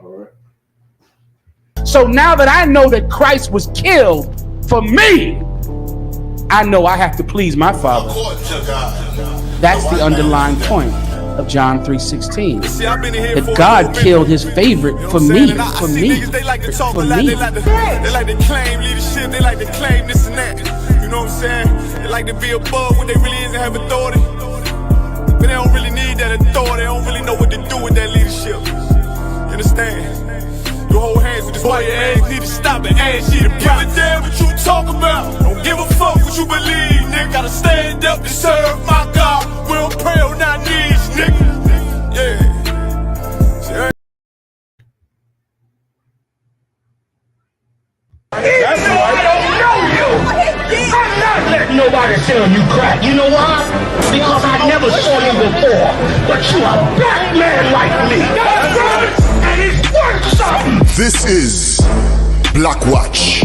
All right. So now that I know that Christ was killed for me, I know I have to please my Father. That's the underlying point of John 3:16. That God killed his favorite for me. For me. They like to talk For a lot. me. They like to claim leadership. They like to claim this and that. You know what I'm saying? They like to be above what they really is and have authority. But they don't really need that authority. They don't really know what to do with that leadership. You understand? You hold hands with this white ass, need to stop and ask you to give a damn what you talk about. Don't give a fuck what you believe, nigga. Gotta stand up and serve my God. We don't pray on our knees, nigga. Yeah. That's why I don't know you. I'm not letting nobody sell you crack. You know why? Because I never saw you before. But you a black man like me. That's right. And it's worth something. This is Black Watch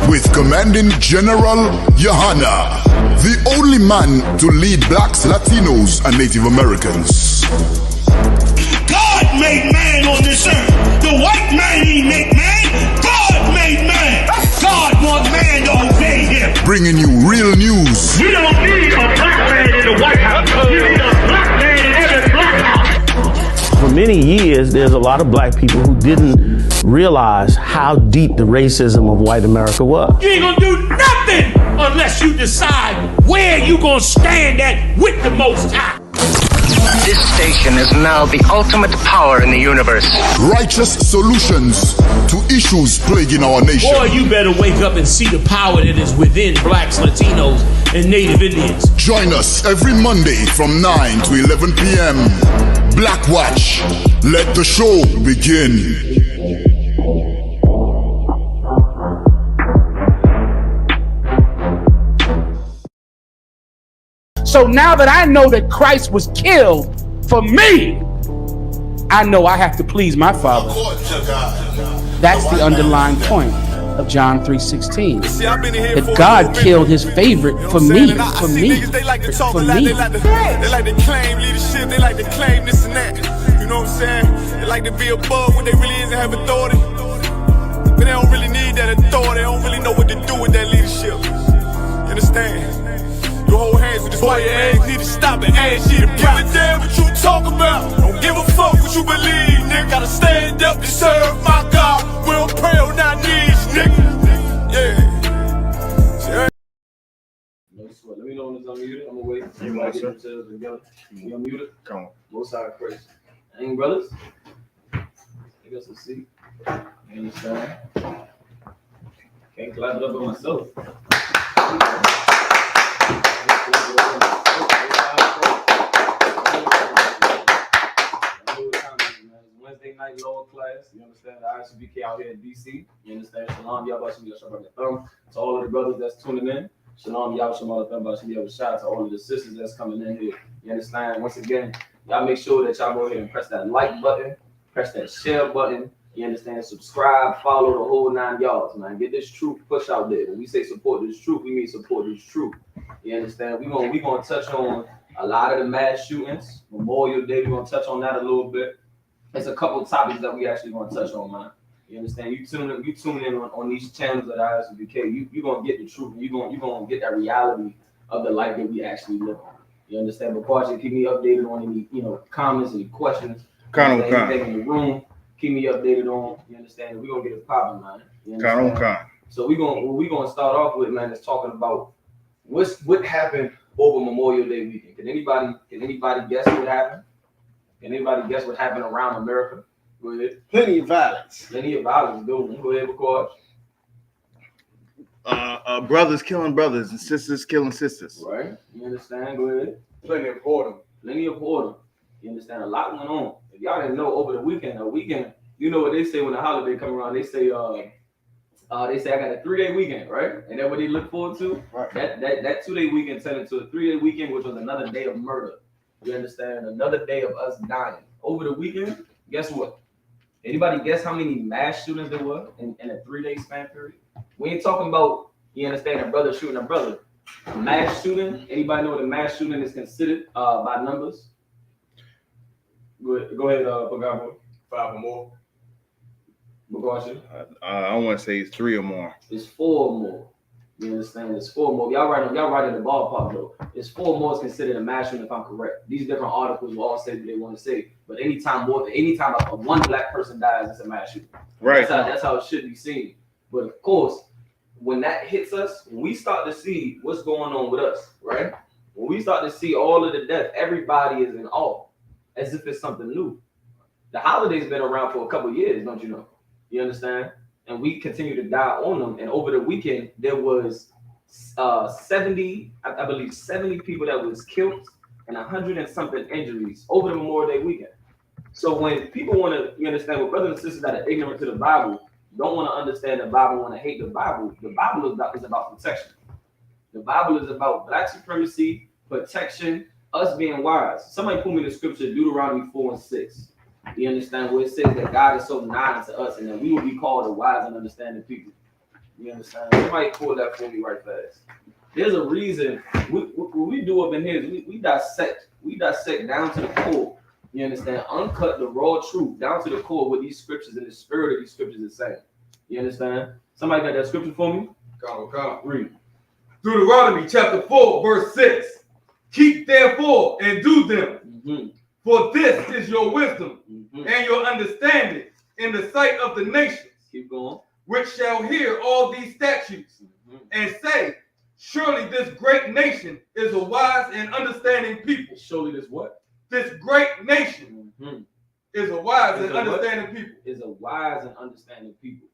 with Commanding General Yahanna, the only man to lead blacks, Latinos, and Native Americans. God made man on this earth. The white man he make man. God made man. God wants man to obey him. Bringing you real news. We don't need a black man in the White House. We need a black man in every black house. For many years, there's a lot of black people who didn't realize how deep the racism of white America was. You ain't gonna do nothing unless you decide where you gonna stand at with the Most High. This station is now the ultimate power in the universe. Righteous solutions to issues plaguing our nation. Boy, you better wake up and see the power that is within blacks, Latinos, and Native Indians. Join us every Monday from 9 to 11 p.m. Black Watch. Let the show begin. So now that I know that Christ was killed for me, I know I have to please my Father. That's the underlying point of John 3:16. That God killed his favorite for me. For me. They like to talk For a lot. me. They like to claim leadership. They like to claim this and that. You know what I'm saying? They like to be above what they really is and have authority. But they don't really need that authority. They don't really know what to do with that leadership. You understand? You hold hands with this white ass, need to stop and ask you to give a damn what you talk about. Don't give a fuck what you believe, nigga. Gotta stand up and serve my God. We don't pray on our knees, nigga. Yeah. Let me know when it's unmuted. I'm gonna wait. Everybody get themselves together. You unmuted? Come on. Both sides crazy. Ain't brothers? Take us a seat. You understand? Can't clap it up on myself. Wednesday night lower class, you understand, the I.S.U.P.K out here in DC, you understand, Shalom, Yahweh, to all of the brothers that's tuning in, Shalom, Yahweh, shout out to all of the sisters that's coming in here, you understand, once again, y'all make sure that y'all go ahead and press that like button, press that share button, you understand, subscribe, follow the whole 9 yards, man, get this truth push out there. When we say support this truth, we mean support this truth, you understand, we gonna touch on a lot of the mass shootings, Memorial Day, we're gonna touch on that a little bit. There's a couple of topics that we actually gonna touch on, man. You understand? You tune in on these channels at I.S.U.P.K. You gonna get the truth. You gonna get that reality of the life that we actually live on. You understand? But Party, keep me updated on any comments, any questions, anything in the room. Keep me updated on. You understand? We gonna get it popping, man. You understand? So what we gonna start off with, man, is talking about what happened over Memorial Day weekend. Can anybody guess what happened? Can anybody guess what happened around America? Go ahead. Plenty of violence. Go ahead, because brothers killing brothers and sisters killing sisters. right. You understand? Go ahead. Plenty of order. You understand? A lot went on. If y'all didn't know, over the weekend, you know what they say when the holiday come around? They say I got a 3-day weekend, right? And that's what they look forward to. Right. That 2-day weekend turned into a 3-day weekend, which was another day of murder. You understand? Another day of us dying. Over the weekend, guess what? Anybody guess how many mass shootings there were in a 3-day span period? We ain't talking about, you understand, a brother shooting a brother. A mass shooting, anybody know what a mass shooting is considered by numbers? Go ahead, Pagabo. 5 or more. Precaution. I want to say it's 3 or more. It's 4 or more. You understand? It's 4 more. Y'all right in the ballpark though. It's 4 more is considered a mass shooting if I'm correct. These different articles will all say what they want to say. But anytime a one black person dies, it's a mass shooting. Right. That's how it should be seen. But of course, when that hits us, when we start to see what's going on with us, right? When we start to see all of the death, everybody is in awe, as if it's something new. The holiday's been around for a couple of years, don't you know? You understand? And we continue to die on them. And over the weekend, there was 70 people that was killed and 100 and something injuries over the Memorial Day weekend. So when people want to, you understand, when brothers and sisters that are ignorant to the Bible, don't want to understand the Bible, want to hate the Bible is about protection. The Bible is about black supremacy, protection, us being wise. Somebody pull me the scripture, Deuteronomy 4:6. You understand where it says that God is so nigh to us and that we will be called a wise and understanding people. You understand? Somebody pull that for me right fast. There's a reason what we do up in here is we dissect down to the core. You understand? Uncut the raw truth down to the core what these scriptures and the spirit of these scriptures is saying. You understand? Somebody got that scripture for me? Come. Read. Deuteronomy chapter 4, verse 6. Keep therefore and do them. Mm-hmm. For this is your wisdom Mm-hmm. and your understanding in the sight of the nations. Keep going. Which shall hear all these statutes and say, surely this great nation is a wise and understanding people. Surely this what? This great nation is a wise and understanding people. Is a wise and understanding people.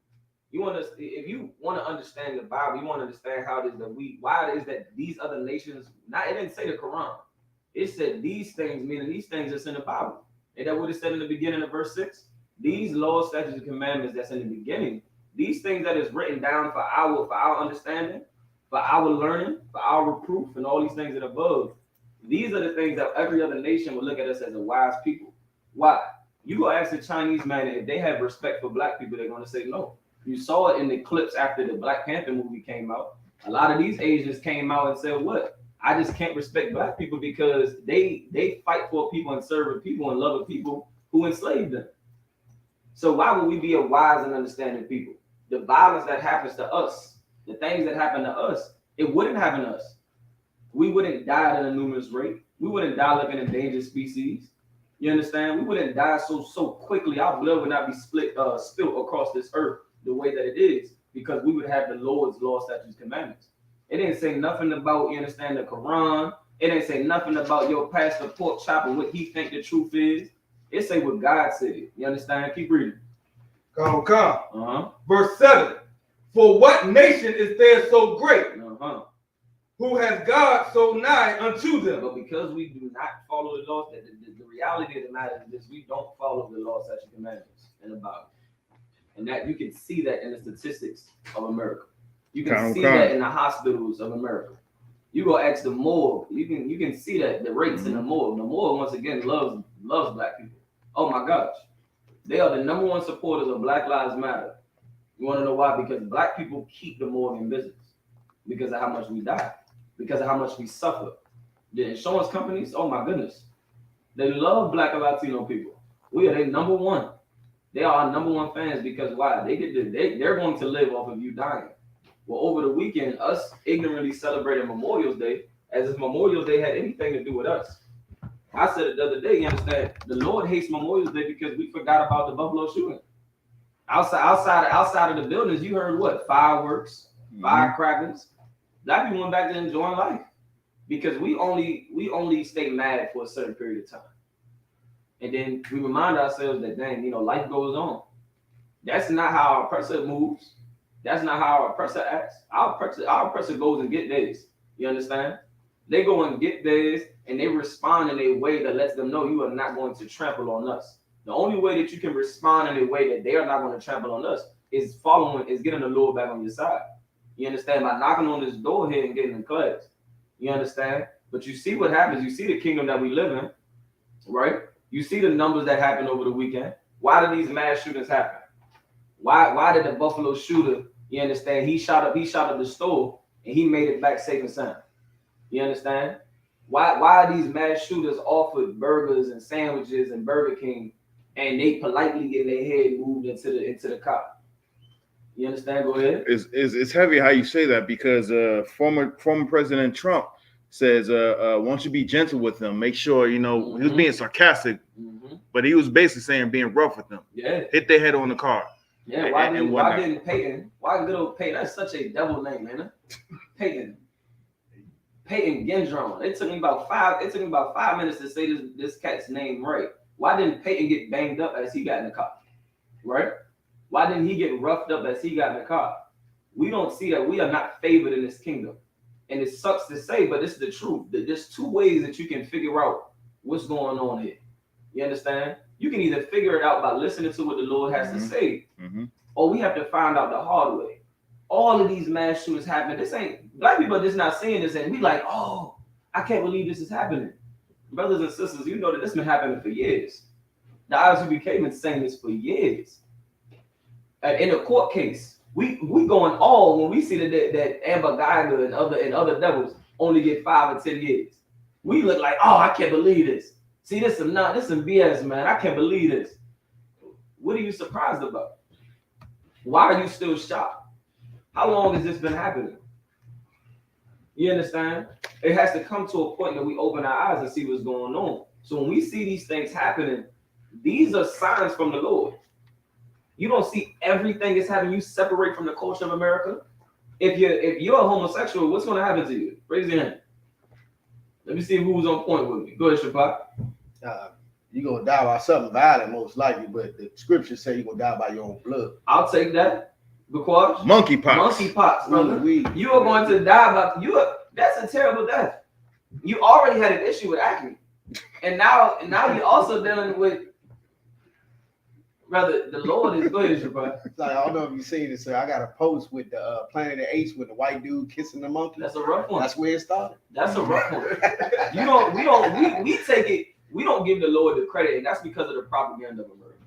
If you want to understand the Bible, you want to understand how it is that why it is that these other nations, it didn't say the Quran. It said these things, meaning these things that's in the Bible. Ain't that what it said in the beginning of verse 6? These laws, statutes, and commandments that's in the beginning, these things that is written down for our understanding, for our learning, for our reproof, and all these things that are above. These are the things that every other nation will look at us as a wise people. Why? You go ask the Chinese man if they have respect for black people, they're going to say no. You saw it in the clips after the Black Panther movie came out. A lot of these Asians came out and said, what? I just can't respect black people because they fight for people and serve people and love people who enslaved them. So why would we be a wise and understanding people? The violence that happens to us, the things that happen to us, it wouldn't happen to us. We wouldn't die at a numerous rate. We wouldn't die like an endangered species. You understand? We wouldn't die so quickly. Our blood would not be spilled across this earth the way that it is because we would have the Lord's law, statutes, commandments. It didn't say nothing about, you understand, the Quran. It didn't say nothing about your pastor pork chopper, what he think the truth is. It say what God said. You understand? Keep reading. Come. Verse 7. For what nation is there so great? Who has God so nigh unto them? But because we do not follow the laws, the reality of the matter is this: we don't follow the law, statutes, and commandments in the Bible. And that you can see that in the statistics of America. You can see that in the hospitals of America. You go ask the morgue. You can see that the rates in the morgue. The morgue once again loves black people. Oh my gosh, they are the number one supporters of Black Lives Matter. You want to know why? Because black people keep the morgue in business because of how much we die, because of how much we suffer. The insurance companies, oh my goodness, they love black and Latino people. We are their number one. They are our number one fans because why? They're going to live off of you dying. Well, over the weekend, us ignorantly celebrating Memorial Day as if Memorial Day had anything to do with us. I said it the other day, you understand? The Lord hates Memorial Day because we forgot about the Buffalo shooting. Outside of the buildings, you heard what? Fireworks, firecrackers. Black people went back to enjoying life because we only stay mad for a certain period of time. And then we remind ourselves that, dang, life goes on. That's not how our oppressor moves. That's not how our oppressor acts. Our oppressor goes and get theirs. You understand? They go and get theirs, and they respond in a way that lets them know you are not going to trample on us. The only way that you can respond in a way that they are not going to trample on us is getting the Lord back on your side. You understand? By knocking on this door here and getting in class. You understand? But you see what happens. You see the kingdom that we live in, right? You see the numbers that happened over the weekend. Why did these mass shootings happen? Why did the Buffalo shooter, you understand, he shot up the store and he made it back safe and sound? You understand? Why are these mass shooters offered burgers and sandwiches and Burger King and they politely getting their head moved into the car. You understand? Go ahead. It's heavy how you say that, because former President Trump says once you be gentle with them, make sure, you know, he was being sarcastic, but he was basically saying being rough with them. Yeah. Hit their head on the car. Yeah, why didn't Peyton? Why good old Peyton? That's such a double name, man. Peyton Gendron. It took me about 5 minutes to say this cat's name right. Why didn't Peyton get banged up as he got in the car? Right? Why didn't he get roughed up as he got in the car? We don't see that. We are not favored in this kingdom. And it sucks to say, but it's the truth. There's two ways that you can figure out what's going on here. You understand? You can either figure it out by listening to what the Lord has to say, or we have to find out the hard way. All of these mass shootings happen. Black people are just not seeing this, and we like, oh, I can't believe this is happening. Brothers and sisters, you know that this been happening for years. The I.S.U.P.K been saying this for years. In a court case, we going all when we see that Amber Geiger and other devils only get 5 or 10 years. We look like, oh, I can't believe this. See, this some BS, man. I can't believe this. What are you surprised about? Why are you still shocked? How long has this been happening? You understand? It has to come to a point that we open our eyes and see what's going on. So when we see these things happening, these are signs from the Lord. You don't see everything that's happening. You separate from the culture of America. If you're a homosexual, what's going to happen to you? Raise your hand. Let me see who's on point with me. Go ahead, Shabbat. You're going to die by something violent, most likely, but the scriptures say you're going to die by your own blood. I'll take that. Because monkeypox, brother. You are going to die by that's a terrible death. You already had an issue with acne. And now you're also dealing with, brother, the Lord is good, Shabbat. Like, I don't know if you've seen it, sir. I got a post with the Planet of the Apes with the white dude kissing the monkey. That's a rough one. That's where it started. That's a rough one. We take it. We don't give the Lord the credit, and that's because of the propaganda of America.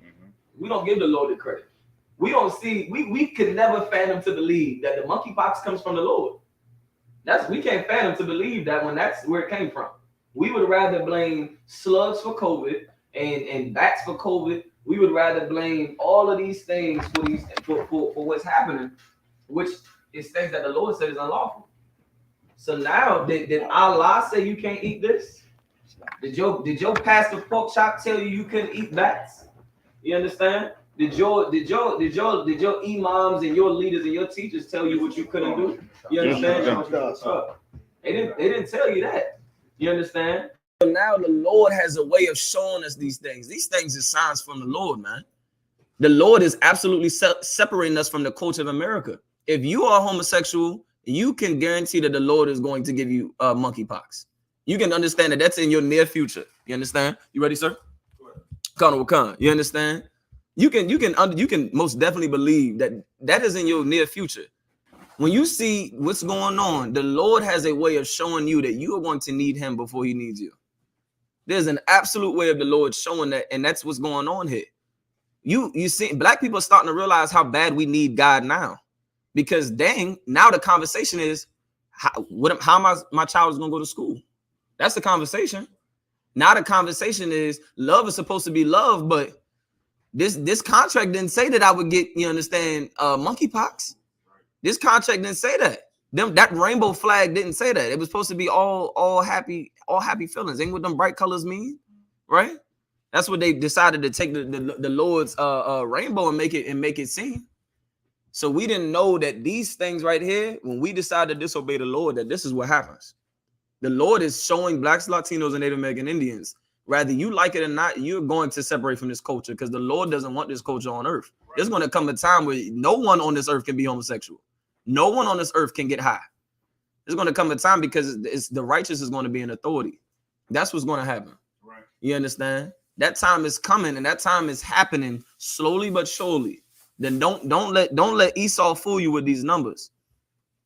We don't give the Lord the credit. We don't see. We could never fathom to believe that the monkeypox comes from the Lord. We can't fathom to believe that when that's where it came from. We would rather blame slugs for COVID and bats for COVID. We would rather blame all of these things for what's happening, which is things that the Lord said is unlawful. So now, did Allah say you can't eat this? Did your pastor pork chop tell you couldn't eat bats? You understand? Did your imams and your leaders and your teachers tell you what you couldn't do? You understand? They didn't tell you that. You understand? So now the Lord has a way of showing us these things. These things are signs from the Lord, man. The Lord is absolutely separating us from the culture of America. If you are homosexual, you can guarantee that the Lord is going to give you monkeypox. You can understand that that's in your near future. You understand? You ready, sir? Khan. You understand? You can most definitely believe that is in your near future. When you see what's going on, the Lord has a way of showing you that you are going to need him before he needs you. There's an absolute way of the Lord showing that, and that's what's going on here. You see, black people are starting to realize how bad we need God now, because dang, now the conversation is how my child is going to go to school. That's the conversation. Now the conversation is love is supposed to be love, but this contract didn't say that I would get, you understand, monkeypox. This contract didn't say that. That rainbow flag didn't say that. It was supposed to be all happy feelings. Ain't what them bright colors mean, right? That's what they decided to take the Lord's rainbow and make it seem. So we didn't know that these things right here, when we decide to disobey the Lord, that this is what happens. The Lord is showing blacks, Latinos, and Native American Indians, whether you like it or not, you're going to separate from this culture, because the Lord doesn't want this culture on earth. Right. There's going to come a time where no one on this earth can be homosexual. No one on this earth can get high. There's going to come a time because the righteous is going to be in authority. That's what's going to happen. Right. You understand? That time is coming, and that time is happening slowly but surely. Then don't let Esau fool you with these numbers.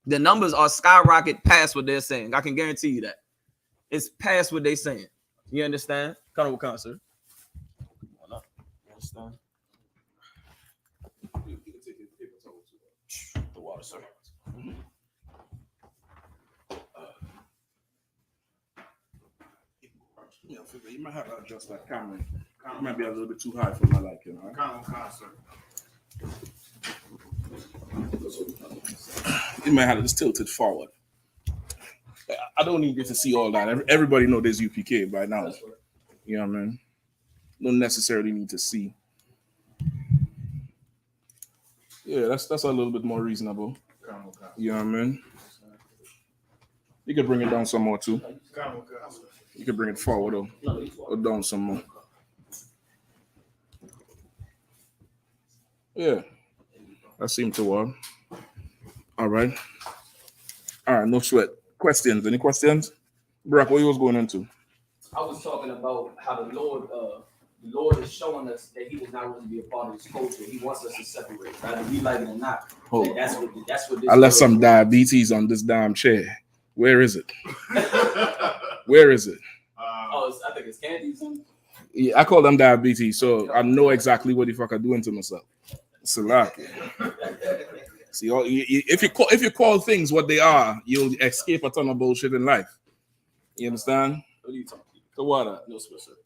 The numbers are skyrocket past what they're saying. I can guarantee you that. It's past what they're saying. You understand? Kind of what, sir? You understand? You can take your paper towel to the water, sir. You might have to adjust that camera It might be a little bit too high for my liking. All right? You might have to just tilt it forward. I don't need you to see all that. Everybody know there's UPK by now. You know what I mean? Don't necessarily need to see. Yeah, that's a little bit more reasonable. You know what I mean? You could bring it down some more too. You could bring it forward or down some more. Yeah, that seemed to work. All right, no sweat. Questions? Any questions? Brock, what you was going into? I was talking about how the Lord is showing us that He does not want to be a part of this culture. He wants us to separate, whether we like it or not. That's what this I left some diabetes on this damn chair. Where is it? Where is it? I think it's candy. Yeah, I call them diabetes, so I know exactly what the fuck I'm doing to myself. It's a lot. See, if you call things what they are, you'll escape a ton of bullshit in life. You understand? What are you talking about? The water. No specific.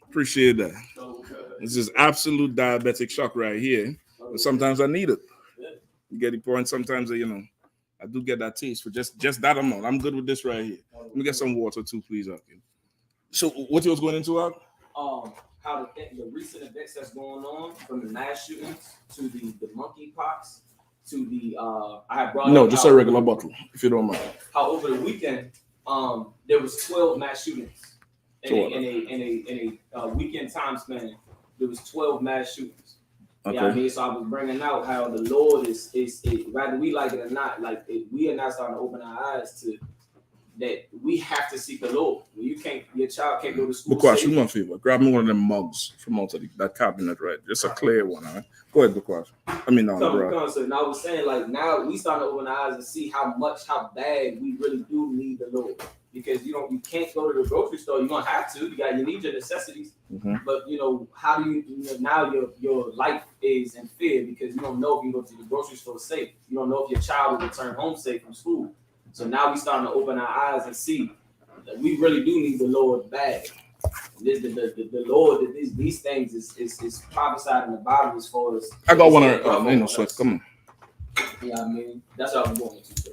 Appreciate that. This is absolute diabetic shock right here. But sometimes I need it. You get the point. Sometimes I do get that taste for just that amount. I'm good with this right here. Let me get some water too, please. Okay. So what you was going into, Al? How the recent events that's going on, from the mass shootings to the monkeypox to the I have brought no, just a regular bottle, if you don't mind. How over the weekend there was 12 mass shootings in a weekend time span. There was 12 mass shootings. Okay. You know what I mean? So I was bringing out how the Lord is whether we like it or not, we are now starting to open our eyes to that we have to seek the Lord. Your child can't go to school. Bukwash, do me a favor. Grab me one of them mugs from out of that cabinet, right? Just a clear one, all right? Go ahead, Bukwash. I mean, no, bro. So now I was saying, now we starting to open our eyes and see how bad we really do need the Lord. Because you can't go to the grocery store. You don't have to. You need your necessities. Mm-hmm. But how do you now your life is in fear because you don't know if you can go to the grocery store safe. You don't know if your child will return home safe from school. So now we starting to open our eyes and see that we really do need the Lord bad. The Lord, that these things is prophesied in the Bible as far as. I got one of sweat. Come on. Yeah, I mean that's how I'm going to. Sir.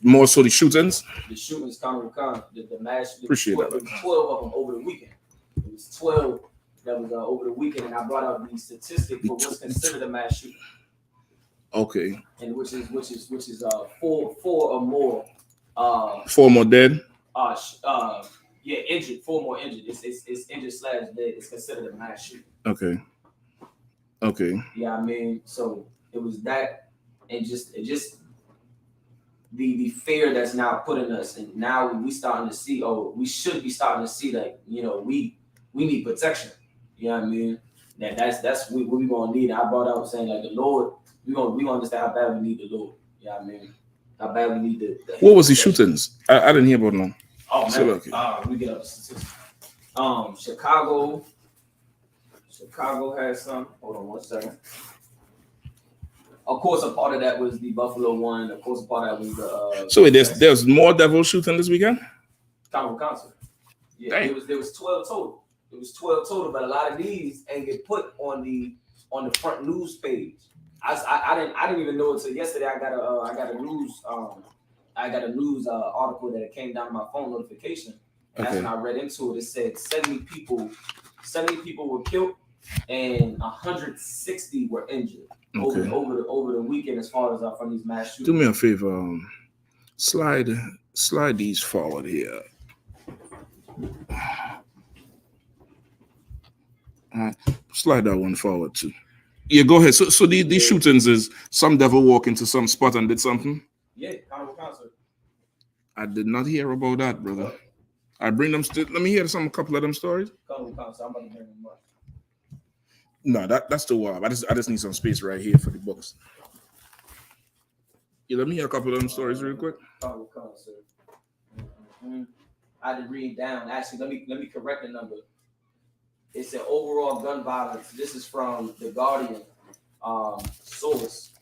More so the shootings. The shootings, the mass. Appreciate that. There was 12 of them over the weekend. It was 12 that was over the weekend, and I brought out the statistic for what's considered a mass shooting. Okay. And which is four or more. 4 more dead. Injured. 4 more injured. It's injured / dead. It's considered a mass shooting. Okay. Yeah, I mean, so it was that, and just the fear that's now put in us, and now we starting to see. We should be starting to see that we need protection. You know what I mean? That's what we gonna need. I brought out saying the Lord. We gonna understand how bad we need the Lord. You know what I mean? How bad we need the what was the shootings? I didn't hear about none. Oh man, so, okay. Let me get up the statistics. Chicago has some. Hold on 1 second. Of course, a part of that was the Buffalo one. Of course, a part of that was the. So there's more devil shooting this weekend. Concert. Yeah, there was 12 total. It was 12 total, but a lot of these ain't get put on the front news page. I didn't even know until yesterday. I got a news article that it came down to my phone notification, and that's when I read into it. It said 70 people were killed and 160 were injured over the weekend as far as from these mass shootings. Do me a favor, slide these forward here. Slide that one forward too. Yeah, go ahead. So these shootings is some devil walk into some spot and did something? Yeah, concert. I did not hear about that, brother. I bring them. Let me hear a couple of them stories. Concert. I'm about to hear them more. No, that's too wild. I just need some space right here for the books. Yeah, let me hear a couple of them stories real quick. Concert. Mm-hmm. I did read down. Actually, let me correct the number. It said overall gun violence. This is from the Guardian source.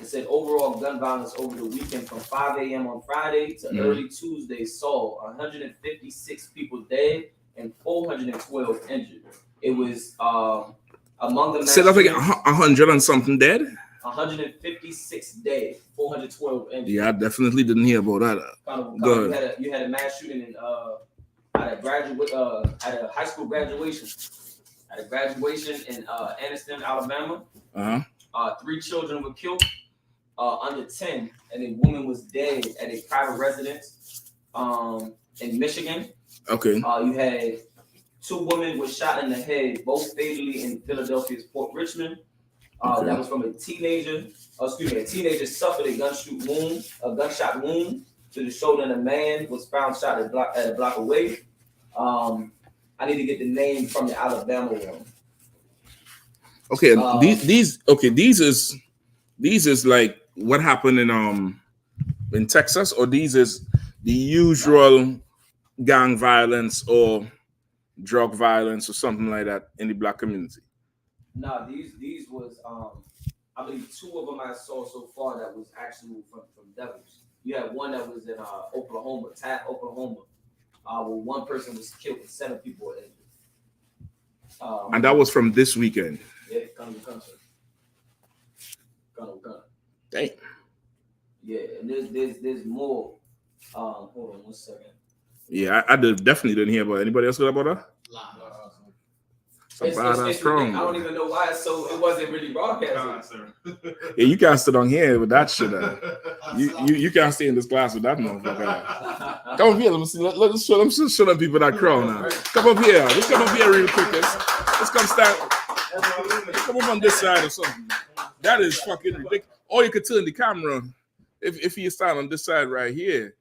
It said overall gun violence over the weekend from 5 a.m. on Friday to early Tuesday saw 156 people dead and 412 injured. It was among the mass Say that again, shootings, 100 and something dead? 156 dead, 412 injured. Yeah, I definitely didn't hear about that. Go ahead. You had a mass shooting in at a high school graduation. At a graduation in Anniston, Alabama. 3 children were killed, under 10, and a woman was dead at a private residence in Michigan. Okay. You had 2 women were shot in the head, both fatally in Philadelphia's Port Richmond. That was from a teenager. A teenager suffered a gunshot wound to the shoulder, and a man was found shot at a block away. I need to get the name from the Alabama one. Okay, these is like what happened in Texas, or these is the usual gang violence or drug violence or something like that in the black community? No, these was I believe 2 of them I saw so far that was actually from Devils. You had one that was in Oklahoma, Taft, Oklahoma, where 1 person was killed and 7 people were injured. And that was from this weekend. Yeah, Gunner. Dang. Yeah, and there's more. Hold on 1 second. Yeah, I definitely didn't hear about it. Anybody else heard about that? It's I don't even know why it wasn't really broadcasted. Yeah, you can't sit on here with that shit. You can't stay in this class with that motherfucker. Come up here, let me see. Let's show them people that crown now. Come up here. Let's come up here real quick. Let's come stand. Come up on this side or something. That is fucking ridiculous. Or you could turn the camera if you stand on this side right here.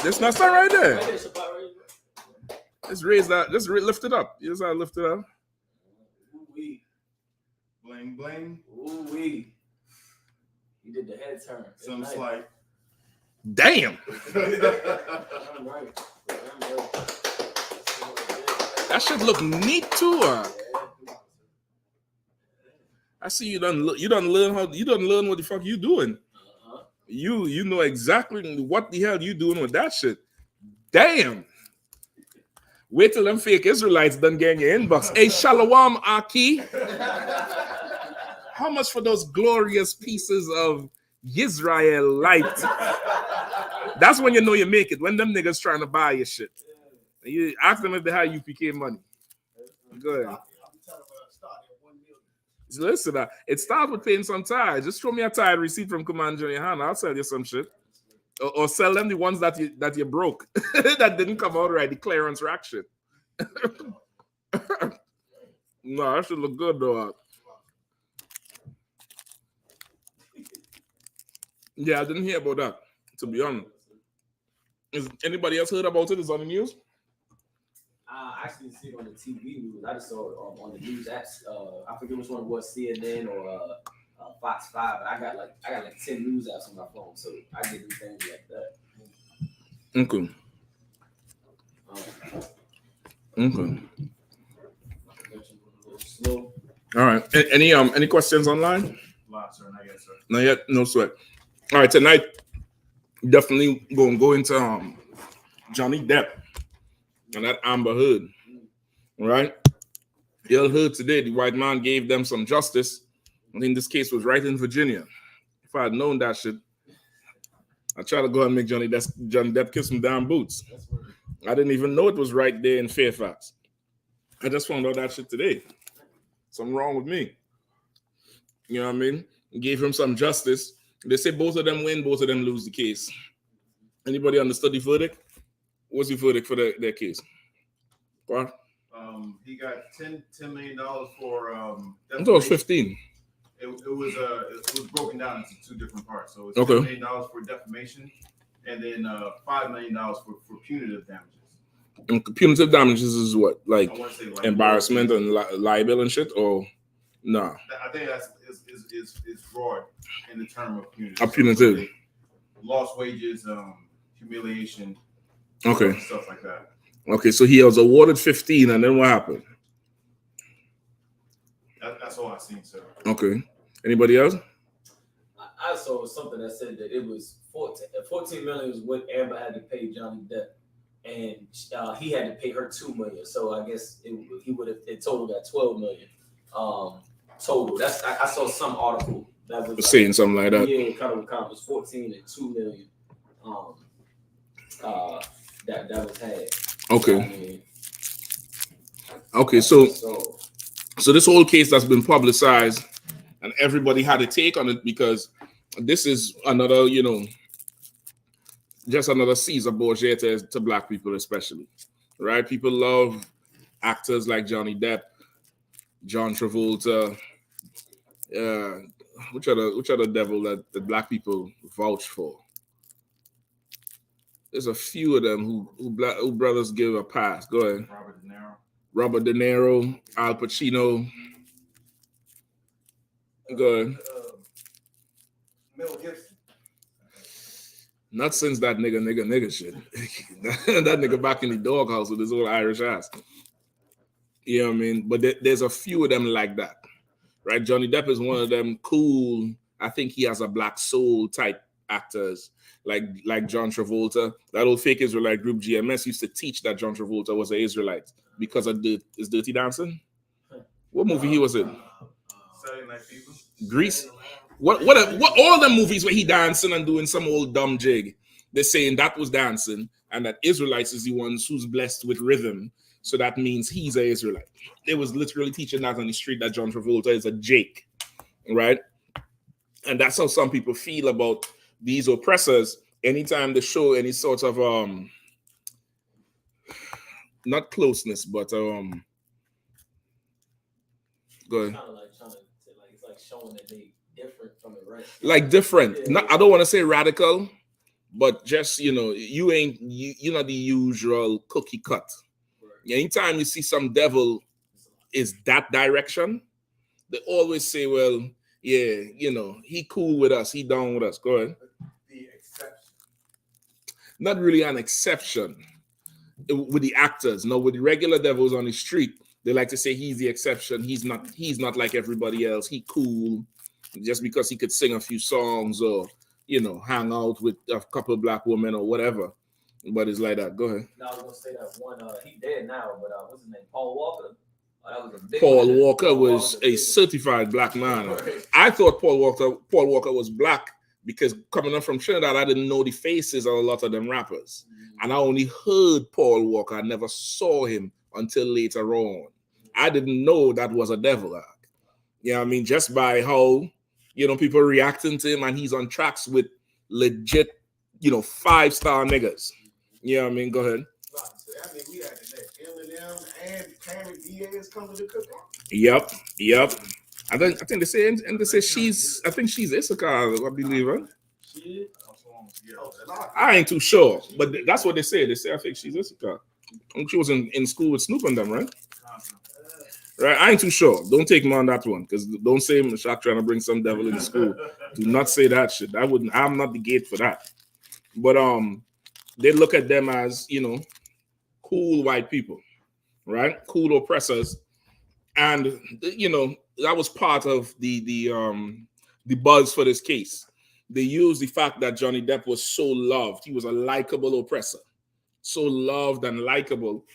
This not stand right there. Just raise that. Just lift it up. You just gotta lift it up. Ooh-wee. Bling bling. Ooh-wee. You did the head turn. Some slight. Damn. That should look neat too. I see you done learn what the fuck you doing. You know exactly what the hell you doing with that shit. Damn. Wait till them fake Israelites done get in your inbox. Hey, Shalom, Aki. How much for those glorious pieces of Israelite? That's when you know you make it. When them niggas trying to buy your shit. You ask them if they have I.S.U.P.K money. Go ahead. Listen, it starts with paying some tithe. Just show me a tithe receipt from Commander Yahanna. I'll sell you some shit. Or sell them the ones that you broke that didn't come out right, the clearance rack shit. No, that should look good though. Yeah, I didn't hear about that, to be honest. Is anybody else heard about it? Is it on the news? I actually see it on the TV news. I just saw it on the news apps. I forget which one it was, CNN or Fox 5. But I got like 10 news apps on my phone, so I get do things like that. Okay. Okay. All right. Any questions online? Not yet, sir. Not yet. No sweat. All right. Tonight, definitely gonna go into Johnny Depp and that Amber Heard. All right. You heard today the white man gave them some justice. I think this case was right in Virginia. If I had known that shit, I tried to go and make Johnny Depp kiss some damn boots. I didn't even know it was right there in Fairfax. I just found out that shit today. Something wrong with me. You know what I mean? Gave him some justice. They say both of them win, both of them lose the case. Anybody understood the verdict? What's the verdict for their case? What? He got $10 million for I thought it was 15. It was broken down into 2 different parts. So it's okay. $10 million for defamation, and then $5 million for punitive damages. And punitive damages is what, like embarrassment and libel and shit, or no? Nah? I think that's is broad in the term of punitive. A punitive. So lost wages, humiliation, okay, stuff like that. Okay, so he was awarded 15, and then what happened? That's all I've seen, sir. Okay. Anybody else? I saw something that said that it was 14 million was what Amber had to pay Johnny Depp, and he had to pay her 2 million. So I guess he would have totaled at 12 million total. That's I saw some article that was saying something like that. Yeah, kind of was 14 and 2 million. That was had. Okay. I mean, okay, so this whole case that's been publicized, and everybody had a take on it because this is another, just another Caesar Borgia to black people, especially, right? People love actors like Johnny Depp, John Travolta, which other devil that the black people vouch for. There's a few of them who brothers give a pass. Go ahead. Robert De Niro, Al Pacino. Go ahead. Mel Gibson. Not since that nigga shit. That nigga back in the doghouse with his old Irish ass. You know what I mean? But there's a few of them like that, right? Johnny Depp is one of them cool. I think he has a black soul type actors like John Travolta. That old fake Israelite group GMS used to teach that John Travolta was an Israelite because of his Dirty Dancing. What movie he was in? Saturday Night Fever. Grease. What all the movies where he dancing and doing some old dumb jig, they're saying that was dancing and that Israelites is the ones who's blessed with rhythm. So that means he's an Israelite. They was literally teaching that on the street that John Travolta is a Jake, right? And that's how some people feel about these oppressors. Anytime they show any sort of not closeness, but go ahead. Kind of like trying to it's like showing that they different from the rest. Like different. Yeah. I don't want to say radical, but just you're not the usual cookie cut. Right. Anytime you see some devil is that direction, they always say, well, yeah, he cool with us, he down with us. Go ahead. The exception. Not really an exception with the actors. No, with the regular devils on the street, they like to say he's the exception. He's not like everybody else. He cool just because he could sing a few songs or hang out with a couple of black women or whatever. But it's like that. Go ahead. No, I was gonna say that one. He dead now, but what's his name? Paul Walker. That was a big Paul one. Walker was a certified black man. Right. I thought Paul Walker was black because coming up from Trinidad, I didn't know the faces of a lot of them rappers. And I only heard Paul Walker. I never saw him until later on. I didn't know that was a devil act. You know what I mean? Just by how, people reacting to him and he's on tracks with legit, 5-star niggas. You know what I mean? Go ahead. I mean, we had to let Eminem and Cameron Diaz come to the cookout. Yep. I think they say, and they say she's I.S.U.P.K, I believe her. She I ain't too sure, but that's what they say. They say I think she's I.S.U.P.K. I think she was in school with Snoop and them, right? Right, I ain't too sure. Don't take me on that one, because don't say Mashak trying to bring some devil in the school. Do not say that shit. I'm not the gate for that. But they look at them as, cool white people, right? Cool oppressors. And that was part of the buzz for this case. They used the fact that Johnny Depp was so loved. He was a likable oppressor. So loved and likable.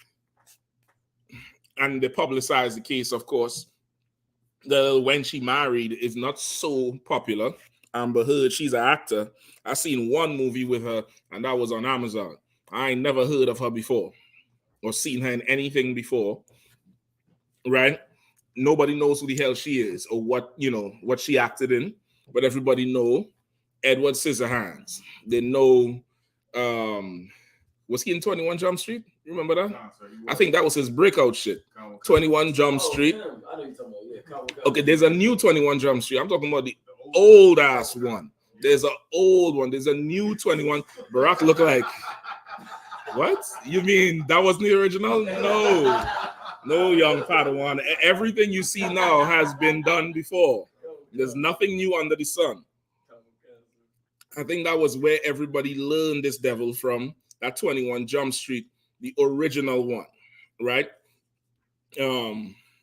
And they publicized the case, of course. When she married is not so popular. Amber Heard, she's an actor. I seen one movie with her, and that was on Amazon. I ain't never heard of her before or seen her in anything before, right? Nobody knows who the hell she is or what she acted in, but everybody know Edward Scissorhands. They know, was he in 21 Jump Street? Remember that? No, sir, I think that was his breakout shit. 21 Jump Street. Okay, there's a new 21 Jump Street. I'm talking about the old ass one. There's an old one. There's a new 21. Barack look like, what? You mean that wasn't the original? No, young Padawan. Everything you see now has been done before. There's nothing new under the sun. I think that was where everybody learned this devil from, that 21 Jump Street, the original one, right?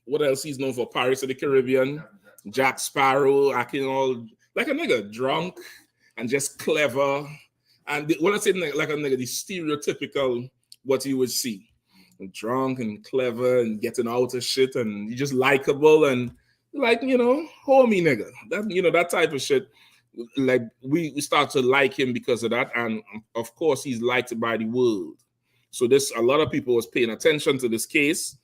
What else he's known for? Pirates of the Caribbean, Jack Sparrow, acting all like a nigga, drunk, and just clever. And when I say like a nigga, the stereotypical what you would see. Drunk and clever and getting out of shit and you just likable and like, you know, homie nigga. That, you know, that type of shit. Like we start to like him because of that. And of course he's liked by the world. So a lot of people was paying attention to this case.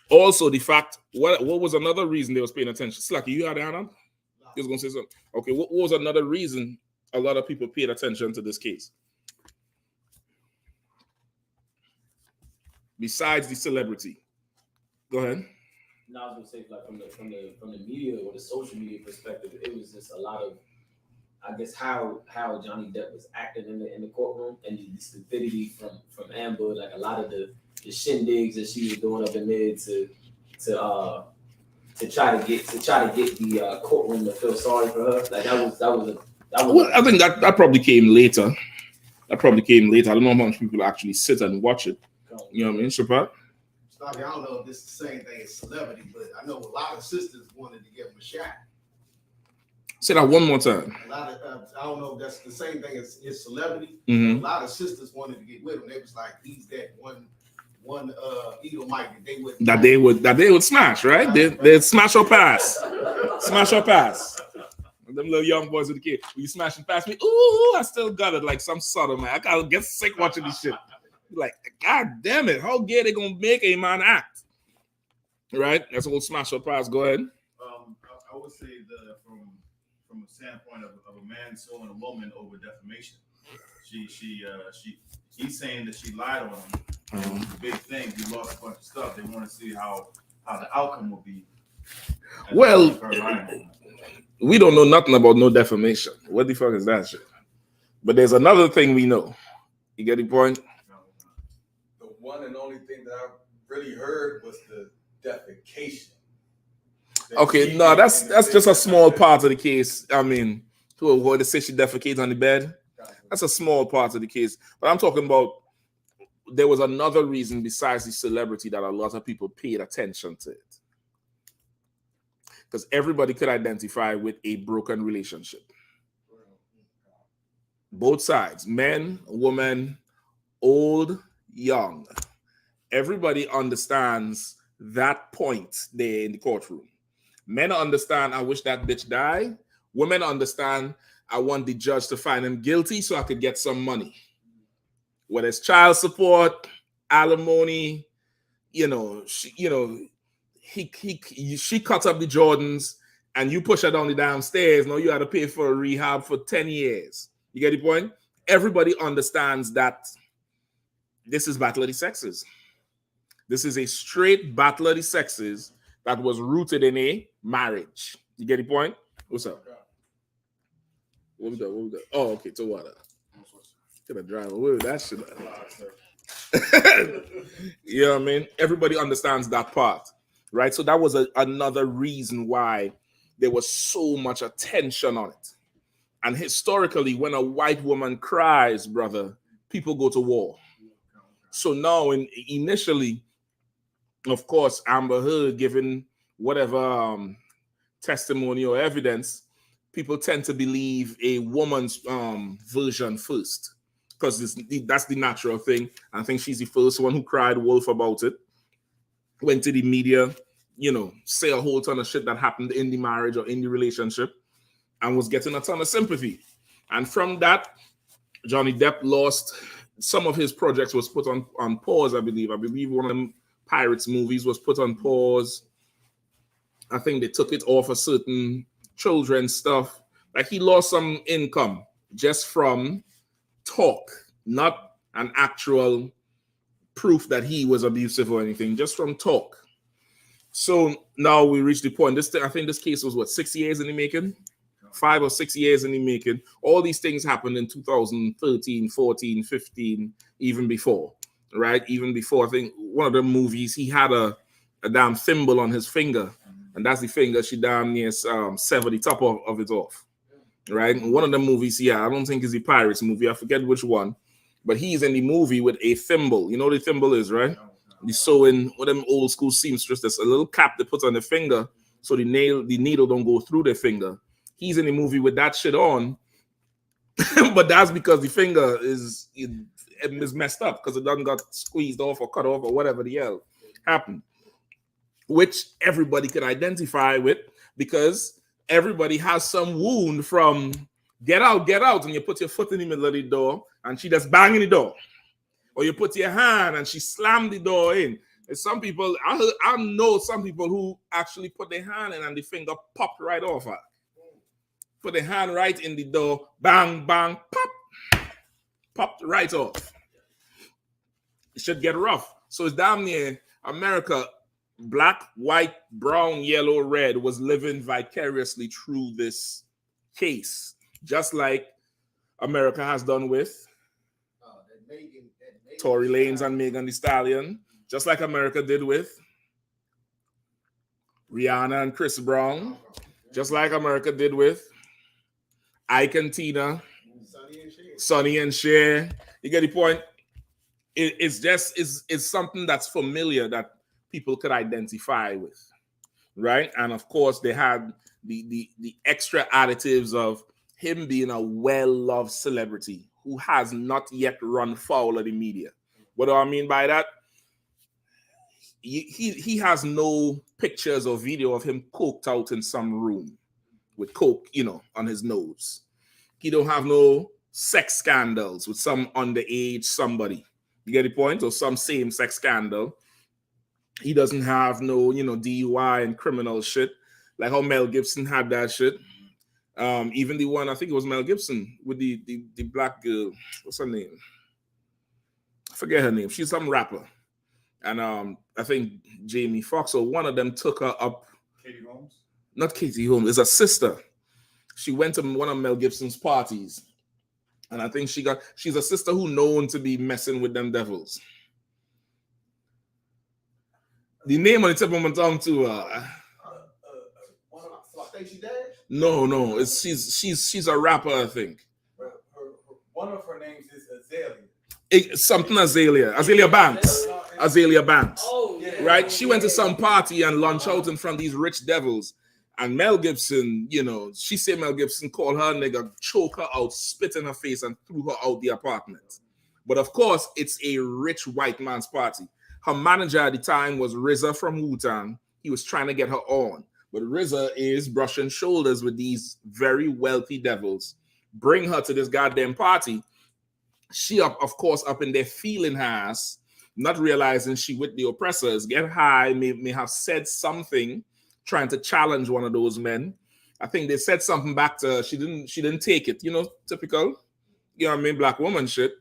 Also the fact, what was another reason they was paying attention? Slacky, you had a hand up? You was gonna say something? Okay, what was another reason a lot of people paid attention to this case? Besides the celebrity. Go ahead. No, I was gonna say, like from the media or the social media perspective, it was just a lot of, I guess, how Johnny Depp was acting in the courtroom and the stupidity from Amber, like a lot of the shindigs that she was doing up in there to try to get the courtroom to feel sorry for her. Like that was. Well, I think that probably came later. I don't know how much people actually sit and watch it. You know what I mean, Shapat? I don't know if this is the same thing as celebrity, but I know a lot of sisters wanted to give him a shot. Say that one more time. A lot of I don't know if that's the same thing as his celebrity. Mm-hmm. A lot of sisters wanted to get with him. They was like, he's that one Edomite that they would smash, right? They'd smash or pass. Smash or pass. Them little young boys with the kid. When you smash and pass me, ooh, I still got it like some sort of man. I gotta get sick watching this shit. Like, God damn it, how gay they gonna make a man act? Right? That's a whole smash or pass. Go ahead. I would say from a standpoint of a man suing a woman over defamation. He's saying that she lied on him. Big thing. He lost a bunch of stuff. They want to see how the outcome will be. Well, we don't know nothing about no defamation. What the fuck is that shit? But there's another thing we know. You get the point? The one and only thing that I really heard was the defecation. Okay, no, that's just a small part of the case. I mean, who they say she defecates on the bed? That's a small part of the case. But I'm talking about there was another reason besides the celebrity that a lot of people paid attention to it. Because everybody could identify with a broken relationship. Both sides, men, women, old, young. Everybody understands that point there in the courtroom. Men understand, I wish that bitch died. Women understand, I want the judge to find him guilty so I could get some money. Whether it's child support, alimony, she cuts up the Jordans and you push her down the damn stairs. Now you had to pay for a rehab for 10 years. You get the point? Everybody understands that this is battle of the sexes. This is a straight battle of the sexes that was rooted in a marriage. You get the point? What's up? What we got? Oh, okay, to water. Get a driver. Where that shit at? You know what I mean? Everybody understands that part, right? So that was another reason why there was so much attention on it. And historically, when a white woman cries, brother, people go to war. So now, initially, of course, Amber Heard giving whatever testimony or evidence, people tend to believe a woman's version first, because that's the natural thing. I think she's the first one who cried wolf about it, went to the media, say a whole ton of shit that happened in the marriage or in the relationship, and was getting a ton of sympathy. And from that, Johnny Depp lost some of his projects, was put on pause, I believe. I believe one of them Pirates movies was put on pause. I think they took it off of certain children's stuff. Like, he lost some income just from talk, not an actual proof that he was abusive or anything, just from talk. So now we reach the point. I think this case was 6 years in the making? 5 or 6 years in the making. All these things happened in 2013, 14, 15, even before, right? Even before, I think one of the movies, he had a damn thimble on his finger, and that's the finger she damn near severed the top of it off, right? And one of the movies, I don't think it's the Pirates movie, I forget which one, but he's in the movie with a thimble. You know what a thimble is, right? The sewing, one of them old school seamstress, there's a little cap they put on the finger so the needle don't go through the finger. He's in the movie with that shit on, But that's because the finger is messed up because it done got squeezed off or cut off or whatever the hell happened, which everybody can identify with because everybody has some wound from get out, and you put your foot in the middle of the door and she just banging the door, or you put your hand and she slammed the door in. And some people, I know some people who actually put their hand in and the finger popped right off her. Put the hand right in the door, bang, bang, pop, popped right off. It should get rough. So it's damn near America, black, white, brown, yellow, red, was living vicariously through this case, just like America has done with Tory Lanez and Megan Thee Stallion, just like America did with Rihanna and Chris Brown, just like America did with Ike and Tina, Sonny and Cher. You get the point? It's something that's familiar that people could identify with, right? And of course, they had the extra additives of him being a well-loved celebrity who has not yet run foul of the media. What do I mean by that? He has no pictures or video of him coked out in some room with coke, on his nose. He don't have no sex scandals with some underage somebody. You get the point? Or some same-sex scandal. He doesn't have no, DUI and criminal shit, like how Mel Gibson had that shit. Even the one, I think it was Mel Gibson with the black girl. What's her name? I forget her name. She's some rapper. And I think Jamie Foxx or one of them took her up. Katie Holmes? Not Katie Holmes. It's a sister. She went to one of Mel Gibson's parties. And I think she's a sister who known to be messing with them devils. The name on the tip of my tongue too. No. She's a rapper, I think. One of her names is Azalea. Azalea Banks. Azalea Banks. Oh, yeah. Right? She went to some party and lunch out in front of these rich devils. And Mel Gibson, she said Mel Gibson called her nigga, choke her out, spit in her face, and threw her out the apartment. But of course, it's a rich white man's party. Her manager at the time was RZA from Wu-Tang. He was trying to get her on. But RZA is brushing shoulders with these very wealthy devils. Bring her to this goddamn party. She, of course, up in there feeling her ass, not realizing she with the oppressors, get high, may have said something, trying to challenge one of those men. I think they said something back to her. She didn't take it. Typical, black woman shit.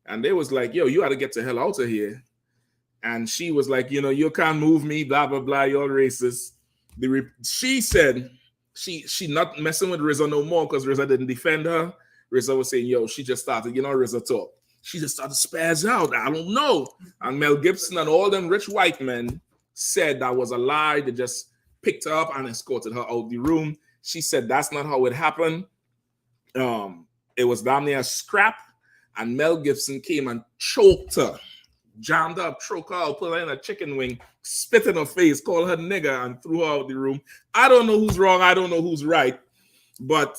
And they was like, yo, you got to get the hell out of here. And she was like, you can't move me, blah, blah, blah, you're racist. She said she not messing with RZA no more because RZA didn't defend her. RZA was saying, yo, she just started, RZA talk. She just started to spaz out. I don't know. And Mel Gibson and all them rich white men said that was a lie. They just picked her up and escorted her out the room. She said that's not how it happened. It was down there a scrap, and Mel Gibson came and choked her, jammed her up, choked her out, put her in a chicken wing, spit in her face, called her nigger, and threw her out the room. I don't know who's wrong. I don't know who's right. But,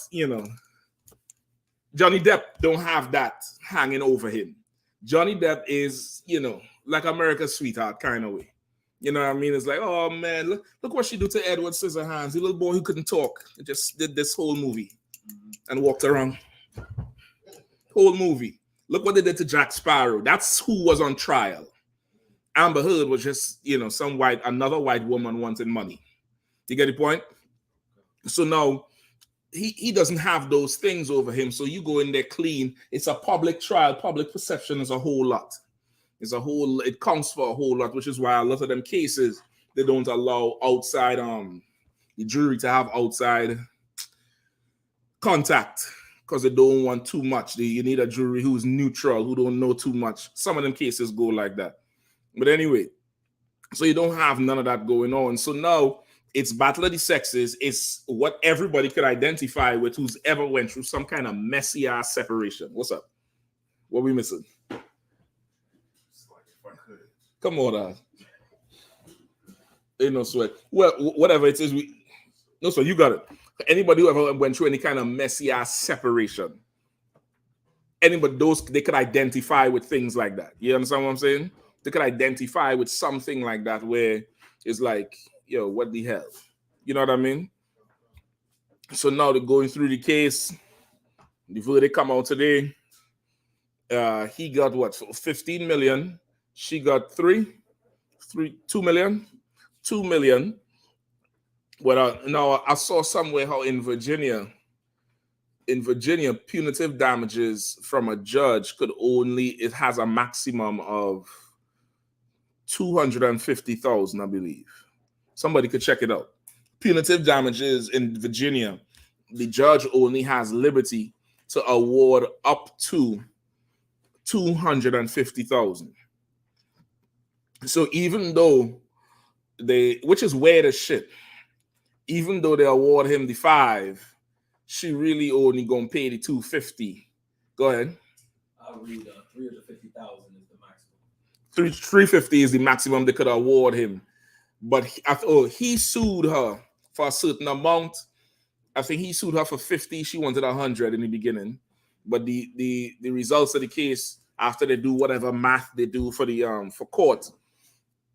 Johnny Depp don't have that hanging over him. Johnny Depp is, like America's sweetheart kind of way. You know what I mean? It's like, oh man, look what she did to Edward Scissorhands, the little boy who couldn't talk. He just did this whole movie and walked around. Whole movie. Look what they did to Jack Sparrow. That's who was on trial. Amber Heard was just, another white woman wanting money. You get the point? So now he doesn't have those things over him. So you go in there clean. It's a public trial. Public perception is a whole lot. It counts for a whole lot, which is why a lot of them cases, they don't allow outside, the jury to have outside contact because they don't want too much. You need a jury who's neutral, who don't know too much. Some of them cases go like that. But anyway, so you don't have none of that going on. So now it's battle of the sexes. It's what everybody could identify with who's ever went through some kind of messy ass separation. What's up? What we missing? Come on, ain't no sweat. Well, whatever it is, no sweat. You got it. Anybody who ever went through any kind of messy ass separation, anybody, those they could identify with things like that. You understand what I'm saying? They could identify with something like that where it's like, yo, what the hell? You know what I mean? So now they're going through the case. The verdict come out today. He got what? 15 million. She got 2 million. 2 million. Well, now I saw somewhere how in Virginia, punitive damages from a judge it has a maximum of 250,000, I believe. Somebody could check it out. Punitive damages in Virginia, the judge only has liberty to award up to 250,000. So even though which is weird as shit, even though they award him the 5, she really only gonna pay the 250. Go ahead. I'll read 350,000 is the maximum. 350 is the maximum they could award him. But he sued her for a certain amount. I think he sued her for 50. She wanted 100 in the beginning. But the results of the case, after they do whatever math they do for the for court,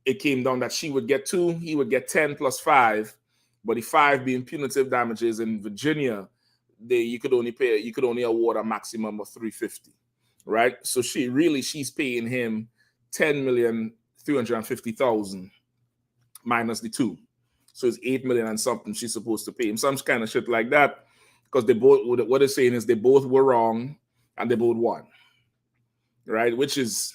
it came down that she would get 2, he would get 10 plus 5. But the 5 being punitive damages in Virginia, you could only award a maximum of 350, right? So she's paying him 10,350,000 minus the 2, so it's 8 million and something she's supposed to pay him. Some kind of shit like that, because they both, what they're saying is they both were wrong and they both won, right? Which is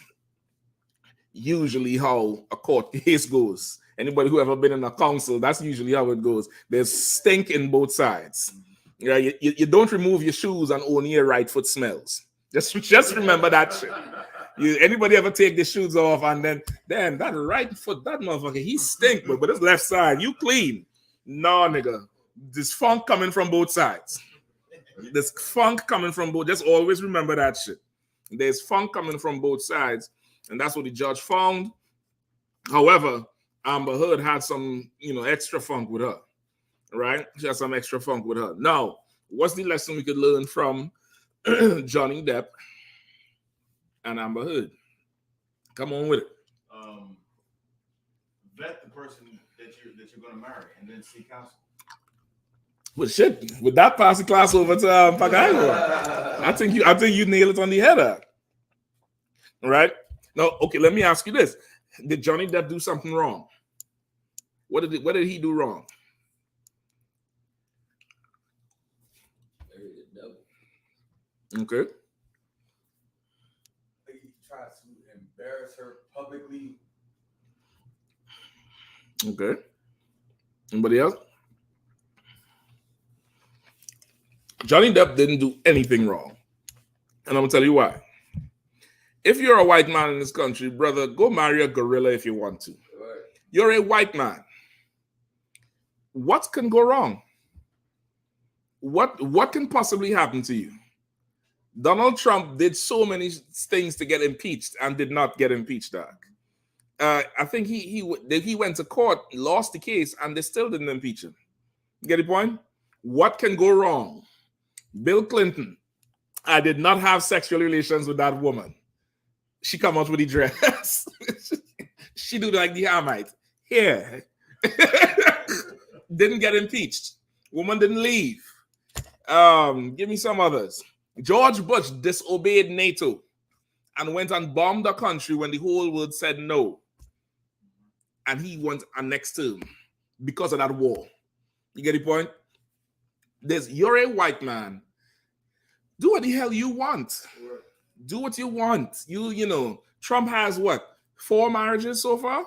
usually how a court case goes. Anybody who ever been in a council, that's usually how it goes. There's stink in both sides. Yeah, you don't remove your shoes and only your right foot smells. Just remember that shit. Anybody ever take the shoes off and then, damn, that right foot, that motherfucker, he stink, but his left side, you clean. No, nigga. This funk coming from both sides. This funk coming from both. Just always remember that shit. There's funk coming from both sides, and that's what the judge found. However, Amber Heard had some, extra funk with her, right? She had some extra funk with her. Now, what's the lesson we could learn from Johnny Depp and Amber Heard? Come on with it. Vet the person that you're going to marry, and then seek counsel. Well, shit, with that pass the class over to Pagayo, I think you nail it on the head. All right. Now, okay, let me ask you this: did Johnny Depp do something wrong? What did he do wrong? Okay. He tried to embarrass her publicly. Okay. Anybody else? Johnny Depp didn't do anything wrong. And I'm going to tell you why. If you're a white man in this country, brother, go marry a gorilla if you want to. Right. You're a white man. What can go wrong? What can possibly happen to you? Donald Trump did so many things to get impeached and did not get impeached, dog. I think he went to court, lost the case, and they still didn't impeach him. You get the point? What can go wrong? Bill Clinton, I did not have sexual relations with that woman. She come out with the dress. She do like the Hamite. Here. Didn't get impeached. Woman didn't leave. Give me some others. George Bush disobeyed NATO and went and bombed the country when the whole world said no. And he went a next term because of that war. You get the point? You're a white man. Do what the hell you want. Do what you want. Trump has what? 4 marriages so far?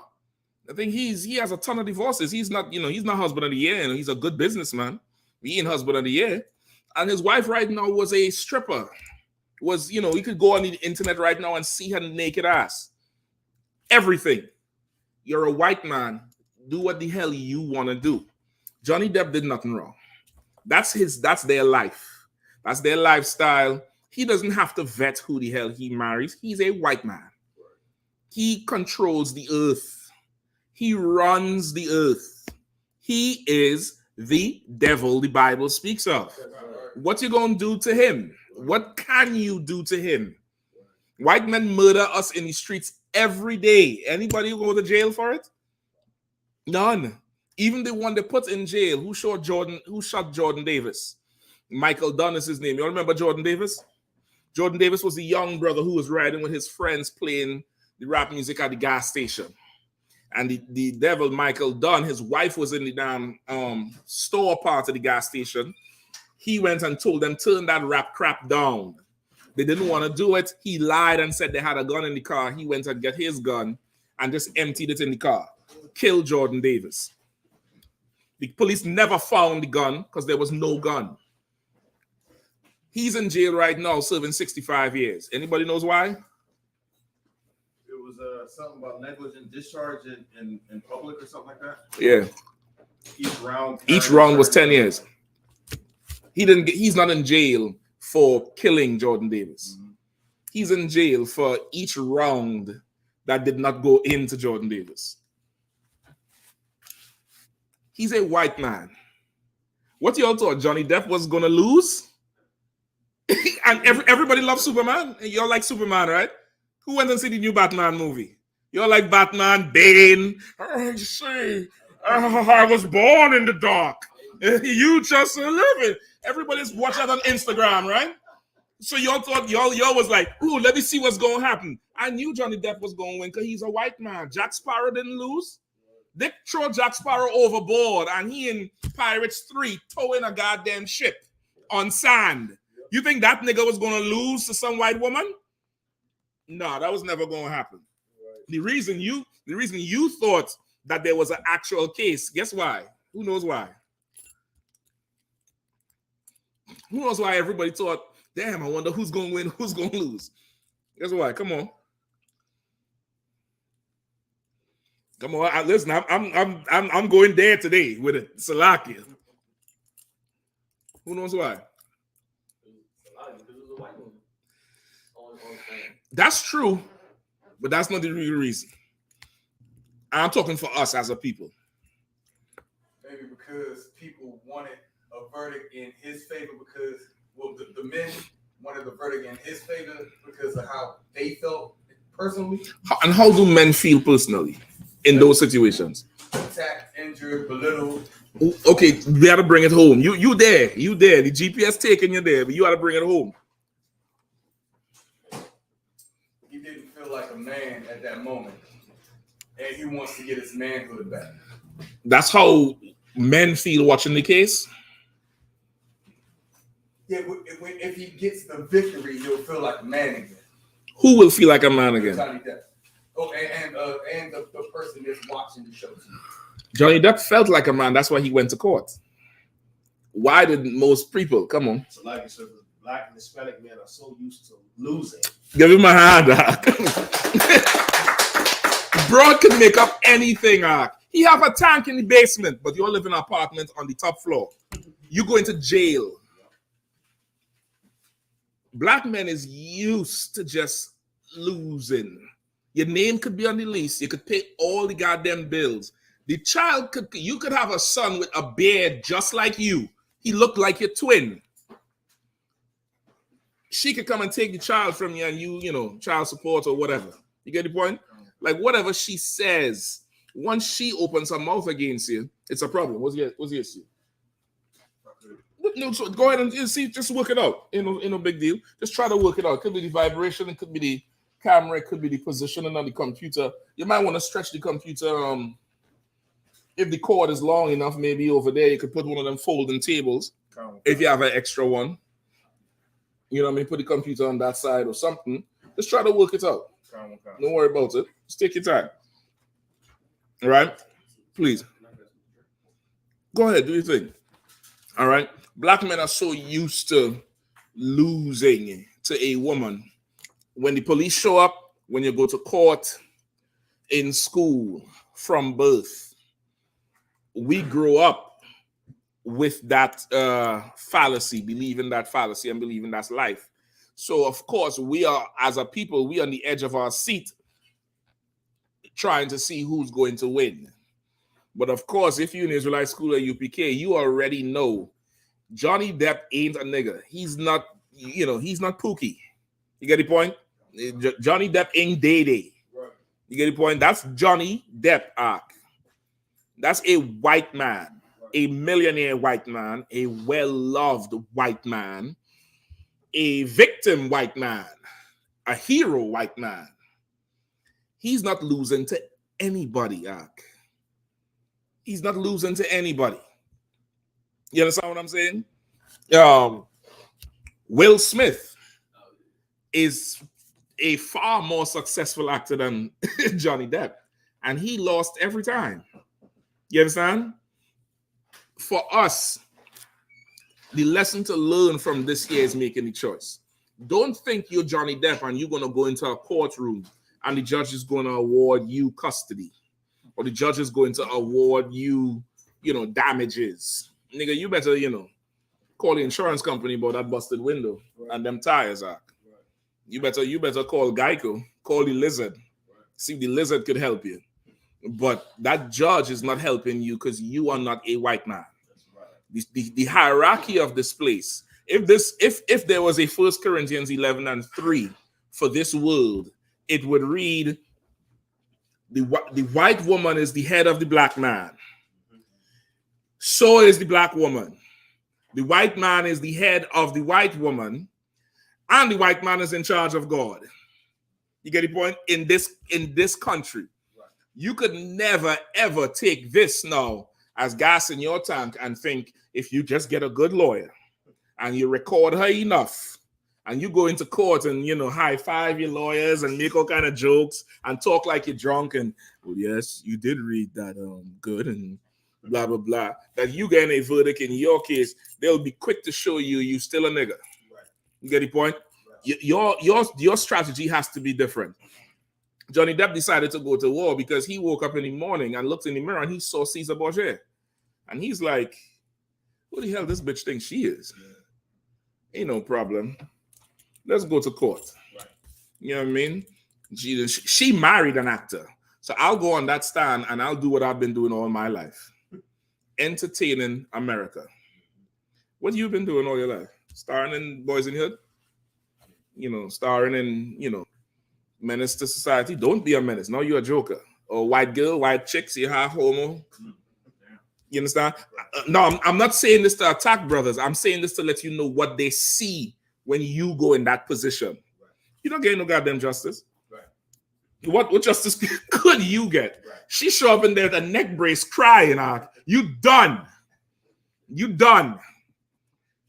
I think he has a ton of divorces. He's not husband of the year. He's a good businessman. He ain't husband of the year. And his wife right now was a stripper. He could go on the internet right now and see her naked ass. Everything. You're a white man. Do what the hell you want to do. Johnny Depp did nothing wrong. That's their life. That's their lifestyle. He doesn't have to vet who the hell he marries. He's a white man. He controls the earth. He runs the earth. He is the devil the Bible speaks of. What you gonna do to him? What can you do to him? White men murder us in the streets every day. Anybody go to jail for it? None. Even the one they put in jail, who shot Jordan Davis? Michael Dunn is his name. You all remember Jordan Davis? Jordan Davis was the young brother who was riding with his friends playing the rap music at the gas station. And the devil, Michael Dunn, his wife was in the damn store part of the gas station. He went and told them, turn that rap crap down. They didn't want to do it. He lied and said they had a gun in the car. He went and got his gun and just emptied it in the car. Killed Jordan Davis. The police never found the gun because there was no gun. He's in jail right now serving 65 years. Anybody knows why? It was something about negligent discharge in public or something like that. Yeah. Each round was 10 years. He's not in jail for killing Jordan Davis. Mm-hmm. He's in jail for each round that did not go into Jordan Davis. He's a white man. What y'all thought Johnny Depp was gonna lose? And everybody loves Superman. Y'all like Superman, right? Who went and see the new Batman movie? Y'all like Batman, Bane. I was born in the dark. You just live it. Everybody's watching that on Instagram, right? So y'all thought y'all was like, ooh, let me see what's going to happen. I knew Johnny Depp was going to win because he's a white man. Jack Sparrow didn't lose. They throw Jack Sparrow overboard and he in Pirates 3 towing a goddamn ship on sand. You think that nigga was going to lose to some white woman? No, that was never going to happen. The reason you thought that there was an actual case, guess why? Who knows why? Who knows why everybody thought, damn, I wonder who's going to win, who's going to lose? Guess why? Come on. Come on, listen, I'm going there today with it. Salakia. Who knows why? That's true, but that's not the real reason. I'm talking for us as a people. Maybe because people wanted a verdict in his favor because, well, the men wanted the verdict in his favor because of how they felt personally. And how do men feel personally in those situations? Attacked, injured, belittled. Okay, we got to bring it home. You there. The GPS taking you there, but you got to bring it home. He didn't feel like a man at that moment, and he wants to get his manhood back. That's how men feel watching the case. Yeah, if he gets the victory, he'll feel like a man again. Who will feel like a man again? Johnny Depp. Oh, and the person that's watching the show. Johnny Depp felt like a man. That's why he went to court. Why did most people? Come on. So like you said, Black and Hispanic men are so used to losing. Give him a hand. Broad can make up anything. He have a tank in the basement, but you all live in an apartment on the top floor. You go into jail. Black men is used to just losing. Your name could be on the lease. You could pay all the goddamn bills. The child you could have a son with a beard just like you. He looked like your twin. She could come and take the child from you and you child support or whatever. You get the point? Like whatever she says, once she opens her mouth against you, it's a problem. What's the issue? No, so go ahead and see, just work it out. No big deal. Just try to work it out. It could be the vibration, it could be the camera, it could be the positioning on the computer. You might want to stretch the computer. If the cord is long enough, maybe over there, you could put one of them folding tables. If you have an extra one. You know what I mean? Put the computer on that side or something. Just try to work it out. Don't worry about it. Just take your time. All right? Please. Go ahead, do your thing. All right? Black men are so used to losing to a woman. When the police show up, when you go to court, in school, from birth, we grow up with that fallacy, believing that fallacy and believing that's life. So, of course, we are, as a people, we are on the edge of our seat trying to see who's going to win. But, of course, if you're in Israelite school at UPK, you already know Johnny Depp ain't a nigga. He's not you know, he's not Pookie. You get the point? Johnny Depp ain't Day. You get the point? That's Johnny Depp arc. That's a white man, a millionaire white man, a well-loved white man, a victim white man, a hero white man. He's not losing to anybody, arc. He's not losing to anybody. You understand what I'm saying? Will Smith is a far more successful actor than Johnny Depp, and he lost every time. You understand? For us, the lesson to learn from this year is making the choice. Don't think you're Johnny Depp and you're going to go into a courtroom and the judge is going to award you custody, or the judge is going to award you, you know, damages. Nigga, you better, you know, call the insurance company about that busted window and them tires are. You better call Geico, call the Lizard, see if the Lizard could help you. But that judge is not helping you because you are not a white man. The hierarchy of this place. If there was a 1 Corinthians 11:3 for this world, it would read, the white woman is the head of the black man. So is the black woman. The white man is the head of the white woman, and the white man is in charge of God. You get the point? In this country, you could never ever take this now as gas in your tank and think if you just get a good lawyer and you record her enough and you go into court and, you know, high five your lawyers and make all kind of jokes and talk like you're drunk and, well, yes, you did read that good and blah blah blah, that you get a verdict in your case, they'll be quick to show you still a nigga. You get the point? Your strategy has to be different. Johnny Depp decided to go to war because he woke up in the morning and looked in the mirror and he saw Caesar Borgia. And he's like, who the hell this bitch thinks she is? Ain't no problem. Let's go to court. You know what I mean? She married an actor. So I'll go on that stand and I'll do what I've been doing all my life. Entertaining America. What have you been doing all your life? Starring in Boys in the Hood? You know, starring in, you know, Menace to Society. Don't be a menace. No, you're a joker. Or white girl, white chicks, you're half homo. You understand? No, I'm not saying this to attack brothers. I'm saying this to let you know what they see when you go in that position. You don't get no goddamn justice. What justice could you get? She show up in there with a neck brace crying out. You done. You done.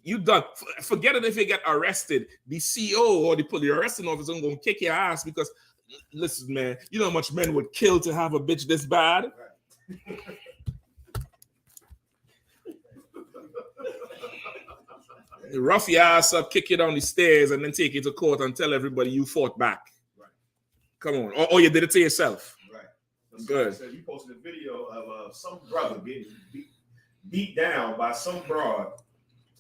You done. Forget it if you get arrested. The CEO or the arresting officer is going to kick your ass because, listen, man, you know how much men would kill to have a bitch this bad? Rough your ass up, kick you down the stairs, and then take you to court and tell everybody you fought back. Come on. Or you did it to yourself. Right. Good. So you posted a video of some brother getting beat down by some broad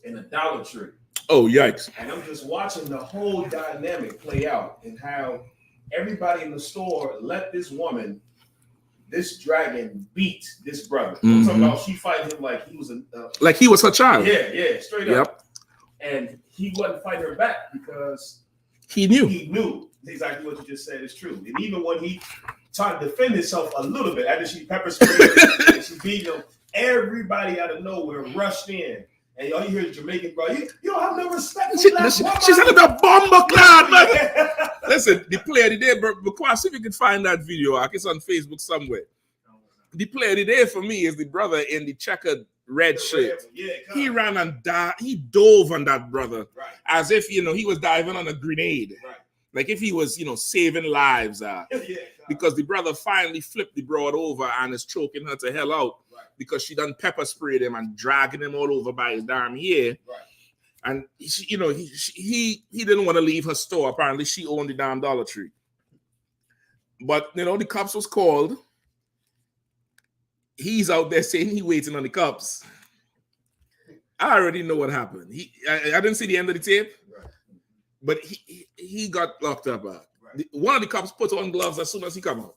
in a Dollar Tree. Oh, yikes. And I'm just watching the whole dynamic play out and how everybody in the store let this woman, this dragon, beat this brother. I'm talking about she fighting him like he was like he was her child. Yeah, straight up. And he wasn't fighting her back because he knew. He knew exactly what you just said is true. And even when he tried to defend himself a little bit after she pepper sprayed and she beat him, everybody out of nowhere rushed in. And all you hear is Jamaican, bro. You don't have no respect for she's under the bomber cloud, man. Listen, the player today, but see if you can find that video. It's on Facebook somewhere. The player today for me is the brother in the checkered red shirt. He ran and he dove on that brother as if, you know, he was diving on a grenade. Like if he was, you know, saving lives. Because the brother finally flipped the broad over and is choking her to hell out. Because she done pepper sprayed him and dragging him all over by his damn hair. And she, you know, he didn't want to leave her store. Apparently, she owned the damn Dollar Tree. But you know, the cops was called. He's out there saying he waiting on the cops. I already know what happened. I didn't see the end of the tape, but he got locked up. One of the cops put on gloves as soon as he come out.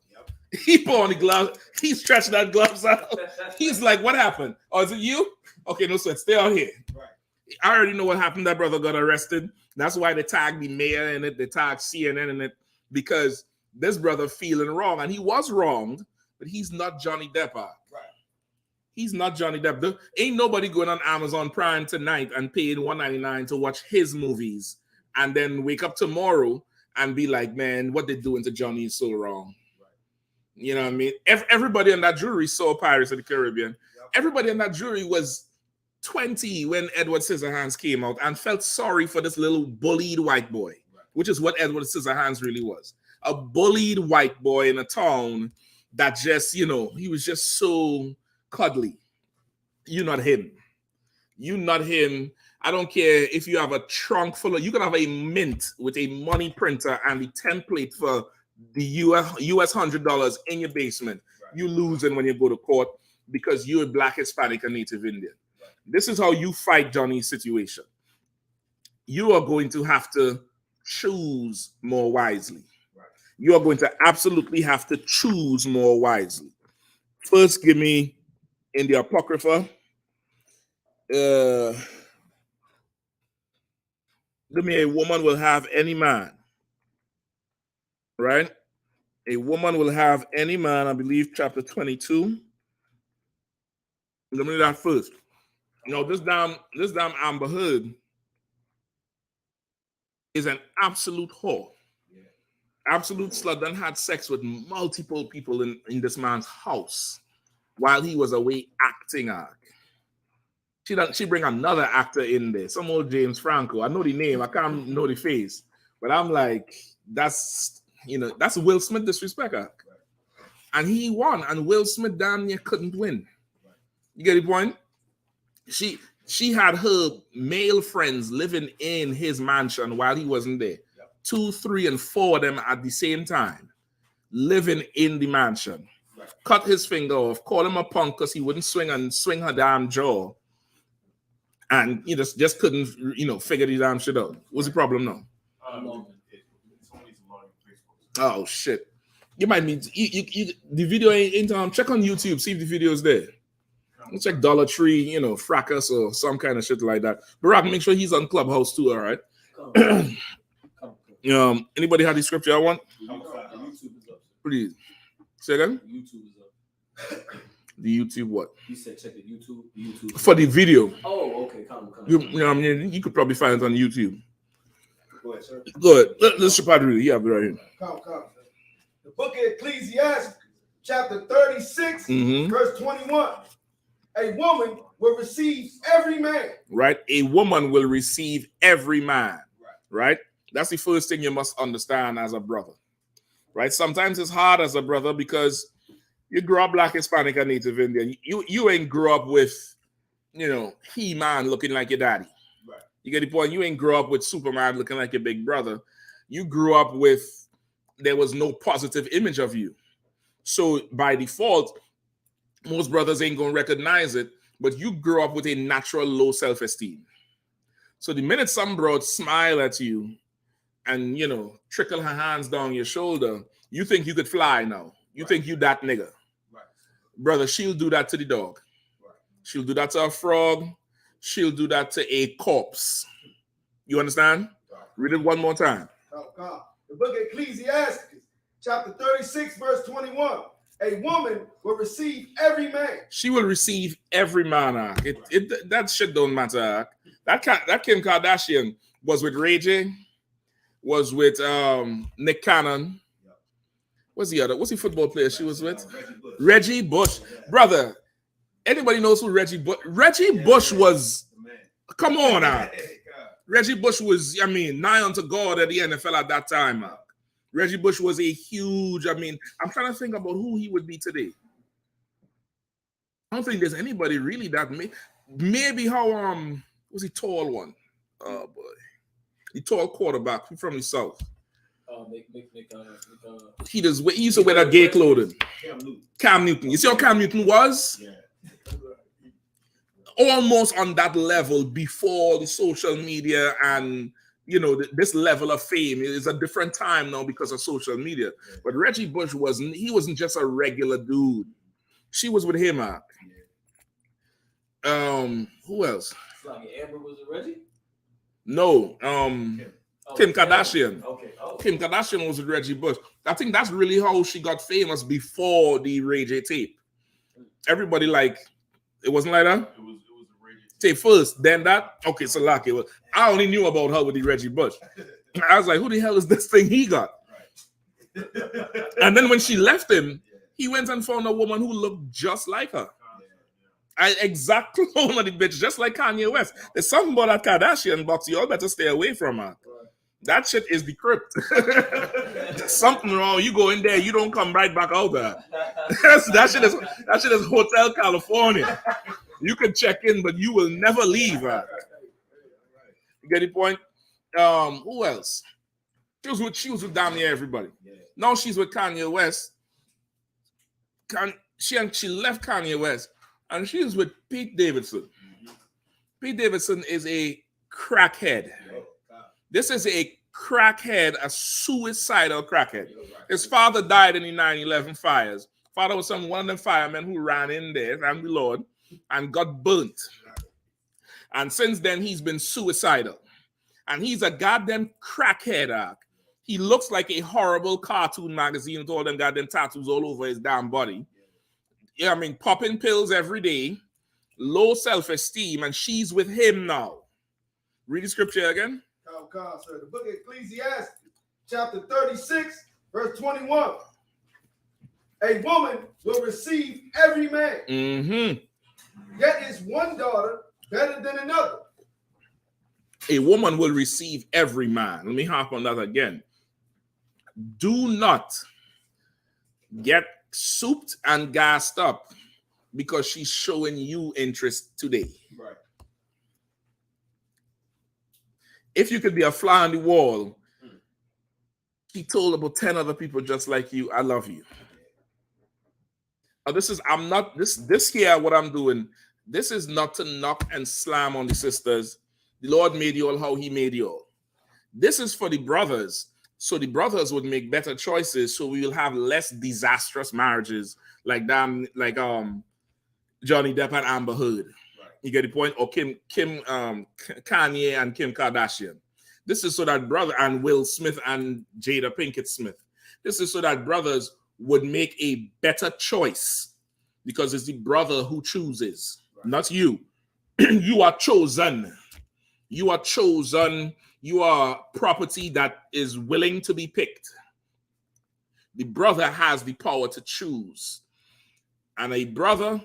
He put on the gloves. He stretched that gloves out. He's like, "What happened? Oh, is it you? Okay, no sweat. Stay out here." I already know what happened. That brother got arrested. That's why they tagged the mayor in it. They tagged CNN in it because this brother feeling wrong, and he was wronged, but he's not Johnny Depp. Right. He's not Johnny Depp. Ain't nobody going on Amazon Prime tonight and paying $1.99 to watch his movies and then wake up tomorrow and be like, man, what they doing to Johnny is so wrong. You know what I mean? Everybody in that jury saw Pirates of the Caribbean. Everybody in that jury was 20 when Edward Scissorhands came out and felt sorry for this little bullied white boy, which is what Edward Scissorhands really was. A bullied white boy in a town that just, you know, he was just so cuddly. You're not him. You're not him. I don't care if you have a trunk full of, you can have a mint with a money printer and the template for the US $100 in your basement. You losing when you go to court because you're Black, Hispanic, and Native Indian. This is how you fight Johnny's situation. You are going to have to choose more wisely. You are going to absolutely have to choose more wisely. First, give me in the Apocrypha. Give me a woman will have any man. Right? A woman will have any man, I believe, chapter 22. Let me do that first. You know, this damn Amber Heard is an absolute whore. Absolute slut. Done had sex with multiple people in this man's house while he was away acting. She bring another actor in there, some old James Franco. I know the name, I can't know the face, but I'm like, that's, you know, that's Will Smith disrespect. And he won, and Will Smith damn near couldn't win. You get the point? She had her male friends living in his mansion while he wasn't there. 2, 3, and 4 of them at the same time, living in the mansion. Cut his finger off, call him a punk because he wouldn't swing her damn jaw. And you just couldn't, you know, figure the damn shit out. What's the problem now? Oh shit! You might need the video ain't check on YouTube, see if the video is there. Let's check Dollar Tree, you know, Fracas or some kind of shit like that. Barack, make sure he's on Clubhouse too. All right. Anybody have the scripture I want? Please. Say again? YouTube is up. The YouTube what? You said check the YouTube. For the video. Oh, okay. Come. You know, I mean, you could probably find it on YouTube. Go ahead, sir. Go ahead. Let's read. You have it right here. Come. The book of Ecclesiastes, chapter 36, verse 21. A woman will receive every man. Right? A woman will receive every man. Right? That's the first thing you must understand as a brother. Right? Sometimes it's hard as a brother because you grew up Black, Hispanic, and Native Indian. You ain't grew up with, you know, He-Man looking like your daddy. Right. You get the point? You ain't grew up with Superman looking like your big brother. You grew up with, there was no positive image of you. So by default, most brothers ain't going to recognize it, but you grew up with a natural low self-esteem. So the minute some broad smile at you and, you know, trickle her hands down your shoulder, you think you could fly now. You think you that nigga. Right. Brother, she'll do that to the dog. Right. She'll do that to a frog. She'll do that to a corpse. You understand? Right. Read it one more time. The book of Ecclesiastes, chapter 36, verse 21. A woman will receive every man. She will receive every man. That shit don't matter. That Kim Kardashian was with Ray J, was with Nick Cannon. What's the football player she was with? Reggie Bush. Brother, anybody knows who Reggie Bush? Reggie Bush was, come on now. Reggie Bush was, I mean, nigh unto God at the NFL at that time. Reggie Bush was a huge, I mean, I'm trying to think about who he would be today. I don't think there's anybody really that maybe how was he tall one? Oh boy. The tall quarterback from the South. He used to wear that gay clothing. Cam Newton. You see how Cam Newton was? Yeah. Almost on that level before the social media and, you know, this level of fame. It's a different time now because of social media. Yeah. But Reggie Bush wasn't just a regular dude. She was with him. Who else? It's like Amber was a Reggie? No, Kim Kardashian. Okay. Oh. Kim Kardashian was with Reggie Bush. I think that's really how she got famous before the Ray J tape. Everybody like, it wasn't like that? It was a Ray J tape first, then that? Okay, so lucky. Well, I only knew about her with the Reggie Bush. I was like, who the hell is this thing he got? And then when she left him, he went and found a woman who looked just like her. Exactly one of the bitch, just like Kanye West. There's something about that Kardashian box. You all better stay away from her. That shit is the crypt. There's something wrong. You go in there, you don't come right back out there. that shit is Hotel California. You can check in, but you will never leave. You get the point? Who else? She was with damn near everybody. Now she's with Kanye West. She left Kanye West. And she's with Pete Davidson. Pete Davidson is a crackhead. This is a crackhead, a suicidal crackhead. His father died in the 9/11 fires. Father was one of them firemen who ran in there, thank the Lord, and got burnt. And since then, he's been suicidal. And he's a goddamn crackhead. He looks like a horrible cartoon magazine with all them goddamn tattoos all over his damn body. Yeah, I mean, popping pills every day, low self-esteem, and she's with him now. Read the scripture again. Come, sir. The book of Ecclesiastes, chapter 36, verse 21. A woman will receive every man. Yet is one daughter better than another. A woman will receive every man. Let me harp on that again. Do not get souped and gassed up because she's showing you interest today. Right. If you could be a fly on the wall, she told about 10 other people just like you, I love you. This here, what I'm doing, this is not to knock and slam on the sisters. The Lord made you all how he made you all. This is for the brothers. So the brothers would make better choices, so we will have less disastrous marriages like Johnny Depp and Amber Heard. Right. You get the point? Or Kanye and Kim Kardashian. This is so that brother and Will Smith and Jada Pinkett Smith. This is so that brothers would make a better choice because it's the brother who chooses, not you. You are chosen. You are chosen. You are property that is willing to be picked. The brother has the power to choose. And a brother,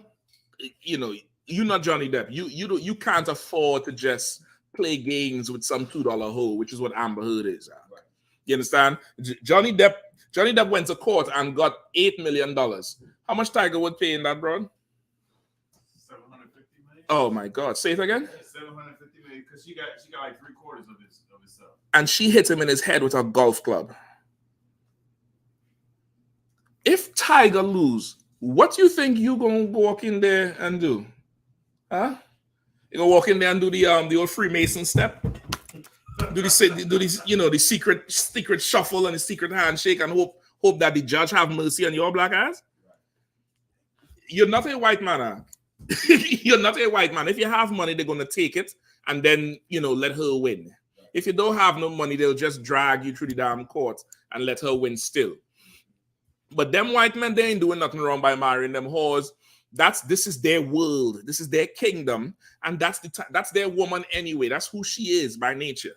you're not Johnny Depp. You can't afford to just play games with some $2 hoe, which is what Amber Heard is. Right. You understand? Johnny Depp went to court and got $8 million. How much Tiger would pay in that, bro? 750 million. Oh my God! Say it again. 750 million because she got like 3/4 of his stuff. And she hit him in his head with a golf club. If Tiger lose, what you think you gonna walk in there and do? Huh? You gonna walk in there and do the old Freemason step? Do the secret shuffle and the secret handshake and hope that the judge have mercy on your black ass? You're not a white man. You're not a white man. If you have money, they're gonna take it and then let her win. If you don't have no money, they'll just drag you through the damn court and let her win still. But them white men, they ain't doing nothing wrong by marrying them whores. This is their world. This is their kingdom. And that's their woman anyway. That's who she is by nature.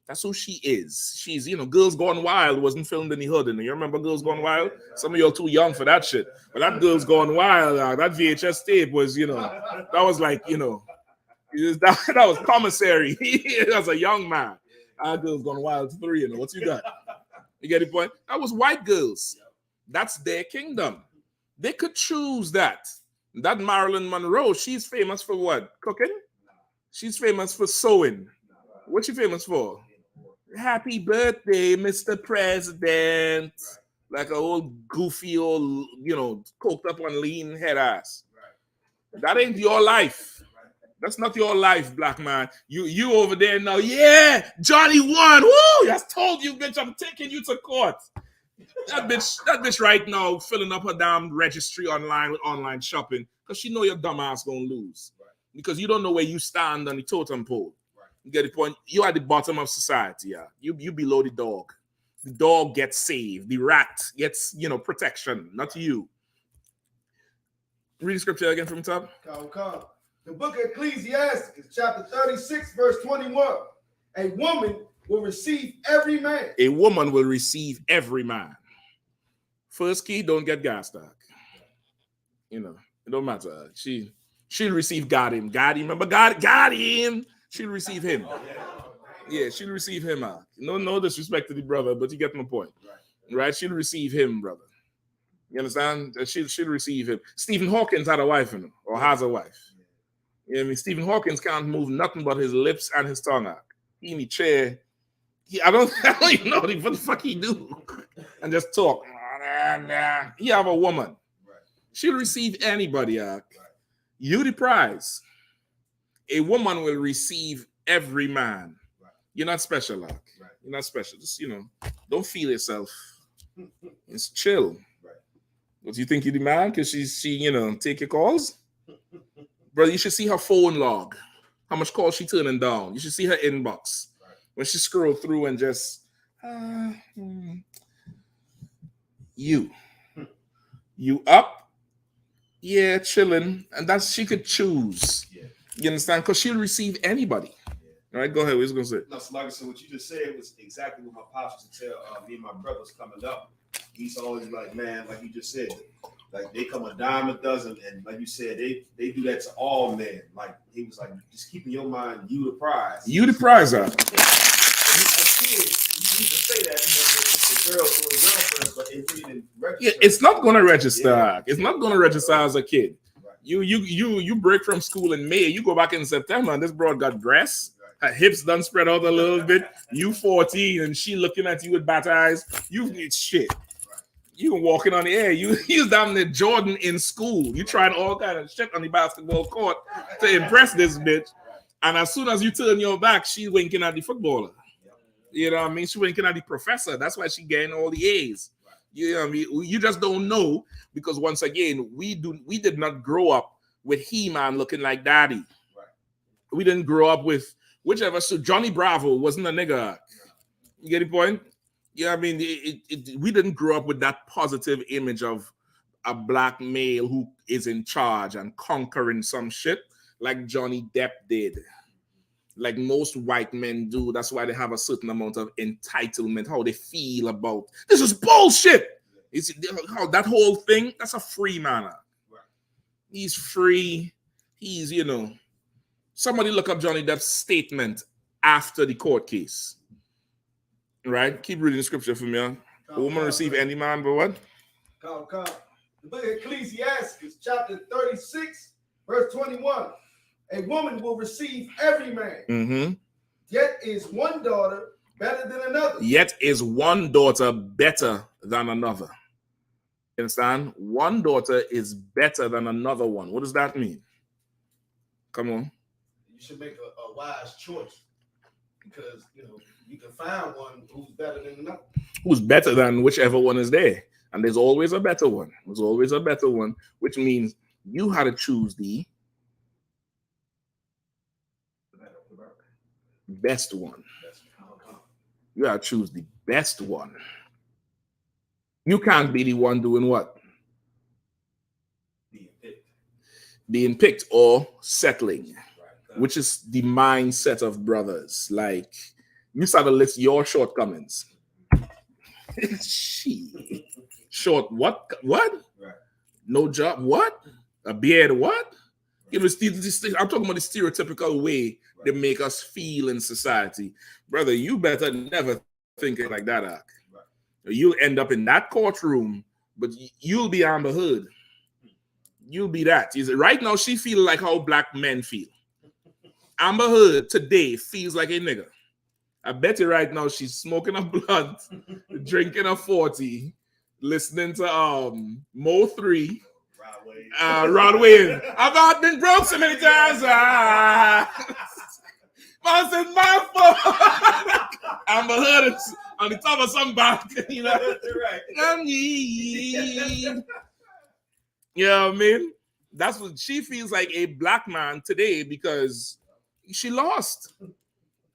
That's who she is. She's, Girls Gone Wild wasn't filmed in the hood. You remember Girls Gone Wild? Some of y'all too young for that shit. But that Girls Gone Wild, that VHS tape was, that was like, that was commissary. As a young man. Our Girls Gone Wild 3, what you got? You get the point? That was white girls. That's their kingdom. They could choose that. That Marilyn Monroe, she's famous for what? Cooking? She's famous for sewing. What's she famous for? Happy birthday, Mr. President. Like an old goofy old, coked up on lean head ass. That ain't your life. That's not your life, black man. You over there now. Yeah, Johnny won. Woo! I told you, bitch, I'm taking you to court. That bitch right now filling up her damn registry online with online shopping because she know your dumb ass gonna lose. because you don't know where you stand on the totem pole. You get the point? You're at the bottom of society. Yeah, you below the dog. The dog gets saved. The rat gets, protection, not you. Read the scripture again from the top. Come. The book of Ecclesiastes, chapter 36, verse 21. A woman will receive every man. A woman will receive every man. First key, don't get gas stock. It don't matter. She'll receive got him. Remember, got him. She'll receive him. Yeah, she'll receive him. No disrespect to the brother, but you get my point. Right? She'll receive him, brother. You understand? She'll receive him. Stephen Hawkins had a wife, or has a wife. You know what I mean? Stephen Hawkins can't move nothing but his lips and his tongue out. He in the chair. I don't even know what the fuck he do. And just talk. He have a woman. She'll receive anybody. You the prize. A woman will receive every man. You're not special, You're not special. Just, don't feel yourself. It's chill. What, you think you're the man? Because she take your calls? Brother, you should see her phone log. How much calls she turning down. You should see her inbox. When she scroll through and just, you up? Yeah, chilling. And that's, she could choose. Yeah. You understand? Because she'll receive anybody. All right, go ahead. What was going to say? No, so like I said, what you just said was exactly what my pops used to tell me and my brothers coming up. He's always like, man, like you just said, like they come a dime a dozen, and like you said, they do that to all men. Like he was like, just keep in your mind, you the prize. You the prize, You used to say that, it's the girls or the girlfriends, but it really didn't register. Yeah, it's not going to register. Yeah. It's not going to register as a kid. Right. You break from school in May, you go back in September, and this broad got breasts. Her hips done spread out a little bit. You 14, and she looking at you with bat eyes. You need shit. You walking on the air. You down there Jordan in school. You trying all kind of shit on the basketball court to impress this bitch. And as soon as you turn your back, she's winking at the footballer. You know what I mean? She winking at the professor. That's why she getting all the A's. You know what I mean? You just don't know, because once again, we did not grow up with He-Man looking like daddy. We didn't grow up with whichever. So Johnny Bravo wasn't a nigga. You get the point? Yeah, I mean, we didn't grow up with that positive image of a black male who is in charge and conquering some shit like Johnny Depp did. Like most white men do. That's why they have a certain amount of entitlement, how they feel about this is bullshit. It's how that whole thing, that's a free man. He's free. He's, somebody look up Johnny Depp's statement after the court case. Right? Keep reading the scripture for me. A woman receive any man, but what? Come. The book of Ecclesiastes, chapter 36, verse 21. A woman will receive every man. Mm-hmm. Yet is one daughter better than another. Yet is one daughter better than another. You understand? One daughter is better than another one. What does that mean? Come on. You should make a wise choice, because you can find one who's better than another. Who's better than whichever one is there. And there's always a better one. There's always a better one, which means you had to choose the best one. You have to choose the best one. You can't be the one doing what? Being picked or settling, which is the mindset of brothers. Like, you start to list your shortcomings. Short what? What? Right. No job? What? A beard? What? I'm talking about the stereotypical way they make us feel in society. Brother, you better never think it like that. Right. You'll end up in that courtroom, but you'll be Amber Hood. You'll be that. Right now, she feels like how black men feel. Amber Hood today feels like a nigga. I bet you right now she's smoking a blunt, drinking a 40, listening to Mo 3. Rod Wayne. I've been broke so many times. Man said my fault. Amber Heard on the top of some balcony, right. You know what I mean? That's what she feels like a black man today because she lost.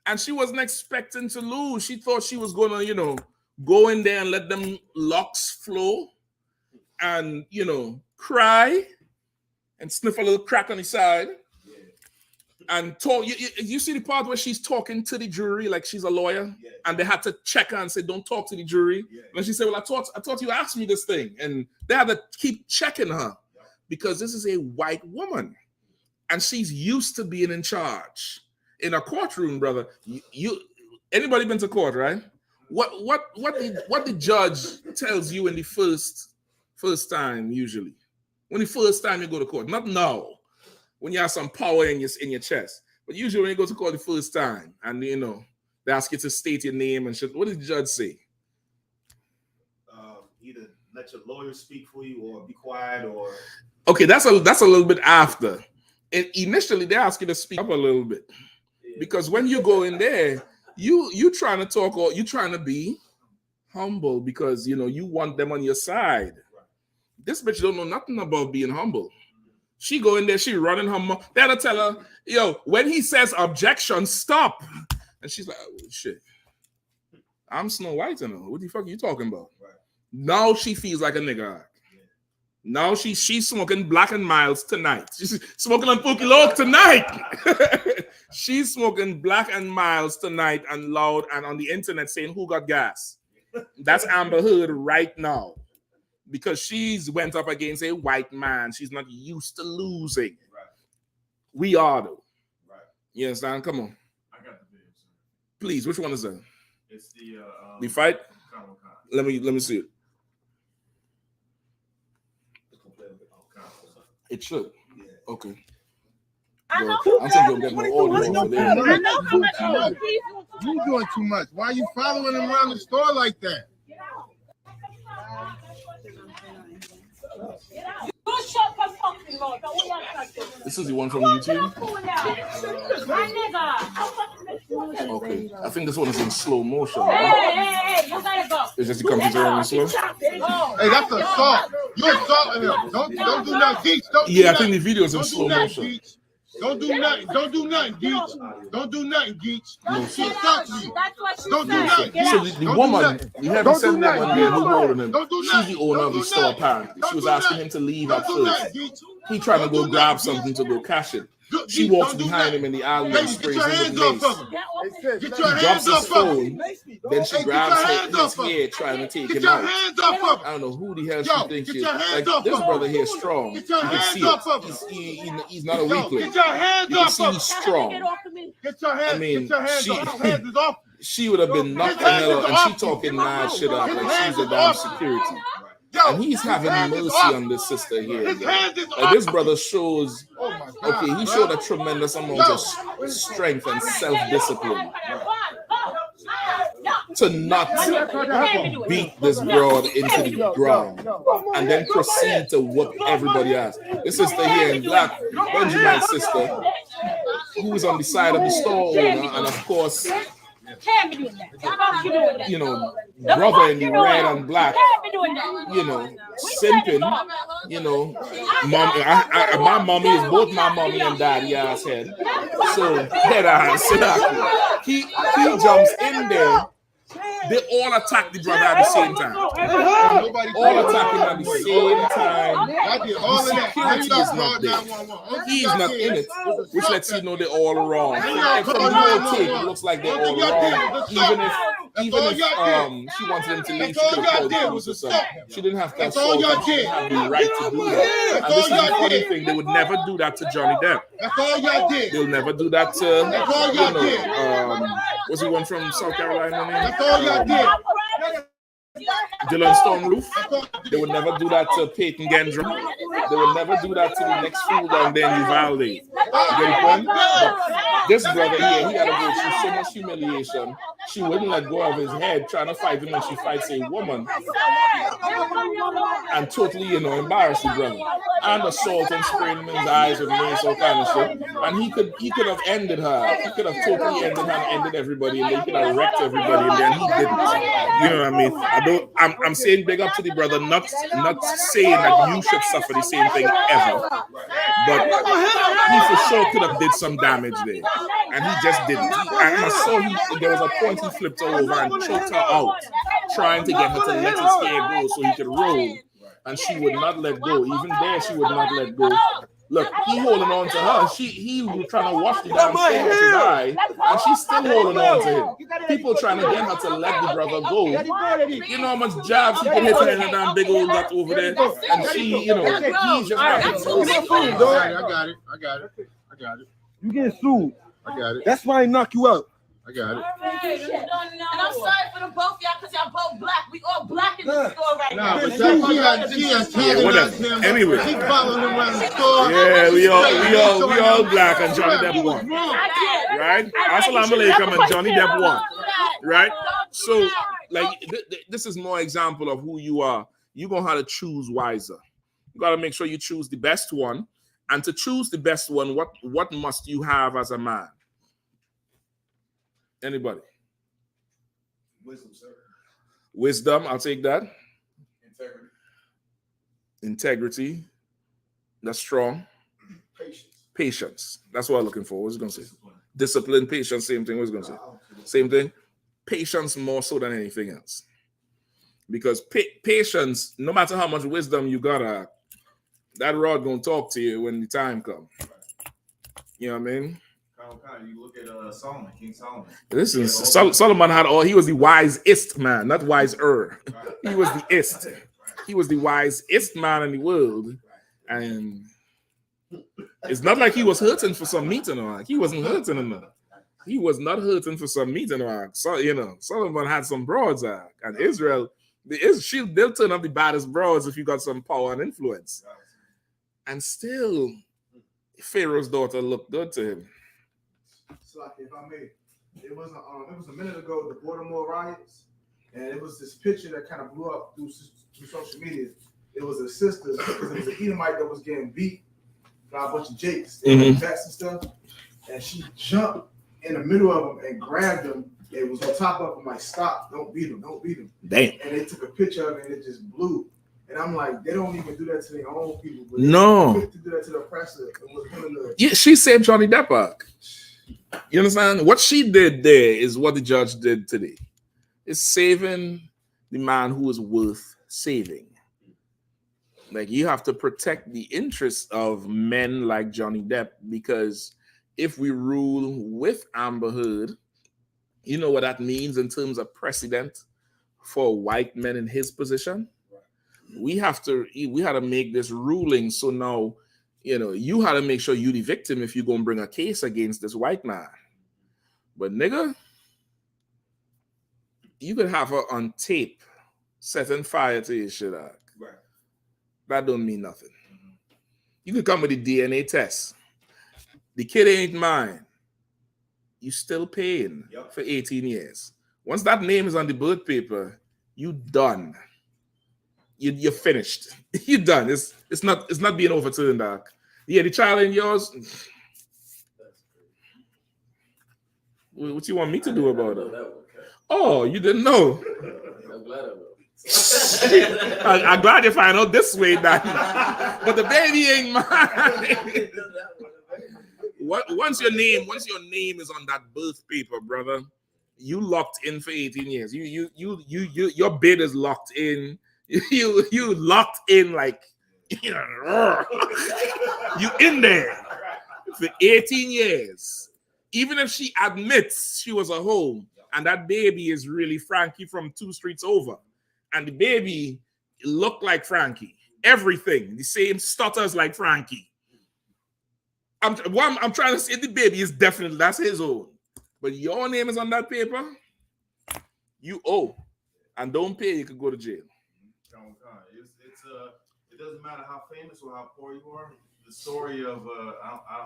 And she wasn't expecting to lose. She thought she was going to, go in there and let them locks flow and, cry and sniff a little crack on the side. And talk. You see the part where she's talking to the jury like she's a lawyer, and they had to check her and say, "Don't talk to the jury." And she said, "Well, I thought you asked me this thing," and they had to keep checking her because this is a white woman, and she's used to being in charge in a courtroom, brother. Anybody been to court, right? What the judge tells you in the first time usually, when the first time you go to court, not now. When you have some power in your chest. But usually when you go to court the first time and they ask you to state your name and shit, what does the judge say? Either let your lawyer speak for you or be quiet or okay, that's a little bit after. And initially they ask you to speak up a little bit. Because when you go in there, you trying to talk or you trying to be humble because you want them on your side. This bitch don't know nothing about being humble. She go in there, she running her mouth. They had to tell her, when he says objection, stop. And she's like, oh, shit. I'm Snow White, what the fuck are you talking about? Right. Now she feels like a nigga. Yeah. Now she's smoking Black and Miles tonight. She's smoking on Pookie Log tonight. She's smoking Black and Miles tonight and loud and on the internet saying, who got gas? That's Amber Heard right now. Because she's went up against a white man. She's not used to losing. Right. We are, though. Right. You understand? Come on. I got the video, sir. Please, which one is that? It's the fight? Let me see it. It should. Yeah. Okay. I know. I think you'll get more audio over there. I know how much you doing too much. Why are you following him around the store like that? This is the one from YouTube? Okay. I think this one is in slow motion. Hey, you gotta go. Is this the computer in slow? Hey, that's assault. You're assaulting him. Don't do nothing, Geach. Yeah, I think the video is in slow motion. Don't do nothing. Don't do nothing, Geach. Don't do nothing, Geach. She assaulted you. Don't do nothing. So the woman, we haven't said that one there who's holding him. She's the owner of the store, apparently. She was asking him to leave at first. He trying to go grab something to go cash it. She walks behind him in the alley and sprays him with mace. He drops his phone. Then she grabs his hair trying to take him out. I don't know who the hell she thinks she is. Like, this brother here is strong. You can see it. He's not a weakling. You can see he's strong. I mean, she would have been knocked the hell out, and she talking mad shit out like she's a damn security. And he's having mercy on this sister here. This brother shows, okay, he showed a tremendous amount of strength and self-discipline to not beat this broad into the ground and then proceed to whoop everybody else. This sister here in black, Benjamin's sister, who was on the side of the store owner, and of course, brother in the red and black, simping, my mommy is both my mommy and daddy ass head. So head ass, he jumps in there. They all attack the brother at the same time. All attacking at the same time. The security is not there. He is not in it, which lets you know they're all wrong. And from the whole tape, it looks like they're all wrong. Even if she wanted him to leave, she could have called the police or something. She didn't have to assault him. She didn't have the right to do that. And this is the funny thing, they would never do that to Johnny Depp. That's all y'all did. They'll never do that to, what's the one from South Carolina? That's all y'all did. Dylan Stormroof. They would never do that to Peyton Gendron. They would never do that to the next fool down there in Uvalde. You get the point? But this brother here, he had to go through so much humiliation. She wouldn't let go of his head, trying to fight him when she fights a woman. And totally, embarrassed the brother. and assault and spraying him in his eyes with mace, all kind of shit. And he could have ended her. He could have totally ended her and ended everybody, and then he could have wrecked everybody, and then he didn't. You know what I mean? I'm saying big up to the brother, not saying that you should suffer the same thing ever, but he for sure could have did some damage there, and he just didn't. And I saw there was a point he flipped her over and choked her out, trying to get her to let his hair go so he could roll, and she would not let go. Even there, she would not let go. Look, he holding on to her. He was trying to wash the damn stain with his eye, and she's still holding on to him. People trying to get her to let the brother go. You know how much jabs he can hit her in the damn big old gut over there, and she, you know, he's just not. I got it. You getting sued. I got it. That's why I knock you out. I got it. And I'm sorry for the both of y'all because y'all both black. We all black in the store right now. But Anyway. Keep following them around the store. Yeah, we all black, and Johnny Depp won. Right? Assalamu alaikum, and Johnny Depp won. Right? So, like, this is more example of who you are. You're going to have to choose wiser. You got to make sure you choose the best one. And to choose the best one, what must you have as a man? Anybody? Wisdom, sir. Wisdom, I'll take that. Integrity. That's strong. Patience. That's what I'm looking for. What's it going to say? Discipline, patience, same thing. What's it going to say? Same thing. Patience more so than anything else. Because patience, no matter how much wisdom you got, that rod going to talk to you when the time comes. You know what I mean? You look at Solomon, King Solomon. Listen, Solomon he was the wisest man, not wiser. He was the ist. He was the wisest man in the world. And it's not like he was hurting for some meat and all. He wasn't hurting enough. He was not hurting for some meat and all. So, you know, Solomon had some broads. And Israel, they'll turn up the baddest broads if you got some power and influence. And still, Pharaoh's daughter looked good to him. So, if I may, it was a minute ago, the Baltimore riots, and it was this picture that kind of blew up through social media. It was a sister, because it was an Edomite that was getting beat by a bunch of Jakes, vets and stuff, and she jumped in the middle of them and grabbed him. It was on top of him, like, stop, don't beat him. Damn. And they took a picture of it, and it just blew. And I'm like, they don't even do that to their own people. But No. They to do that to the oppressor. Yeah, she saved Johnny Depp back. You understand? What she did there is what the judge did today. It's saving the man who is worth saving. Like, you have to protect the interests of men like Johnny Depp, because if we rule with Amber Heard, you know what that means in terms of precedent for white men in his position? We had to make this ruling. So now, you know, you had to make sure you the victim if you're going to bring a case against this white man. But nigga, you could have her on tape setting fire to your shit out. Right. That don't mean nothing. You could come with the DNA test. The kid ain't mine. You still paying for 18 years. Once that name is on the birth paper, you done. You're finished. You're done. It's not being overturned, Doc. Yeah, the child ain't yours. What you want me to do about it? Oh, you didn't know. I'm glad I know. I'm glad you find out this way, Doc. But the baby ain't mine. Once your name is on that birth paper, brother, you locked in for 18 years. Your bid is locked in. You locked in, like, you know, you in there for 18 years. Even if she admits she was at home and that baby is really Frankie from 2 streets over, and the baby looked like Frankie, everything, the same stutters like Frankie. I'm trying to say the baby is definitely, that's his own. But your name is on that paper, you owe. And don't pay, you could go to jail. It doesn't matter how famous or how poor you are. The story of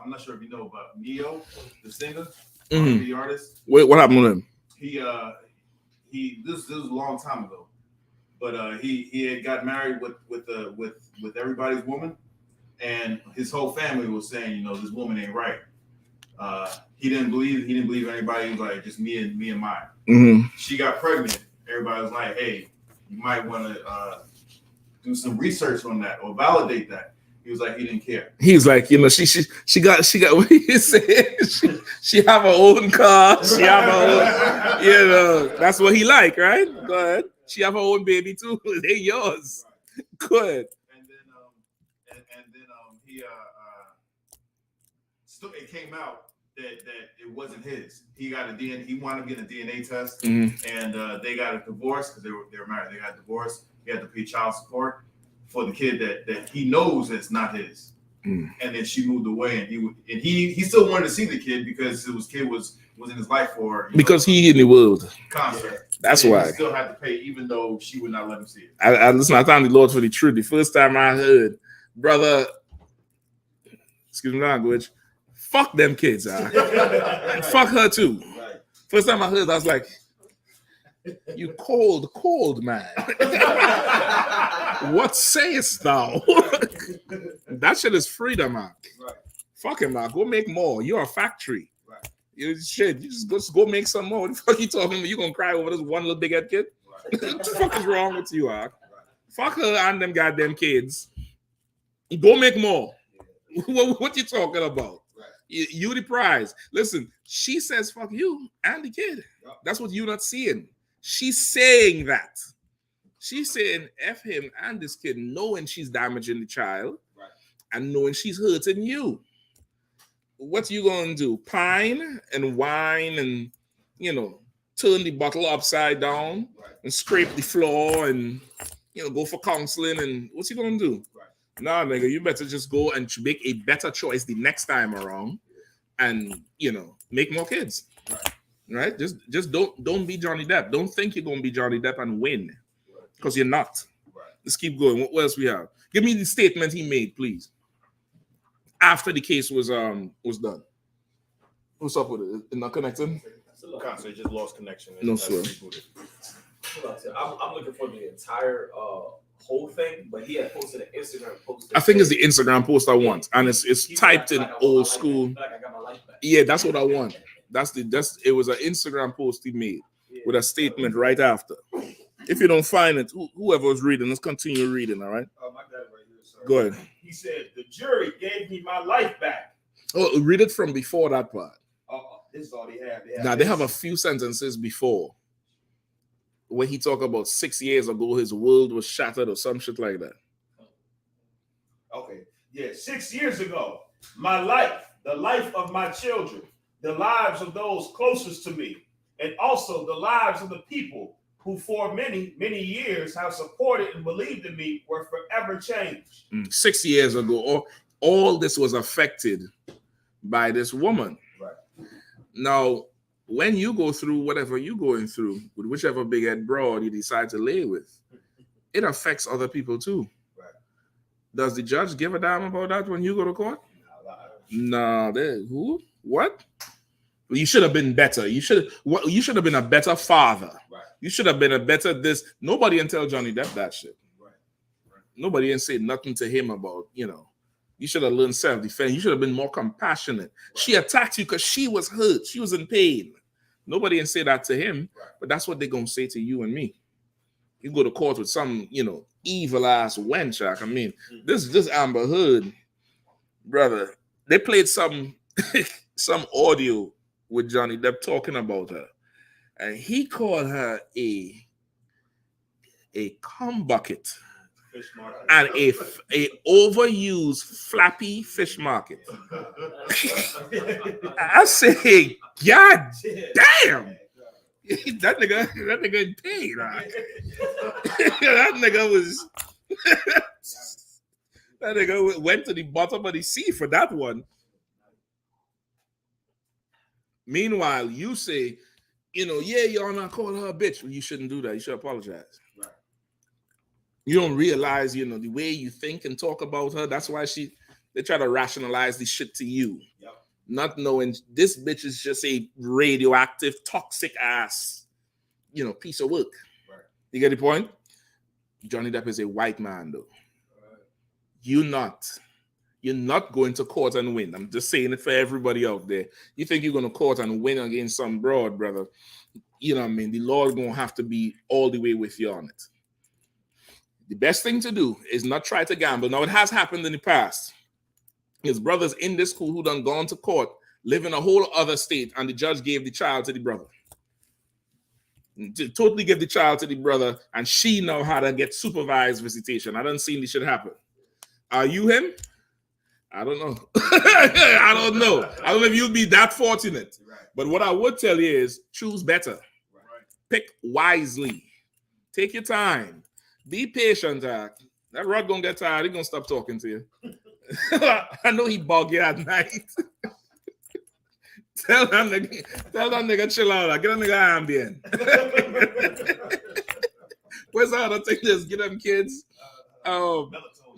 I'm not sure if you know about Neo, the singer, the artist. Wait, what happened to him? This was a long time ago, but he had got married with everybody's woman, and his whole family was saying, you know, this woman ain't right. He didn't believe anybody. He was like, just me and mine. Mm-hmm. She got pregnant. Everybody was like, hey, you might want to do some research on that or validate that. He was like, he didn't care. He's like, you know, she got what he said. She have her own car. She have her own, you know, that's what he like, right? Go ahead. She have her own baby too. They yours. Go ahead. And then he it came out that it wasn't his. He got a DNA. He wound up getting a DNA test, and they got a divorce because they were married. They got divorced. He had to pay child support for the kid that he knows that's not his. And then she moved away, and he still wanted to see the kid because kid was in his life for because he in the world. Concert. That's and why. He still had to pay, even though she would not let him see it. I listen. I thank the Lord for the truth. The first time I heard, brother, excuse my language, fuck them kids. Fuck her too. Right. First time I heard, I was like, you cold man. What sayest thou? That shit is freedom, man. Right. Fuck him, man. Go make more. You're a factory. Right. You just go make some more. What the fuck you talking about? You gonna cry over this one little big head kid? Right. What the fuck is wrong with you, Ak? Right. Fuck her and them goddamn kids. Go make more. What you talking about? Right. You the prize. Listen, she says fuck you and the kid. Yep. That's what you're not seeing. She's saying that. She's saying F him and this kid, knowing she's damaging the child, right, and knowing she's hurting you. What you gonna do? Pine and whine and, you know, turn the bottle upside down, right, and scrape the floor and, you know, go for counseling, and what's you gonna do? Right. Nah, nigga, you better just go and make a better choice the next time around and, you know, make more kids. Right. Right? Just don't be Johnny Depp. Don't think you're gonna be Johnny Depp and win. Because you're not. Right. Let's keep going. What else we have? Give me the statement he made, please. After the case was done. What's up with it? Not connecting? Concert just lost connection. No, sir. I'm looking for the entire whole thing, but he had posted an Instagram post. I think it's the Instagram post I want, and it's typed in old school. Like I got my life back. Yeah, that's what I want. It was an Instagram post he made with a statement right after. If you don't find it, whoever was reading, let's continue reading, all right? I got it right here, sir. Go ahead. He said, the jury gave me my life back. Oh, read it from before that part. This is all they have. They have a few sentences before when he talked about 6 years ago, his world was shattered or some shit like that. Okay. Yeah, 6 years ago, my life, the life of my children, the lives of those closest to me, and also the lives of the people who for many, many years have supported and believed in me were forever changed. 6 years ago, all this was affected by this woman. Right. Now, when you go through whatever you're going through, with whichever big head broad you decide to lay with, it affects other people too. Right. Does the judge give a damn about that when you go to court? No. Who? What? You should have been better. You should have been a better father. Right. You should have been a better this. Nobody can tell Johnny Depp that shit. Right. Nobody can say nothing to him about, you know, you should have learned self-defense. You should have been more compassionate. Right. She attacked you because she was hurt. She was in pain. Nobody can say that to him, right, but that's what they're going to say to you and me. You go to court with some, you know, evil ass wench. I mean, this Amber Heard, brother, they played some audio with Johnny Depp talking about her, and he called her a cum bucket and a overused flappy fish market. I say, God damn, that nigga in pain. That nigga went to the bottom of the sea for that one. Meanwhile, you say, you know, yeah, y'all not calling her a bitch. Well, you shouldn't do that. You should apologize. Right. You don't realize, you know, the way you think and talk about her. That's why they try to rationalize this shit to you. Yep. Not knowing this bitch is just a radioactive, toxic ass, you know, piece of work. Right. You get the point? Johnny Depp is a white man, though. Right. You not. You're not going to court and win. I'm just saying it for everybody out there. You think you're going to court and win against some broad, brother. You know what I mean? The Lord going to have to be all the way with you on it. The best thing to do is not try to gamble. Now, it has happened in the past. His brothers in this school who done gone to court, live in a whole other state, and the judge gave the child to the brother. To totally give the child to the brother, and she now had to get supervised visitation. I done seen this shit happen. Are you him? I don't know. I don't know. I don't know if you'd be that fortunate. But what I would tell you is choose better. Pick wisely. Take your time. Be patient. That rod gonna get tired. He gonna stop talking to you. I know he bug you at night. Tell that nigga chill out. Get that nigga ambient. Where's the other thing? Just get them kids. Melatonin.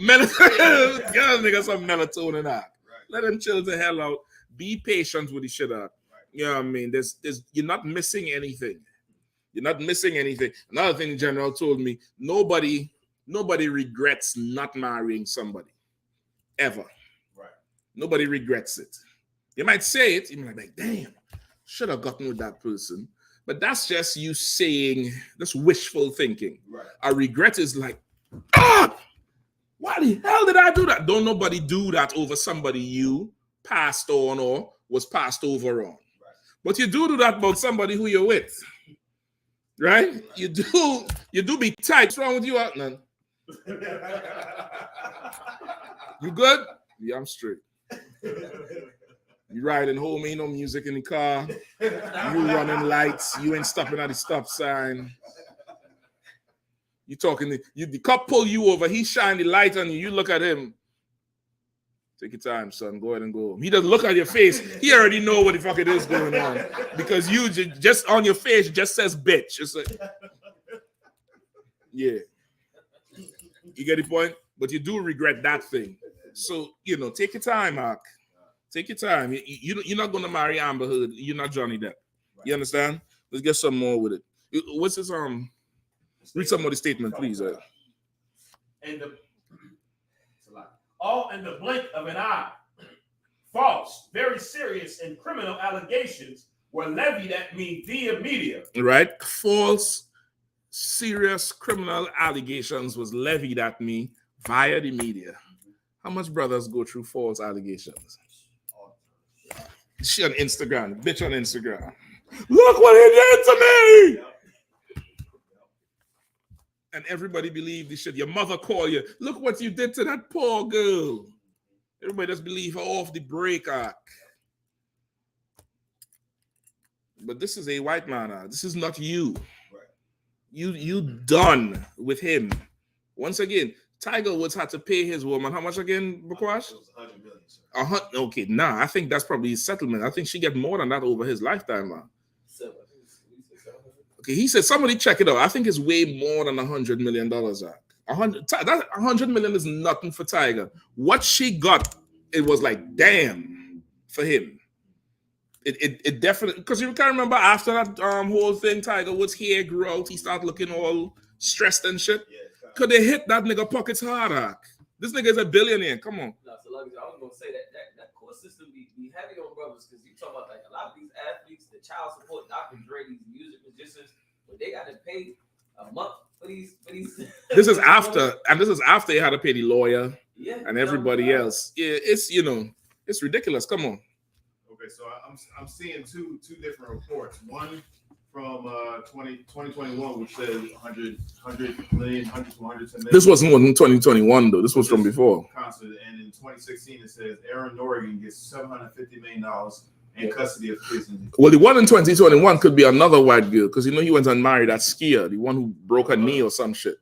Get that nigga some melatonin out. Let him chill the hell out. Be patient with the shit out. You know what I mean? There's you're not missing anything. You're not missing anything. Another thing the general told me, nobody regrets not marrying somebody. Ever. Right. Nobody regrets it. You might say it, you might be like, damn, should have gotten with that person. But that's just you saying, that's wishful thinking. Right. A regret is like, why the hell did I do that? Don't nobody do that over somebody you passed on or was passed over on. Right. But you do that about somebody who you're with. Right? You do be tight. What's wrong with you, Atnan? You good? Yeah, I'm straight. You riding home, ain't no music in the car. You running lights. You ain't stopping at the stop sign. You talking, the cop pull you over. He shine the light on you. You look at him. Take your time, son. Go ahead and go home. He doesn't look at your face. He already know what the fuck it is going on. Because you just on your face just says bitch. It's like, yeah. You get the point? But you do regret that thing. So, take your time, Mark. Take your time. You're not going to marry Amber Heard. You're not Johnny Depp. You understand? Let's get some more with it. What's his read some of the statement, please. All in the blink of an eye. False, very serious and criminal allegations were levied at me via media. Right? False, serious criminal allegations was levied at me via the media. How much brothers go through false allegations? She on Instagram, bitch on Instagram. Look what he did to me! And everybody believe this shit. Your mother call you. Look what you did to that poor girl. Everybody just believe her off the break arc. But this is a white man. This is not you. Right. You done with him. Once again, Tiger Woods had to pay his woman. How much again, Bukwash? It was $100 million. Okay, nah. I think that's probably his settlement. I think she get more than that over his lifetime, man. Okay, he said somebody check it out. I think it's way more than $100 million. $100 million is nothing for Tiger. What she got, it was like damn for him. It definitely, because you can remember after that whole thing, Tiger Woods' hair grew out. He started looking all stressed and shit. Could they hit that nigga pockets harder? This nigga is a billionaire. Come on. No, so like, I was gonna say that court system be heavy on brothers because you talk about like a lot of these athletes, the child support, Dr. Dre, these music musicians, but they got to pay a month for these. This is after, and this is after they had to pay the lawyer and everybody else. Yeah, it's it's ridiculous. Come on. Okay, so I'm seeing two different reports. One from 2021, which says 100 million, 100 to 110 million. This wasn't in 2021 though. This was from before. Concert, and in 2016 it says Aaron Norrigan gets $750 million in custody of kids. Well, the one in 2021 could be another white girl because he went and married that skier, the one who broke her knee or some shit.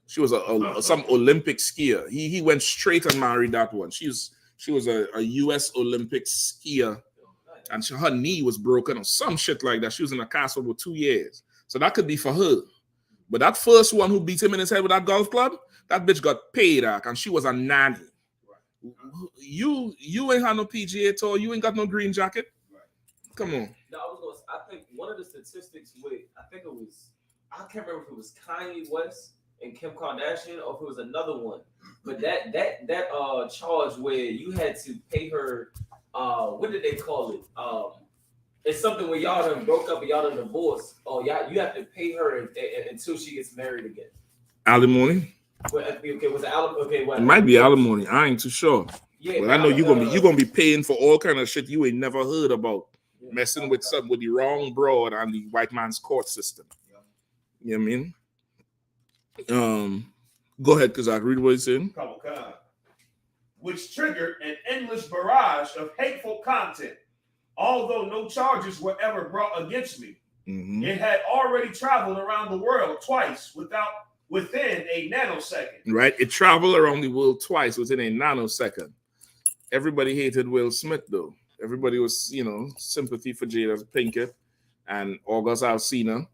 She was some Olympic skier. He went straight and married that one. She was a U.S. Olympic skier. And her knee was broken or some shit like that. She was in a cast for about 2 years. So that could be for her. But that first one who beat him in his head with that golf club, that bitch got paid, and she was a nanny. You ain't had no PGA tour. You ain't got no green jacket. Come on. No, I think one of the statistics I can't remember if it was Kanye West and Kim Kardashian, or if it was another one. But that charge where you had to pay her, what did they call it? It's something where y'all done broke up and y'all done divorced. Oh, you have to pay her until she gets married again. Alimony? Okay, was it alimony? Okay, what? It might be alimony. I ain't too sure. Yeah, but I know you're gonna be paying for all kind of shit you ain't never heard about. Messing with the wrong broad on the white man's court system. You know what I mean? Go ahead, because I read what it's in. Which triggered an endless barrage of hateful content. Although no charges were ever brought against me, it had already traveled around the world twice within a nanosecond. Right? It traveled around the world twice within a nanosecond. Everybody hated Will Smith, though. Everybody was, sympathy for Jada Pinkett and August Alsina.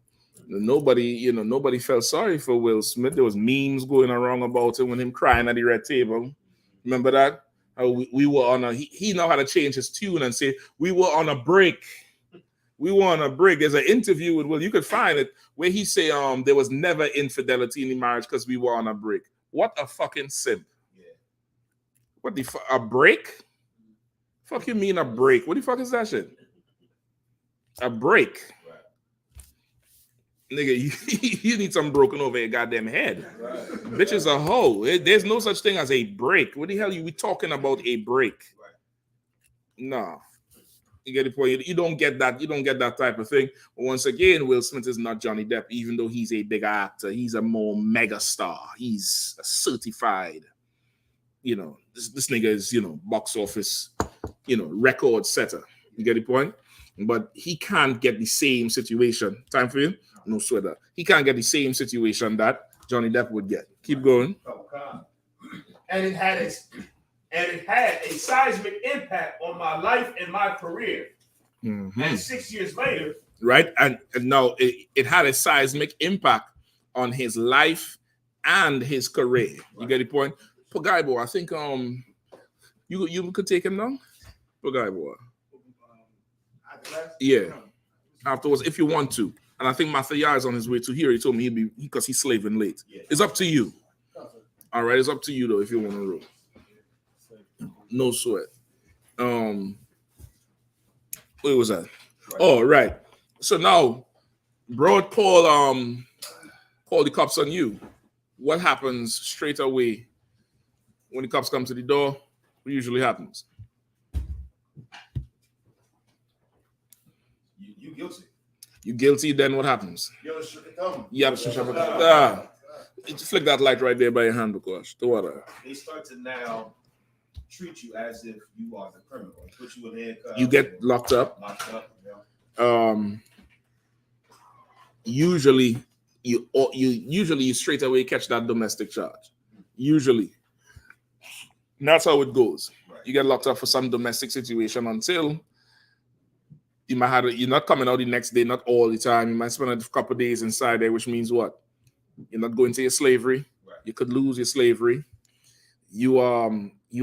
Nobody felt sorry for Will Smith. There was memes going around about him when him crying at the red table. Remember that? We were on a he know how to change his tune and say we were on a break. We were on a break. There's an interview with Will. You could find it where he say there was never infidelity in the marriage because we were on a break. What a fucking simp. Yeah. What the a break? Fuck you mean a break? What the fuck is that shit? A break. Nigga, you need something broken over your goddamn head. Right. Bitch is a hoe. There's no such thing as a break. What the hell are we talking about a break? Right. No. You get the point. You don't get that. You don't get that type of thing. But once again, Will Smith is not Johnny Depp, even though he's a bigger actor. He's a more mega star. He's a certified, this nigga is, box office, record setter. You get the point? But he can't get the same situation. Time for you? No sweater. He can't get the same situation that Johnny Depp would get. Keep going. And it had a seismic impact on my life and my career. Mm-hmm. And 6 years later, right? And now it had a seismic impact on his life and his career. Right. You get the point? Pagaibo, I think you could take him now. Pagaibo. Yeah. Afterwards, if you want to. And I think Mathia is on his way to here. He told me because he's slaving late. Yeah. It's up to you. All right, it's up to you though if you want to roll. No sweat. Where was that? Oh, right. So now, Broad call the cops on you. What happens straight away when the cops come to the door? What usually happens? You guilty. You guilty, then what happens? Yeah, flick that light right there by your hand, because the water. They start to now treat you as if you are the criminal. Put you in handcuffs. You get locked up. Usually you straight away catch that domestic charge. Usually. And that's how it goes. Right. You get locked up for some domestic situation until you might have you're not coming out the next day, not all the time. You might spend a couple of days inside there, which means what? You're not going to your slavery. Right. You could lose your slavery. You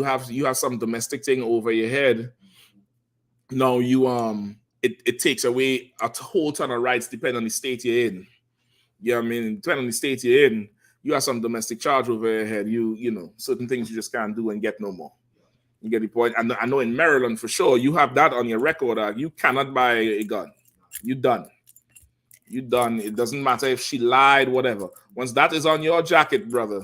have some domestic thing over your head. Now it takes away a whole ton of rights depending on the state you're in. Yeah, I mean, depending on the state you're in, you have some domestic charge over your head. You certain things you just can't do and get no more. You get the point? I know in Maryland for sure, you have that on your record. You cannot buy a gun. You done. You done. It doesn't matter if she lied, whatever. Once that is on your jacket, brother,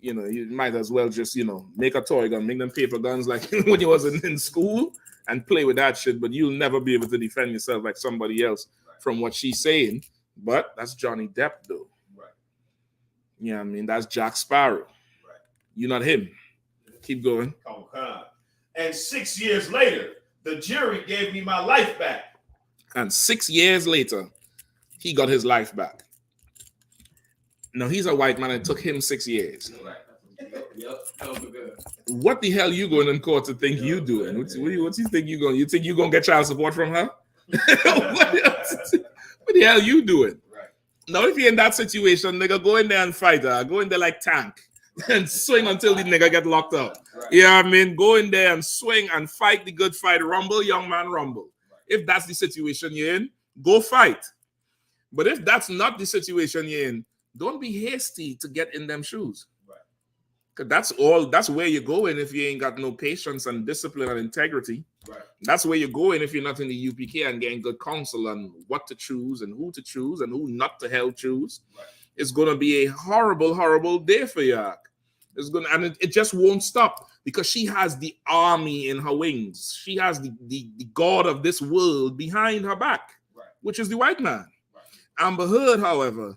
you might as well just, make a toy gun, make them paper guns like when you was in school and play with that shit. But you'll never be able to defend yourself like somebody else from what she's saying. But that's Johnny Depp, though. Right. Yeah, I mean, that's Jack Sparrow. Right. You're not him. Keep going. And 6 years later, the jury gave me my life back. And 6 years later, he got his life back. Now, he's a white man. It took him 6 years. Right. What the hell you going in court to think you doing? What you think you going? You think you going to get child support from her? What the hell you doing? Right. Now, if you're in that situation, nigga, go in there and fight her. Go in there like Tank and swing until the nigga get locked up. Right. Yeah, I mean, go in there and swing and fight the good fight. Rumble, young man, rumble. Right. If that's the situation you're in, go fight. But if that's not the situation you're in, Don't be hasty to get in them shoes. Right. Cause that's where you're going if you ain't got no patience and discipline and integrity. Right. That's where you're going if you're not in the UPK and getting good counsel on what to choose and who to not to help choose. Right. It's gonna be a horrible, horrible day for you. It's gonna, and it just won't stop because she has the army in her wings. She has the God of this world behind her back, right, which is the white man. Right. Amber Heard, however,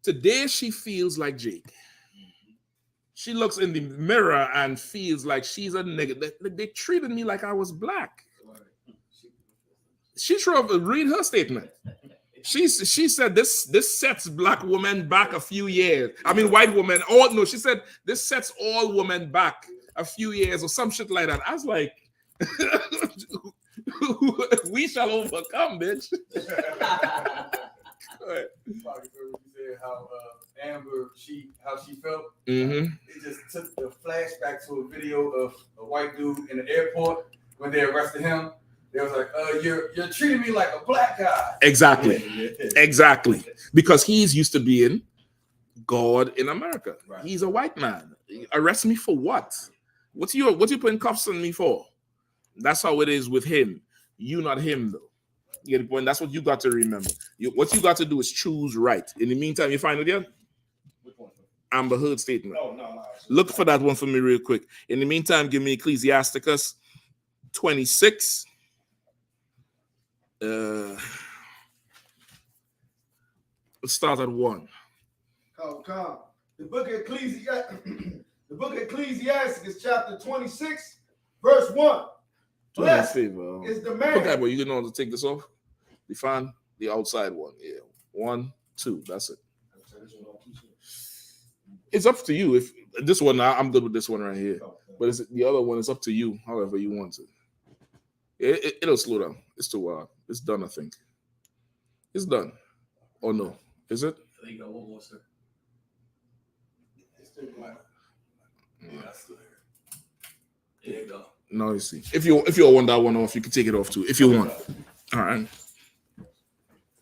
today she feels like Jake. Mm-hmm. She looks in the mirror and feels like she's a nigga. They treated me like I was black. She tried to read her statement. She said this sets black women back a few years. I mean, white women. Oh no, she said this sets all women back a few years or some shit like that. I was like, we shall overcome, bitch. Go ahead. How Amber, how she felt. Mm-hmm. It just took the flashback to a video of a white dude in the airport when they arrested him. They was like, you're treating me like a black guy. Exactly. Exactly. Because he's used to being God in America. Right. He's a white man. Arrest me for what? What you putting cuffs on me for? That's how it is with him. You not him though. You get the point? That's what you got to remember. What you got to do is choose right. In the meantime, you find it yet? Which one? Amber Heard statement. No. Look for that one for me real quick. In the meantime, give me Ecclesiasticus 26. Let's start at 1. Come. The book of Ecclesiasticus, chapter 26, verse 1. Blessed is the man. Okay, but you can also take this off. Define the outside one. Yeah. 1, 2. That's it. It's up to you. If this one, I'm good with this one right here. But the other one is up to you, however you want it. It'll slow down. It's too wild. It's done, I think. It's done. Or no? Is it? I think you got one more, sir. It's still black. Yeah, that's good. There you go. No, you see. If you want that one off, you can take it off too. If you want. All right.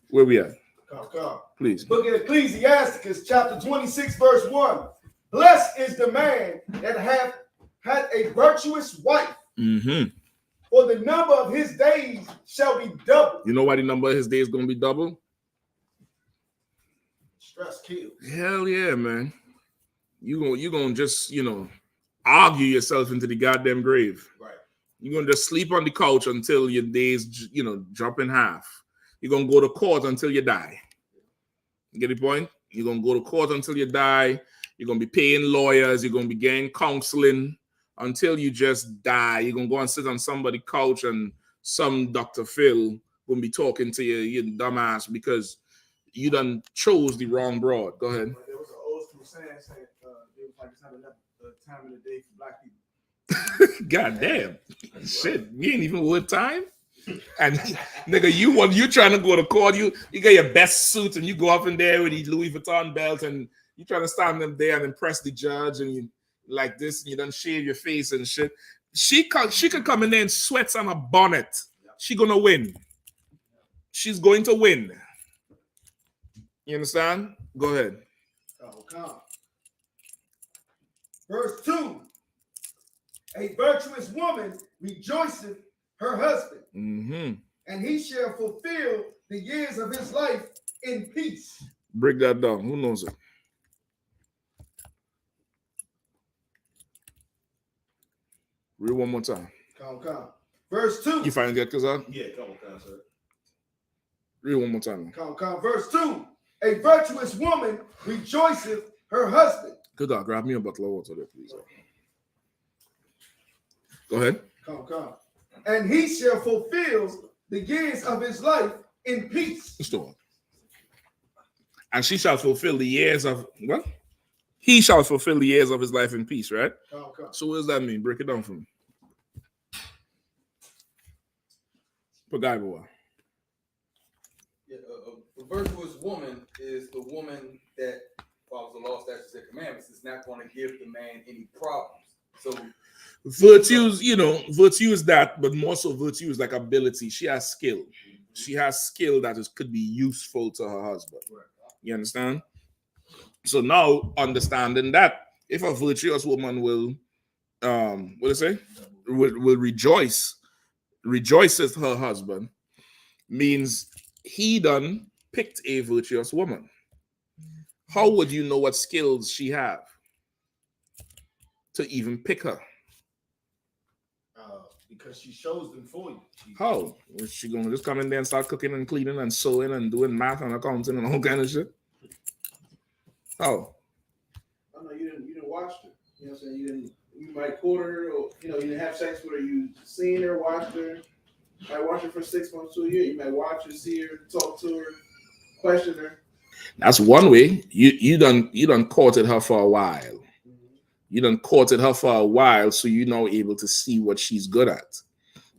Where we at? Come. Please. Book of Ecclesiasticus, chapter 26, verse 1. Blessed is the man that hath had a virtuous wife. Mm-hmm. For the number of his days shall be double. You know why the number of his days gonna be double? Stress kills. Hell yeah, man. You gonna just argue yourself into the goddamn grave. Right. You're gonna just sleep on the couch until your days drop in half. You're gonna go to court until you die. You get the point? You're gonna go to court until you die. You're gonna be paying lawyers. You're gonna be getting counseling until you just die. You're gonna go and sit on somebody's couch and some Dr. Phil gonna be talking to you dumbass because you done chose the wrong broad. Go ahead. There was an old school saying it was like it's not enough time in the day for black people. God damn. Shit, you ain't even with time. And nigga, you trying to go to court, you get your best suit and you go up in there with the Louis Vuitton belt and you trying to stand them there and impress the judge and you like this and you done shave your face and shit. She could come in there in sweats and a bonnet. She gonna win. She's going to win. You understand? Go ahead. Come. Verse 2. A virtuous woman rejoiceth her husband, Mm-hmm. and he shall fulfill the years of his life in peace. Break that down. Who knows it? Read one more time. Come. Verse 2. You finally get this out? Yeah, come, sir. Read one more time. Come. Verse 2. A virtuous woman rejoiceth her husband. Good dog. Grab me a bottle of water there, please. Go ahead. Come. And he shall fulfill the years of his life in peace. Store. And she shall fulfill the years of what? He shall fulfill the years of his life in peace, right? Come. So what does that mean? Break it down for me. Pagaibawa. Yeah, a virtuous woman is the woman that follows the law, statutes, and commandments. Is not going to give the man any problems. So virtues, virtue is that, but more so virtue is like ability. She has skill. She has skill that could be useful to her husband. You understand? So now understanding that if a virtuous woman will what do say? Will rejoices her husband, means he done picked a virtuous woman. How would you know what skills she have to even pick her? Because she shows them for you. How? Is she gonna just come in there and start cooking and cleaning and sewing and doing math and accounting and all kind of shit? How? I know you didn't watch her. You know what I'm saying? You might court her, or you didn't have sex with her. You seen her, watched her. You might watch her for 6 months to a year. You might watch her, see her, talk to her, question her. That's one way. You done courted her for a while. You done courted her for a while, so you're now able to see what she's good at.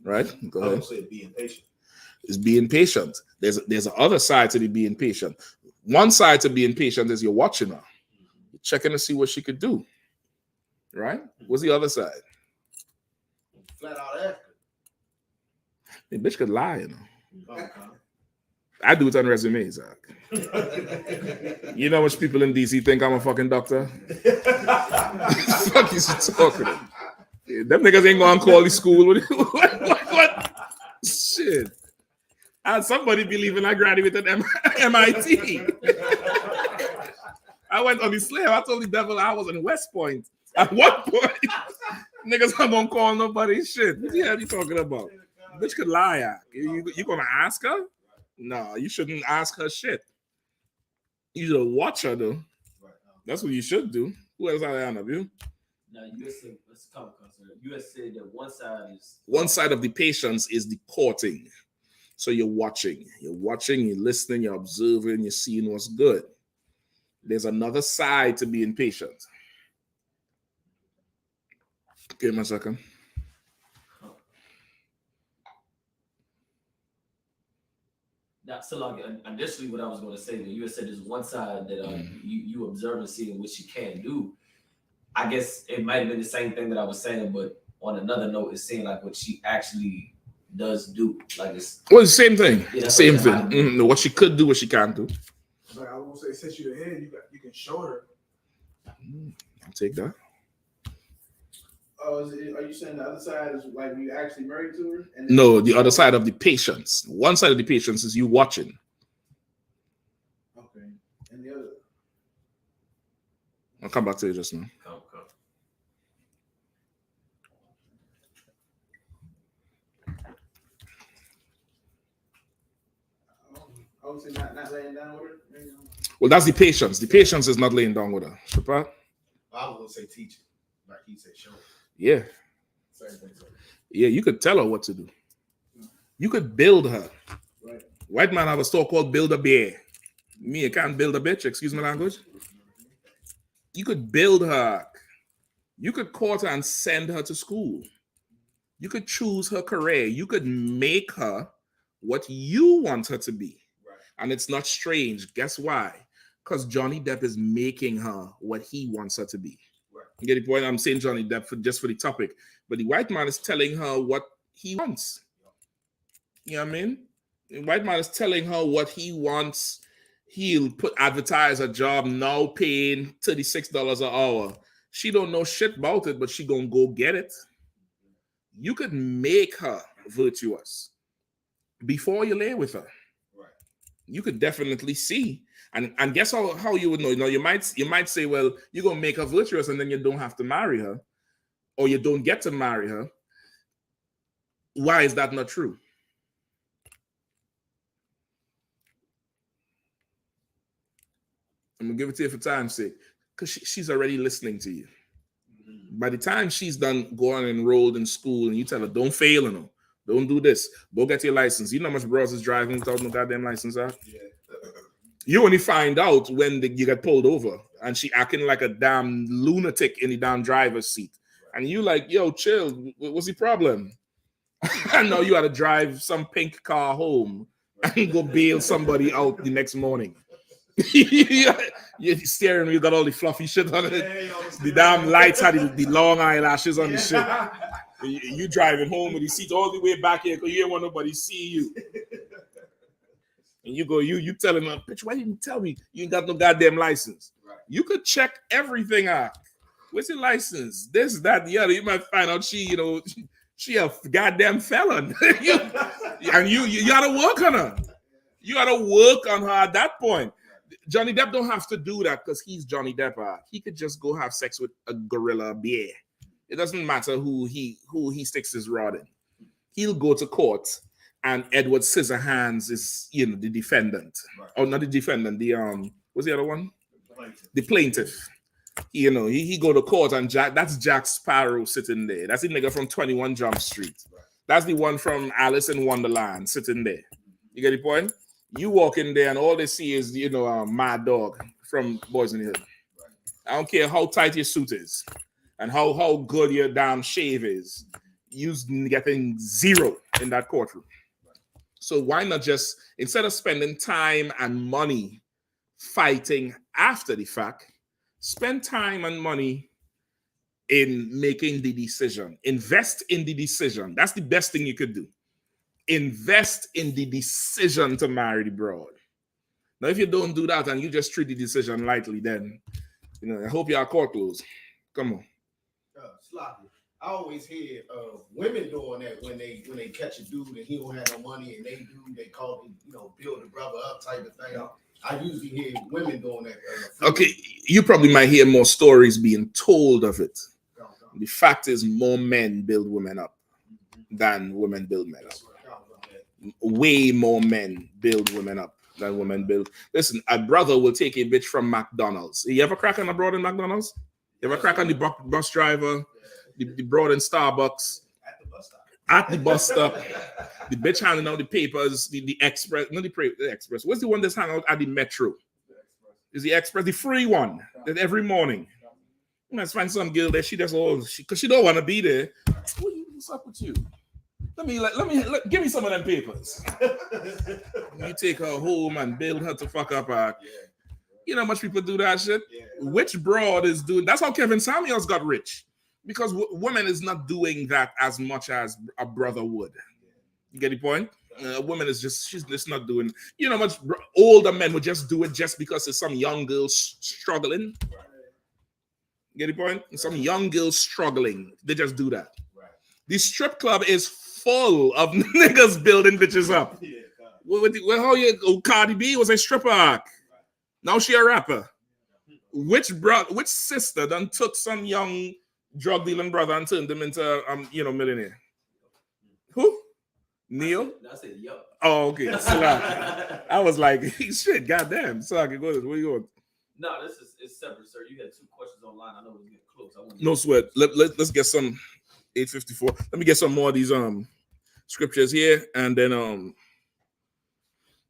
Right? Go ahead. I would say being patient. Is being patient. There's an other side to the being patient. One side to being patient is you're watching her. You're checking to see what she could do. Right? What's the other side? Flat out ask her. The bitch could lie, I do it on resumes, Zach. You know how much people in DC think I'm a fucking doctor? Fuck you talking about? Them niggas ain't going to call the school. What? Shit. And somebody believing I graduated MIT. I went on the slave. I told the devil I was in West Point. At one point, niggas not going to call nobody shit. What the hell are you talking about? Bitch could lie. You going to ask her? No, you shouldn't ask her shit. You should watch her, though. That's what you should do. Who else are there on you? Now, USA, let's come, US said that one side of the patience is the courting. So you're watching, you're listening, you're observing, you're seeing what's good. There's another side to being patient. Give me a second. Now, so like initially, what I was going to say, when you had said there's one side that you observe and see what she can do. I guess it might have been the same thing that I was saying, but on another note, it's saying like what she actually does do. Like it's same thing. Yeah, same thing. What she could do, what she can't do. Like I won't say, since you're the head, you can show her. I'll take that. Oh, are you saying the other side is like you actually married to her? No, the other side of the patience. One side of the patience is you watching. Okay, and the other. I'll come back to you just now. Come. I would say not laying down with her. Well, that's the patience. The patience is not laying down with her. Shapa? I was gonna say teaching, like he said, show. Yeah. Same thing. Yeah, you could tell her what to do. You could build her. Right. White man have a store called Build a Bear. Me, I can't build a bitch. Excuse my language. You could build her. You could court her and send her to school. You could choose her career. You could make her what you want her to be. Right. And it's not strange. Guess why? Because Johnny Depp is making her what he wants her to be. Right. You get the point? I'm saying Johnny Depp just for the topic. But the white man is telling her what he wants. You know what I mean? The white man is telling her what he wants. He'll advertise a job now paying $36 an hour. She don't know shit about it, but she gonna go get it. You could make her virtuous before you lay with her. Right. You could definitely see. And guess how you would know? You know, you might say, well, you're gonna make her virtuous and then you don't have to marry her, or you don't get to marry her. Why is that not true? I'm gonna give it to you for time's sake, because she's already listening to you. By the time she's done going enrolled in school, and you tell her, don't fail, don't do this, go get your license. You know how much bros is driving without no goddamn license, huh? Yeah. You only find out when you get pulled over, and she acting like a damn lunatic in the damn driver's seat, and you like, yo, chill. What's the problem? I know you had to drive some pink car home and go bail somebody out the next morning. You're steering wheel got all the fluffy shit on it. The damn lights had the long eyelashes on the shit. You driving home with the seat all the way back here because you didn't want nobody see you. And you telling her, bitch, why didn't you tell me you ain't got no goddamn license? Right. You could check everything out. What's your license? This, that, the other. You might find out she a goddamn felon. you gotta work on her. You gotta work on her at that point. Johnny Depp don't have to do that because he's Johnny Depp. He could just go have sex with a gorilla bear. It doesn't matter who he sticks his rod in. He'll go to court, and Edward Scissorhands is the defendant, or not the defendant. The what's the other one? The plaintiff. He go to court, and that's Jack Sparrow sitting there. That's the nigga from 21 Jump Street. That's the one from Alice in Wonderland sitting there. You get the point? You walk in there, and all they see is Mad Dog from Boys in the Hood. I don't care how tight your suit is and how good your damn shave is. You're getting zero in that courtroom. So why not just, instead of spending time and money fighting after the fact, spend time and money in making the decision. Invest in the decision. That's the best thing you could do. Invest in the decision to marry the broad. Now, if you don't do that and you just treat the decision lightly, then I hope you are court closed. Come on. Sloppy. I always hear women doing that when they catch a dude and he don't have no money, and they call him, build a brother up type of thing. I usually hear women doing that. Okay, you probably might hear more stories being told of it. The fact is, more men build women up than women build men up. Way more men build women up than women build. Listen, a brother will take a bitch from McDonald's. You ever crack on a broad in McDonald's? You ever crack on the bus driver, the broad in Starbucks? At the bus stop. The bitch handing out the papers, the express, not the express. What's the one that's hanging out at the metro? Is the express, the free one that every morning? You must find some girl that she does all, because she don't want to be there. What's up with you? Let me give me some of them papers. You take her home and build her to fuck up. You know how much people do that shit? Which broad is doing? That's how Kevin Samuels got rich. Because women is not doing that as much as a brother would. You get the point? Women is she's just not doing. You know how much older men would just do it just because there's some young girls struggling. You get the point? Some young girls struggling. They just do that. The strip club is full of niggas building bitches up. How Cardi B was a stripper. Now she a rapper. Which sister done took some young drug dealing brother and turned him into millionaire? Who? Neil? That's it. Yup. Oh, okay. I was like, shit, goddamn. So I can go. Where you going? No, it's separate, sir. You had two questions online. I know we're getting close. No sweat. Let's get some 854. Let me get some more of these scriptures here, and then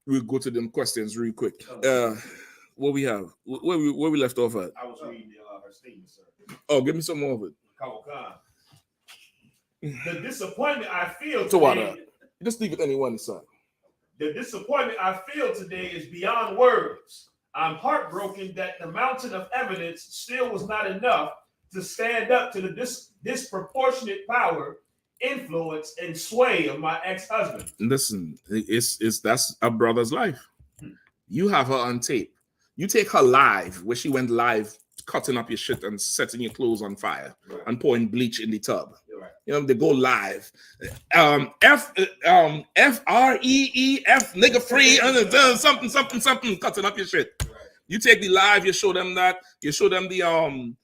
we'll go to them questions real quick. What we have? Where we left off at? I was reading her statement, sir. Oh, give me some more of it. The disappointment I feel today. Just leave it anyone, son. The disappointment I feel today is beyond words. I'm heartbroken that the mountain of evidence still was not enough to stand up to the disproportionate power, influence, and sway of my ex-husband. Listen, that's a brother's life. You have her on tape. You take her live, where she went live, cutting up your shit and setting your clothes on fire and pouring bleach in the tub. They go live. F-R-E-E-F, nigga free, something, cutting up your shit. You take the live, you show them that, you show them the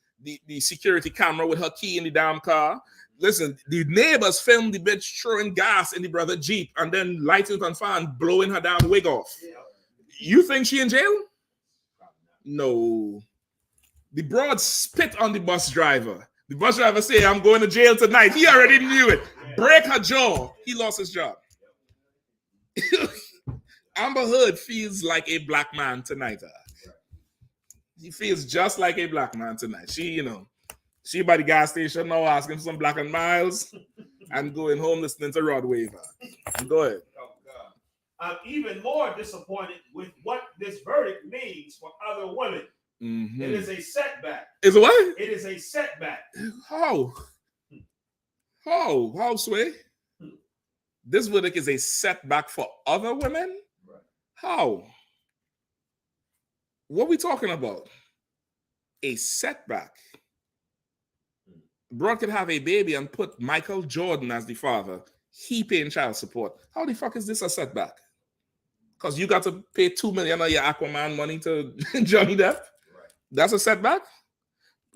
security camera with her key in the damn car. Listen, the neighbors filmed the bitch throwing gas in the brother Jeep and then lighting it on fire and blowing her damn wig off. You think she in jail? No. The broad spit on the bus driver. The bus driver say, I'm going to jail tonight. He already knew it. Break her jaw. He lost his job. Amber Heard feels like a black man tonight. He feels just like a black man tonight. She by the gas station now asking for some Black and Miles and going home listening to Rod Waver. Go ahead. I'm even more disappointed with what this verdict means for other women. Mm-hmm. It is a setback. Is it what? It is a setback. How, Sway? This verdict is a setback for other women? Right. How? What are we talking about? a setback. Broad could have a baby and put Michael Jordan as the father. He paying child support. How the fuck is this a setback? Because you got to pay $2 million of your Aquaman money to Johnny Depp. Right. That's a setback.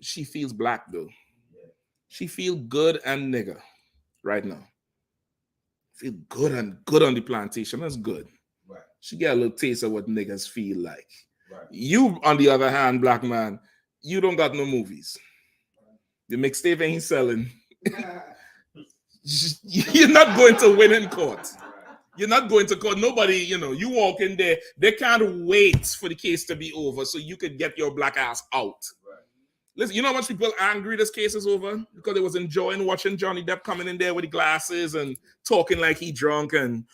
She feels black though. Yeah. She feel good and nigger right now. Feel good and good on the plantation. That's good. Right. She get a little taste of what niggas feel like. Right. You, on the other hand, black man, you don't got no movies. The mixtape ain't selling. You're not going to win in court. You're not going to court. Nobody, you walk in there, they can't wait for the case to be over so you could get your black ass out. Right. Listen, you know how much people are angry this case is over? Because they was enjoying watching Johnny Depp coming in there with the glasses and talking like he drunk and,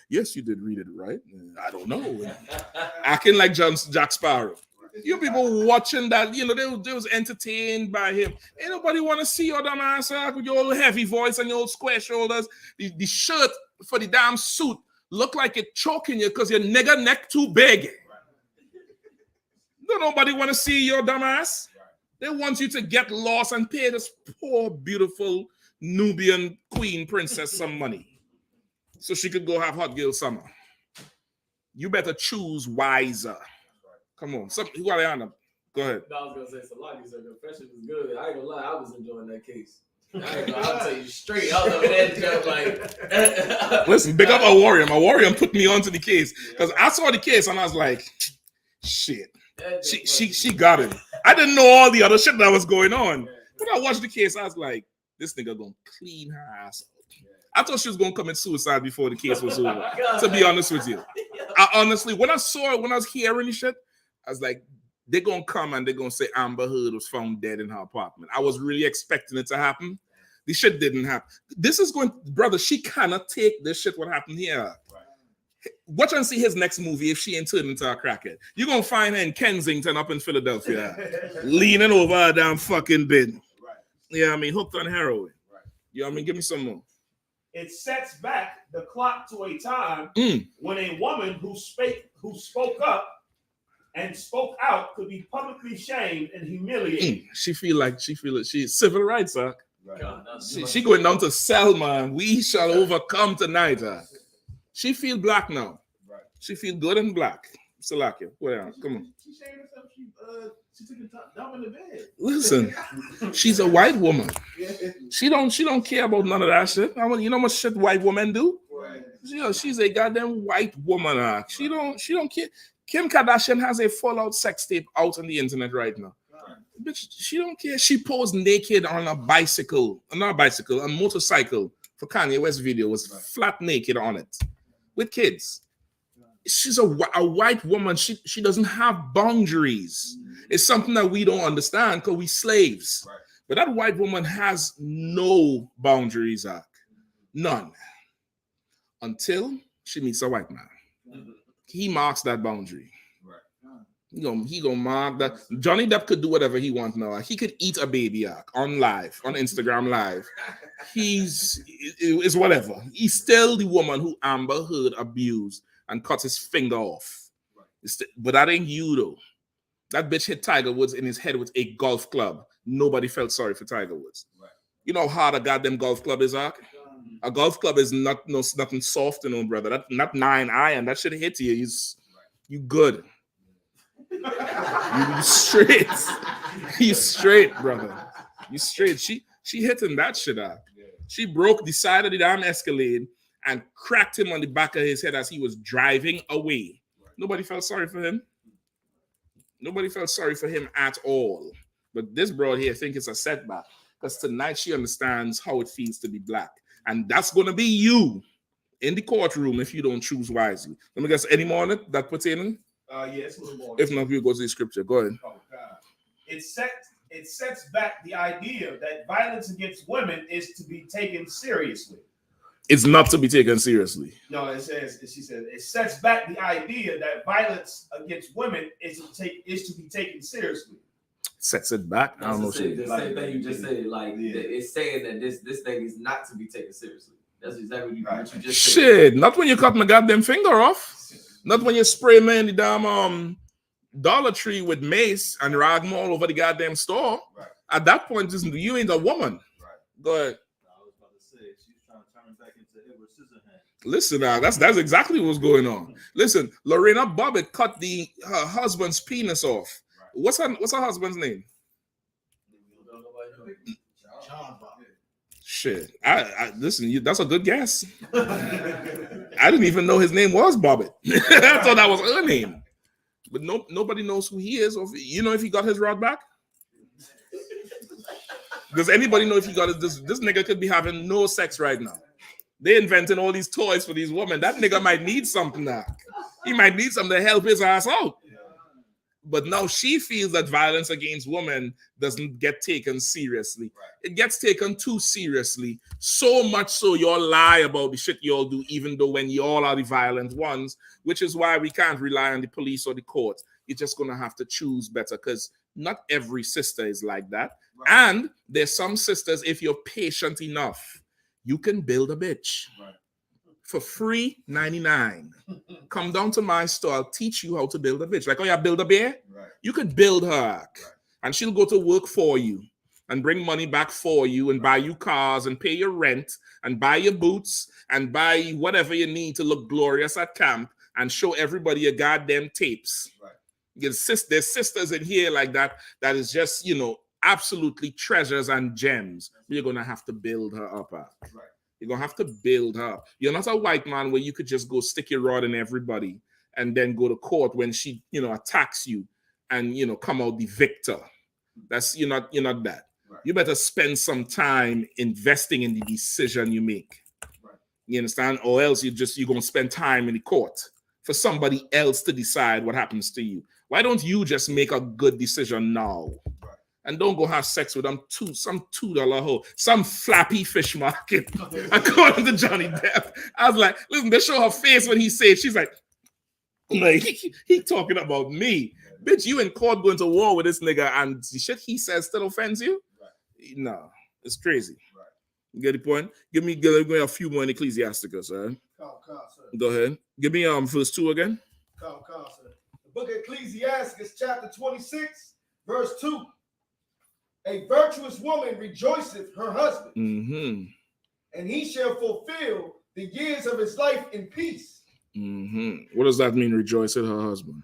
yes, you did read it, right? I don't know. Acting like Jack Sparrow. You people watching that, they was entertained by him. Ain't nobody want to see your dumb ass with your old heavy voice and your old square shoulders. The shirt for the damn suit look like it choking you because your nigger neck too big. Don't nobody want to see your dumb ass. They want you to get lost and pay this poor, beautiful Nubian queen princess some money so she could go have hot girl summer. You better choose wiser. Come on. Who are Yahanna? Go ahead. I was going to say, Salaki, so confession was good. I ain't going to lie, I was enjoying that case. I'll tell you straight. I was over there just like... Listen, big up a warrior. My warrior put me onto the case. Because I saw the case and I was like, shit. She got him. I didn't know all the other shit that was going on. When I watched the case, I was like, this nigga gonna clean her ass up. I thought she was gonna commit suicide before the case was over. To be honest with you. I honestly, when I was hearing the shit, I was like, they're gonna come and they're gonna say Amber Heard was found dead in her apartment. I was really expecting it to happen. The shit didn't happen. This is going, brother, she cannot take this shit what happened here. Right. Watch and see his next movie if she ain't turned into a crackhead. You're gonna find her in Kensington up in Philadelphia, leaning over a damn fucking bin. Right. Yeah, I mean, hooked on heroin. Right. You know what I mean? Give me some more. It sets back the clock to a time when a woman who spoke up and spoke out could be publicly shamed and humiliated. She feel it. She's civil rights, huh? Right. She going down to Selma. We shall overcome tonight. She feel black now. Right. She feel good and black. Salakia, come on. She shamed herself. She took a dump in the bed. Listen, she's a white woman. She don't care about none of that shit. I mean, you know what shit white women do? Right. She's a goddamn white woman. She don't care. Kim Kardashian has a fallout sex tape out on the internet right now. Right. Bitch, she don't care. She posed naked on a motorcycle for Kanye West video. Was flat naked on it with kids. She's a white woman. She doesn't have boundaries. It's something that we don't understand because we slaves. Right. But that white woman has no boundaries, none. Until she meets a white man. He marks that boundary. Right. He gonna mark that. Johnny Depp could do whatever he wants now. He could eat a baby on live, on Instagram live. It's whatever. He's still the woman who Amber Heard abused and cut his finger off. Right. But that ain't you though. That bitch hit Tiger Woods in his head with a golf club. Nobody felt sorry for Tiger Woods. Right. You know how hard a goddamn golf club is, Ark? A golf club is nothing soft, brother. That not 9 iron. That should hit you. You good. You straight. You straight, brother. You straight. She hitting that shit out. She broke the side of the damn Escalade and cracked him on the back of his head as he was driving away. Nobody felt sorry for him. Nobody felt sorry for him at all. But this broad here think it's a setback because tonight she understands how it feels to be black. And that's going to be you in the courtroom if you don't choose wisely. Let me guess, any more on it that pertaining? Yes, a little more. If not, we'll go to the scripture. Go ahead. Oh, God. It sets back the idea that violence against women is to be taken seriously. It's not to be taken seriously. No, she said, it sets back the idea that violence against women is to be taken seriously. Sets it back. I don't know. The same thing you just said. It's saying that this thing is not to be taken seriously. That's exactly what you just said. Shit, not when you cut my goddamn finger off. Not when you spray me in the damn Dollar Tree with mace and rag 'em all over the goddamn store. Right. At that point, you ain't a woman. Right. Go ahead. I was about to say she's trying to turn back into Edward Scissorhands. Listen, now that's exactly what's going on. Listen, Lorena Bobbitt cut her husband's penis off. Right. What's her husband's name? John Bobbitt. Shit, I listen. That's a good guess. I didn't even know his name was Bobbitt. I thought that was her name. But nobody knows who he is. Or if he got his rod back. Does anybody know if he got it? This nigga could be having no sex right now. They inventing all these toys for these women. That nigga might need something now. He might need something to help his ass out. But now she feels that violence against women doesn't get taken seriously. Right. It gets taken too seriously. So much so y'all lie about the shit y'all do, even though when y'all are the violent ones, which is why we can't rely on the police or the court. You're just going to have to choose better because not every sister is like that. Right. And there's some sisters, if you're patient enough, you can build a bitch. Right. For free, $99. Come down to my store. I'll teach you how to build a bitch. Like, build a bear? Right. You could build her. Right. And she'll go to work for you and bring money back for you and buy you cars and pay your rent and buy your boots and buy whatever you need to look glorious at camp and show everybody your goddamn tapes. Right. There's sisters in here like that is just, absolutely treasures and gems. You're going to have to build her up. Right. You're going to have to build her up. You're not a white man where you could just go stick your rod in everybody and then go to court when she, attacks you and, come out the victor. You're not that. Right. You better spend some time investing in the decision you make. Right. You understand? Or else you're going to spend time in the court for somebody else to decide what happens to you. Why don't you just make a good decision now? And don't go have sex with some $2 hoe, some flappy fish market, according to Johnny Depp. I was like, listen, they show her face when he said, she's like he talking about me. Bitch, you in court going to war with this nigga and the shit he says still offends you? Right. No, it's crazy. Right. You get the point? Give me a few more in Ecclesiasticus, sir. Go ahead. Give me verse 2 again. Sir. The book of Ecclesiasticus, chapter 26, verse 2. A virtuous woman rejoiceth her husband, and he shall fulfill the years of his life in peace. What does that mean, rejoice at her husband?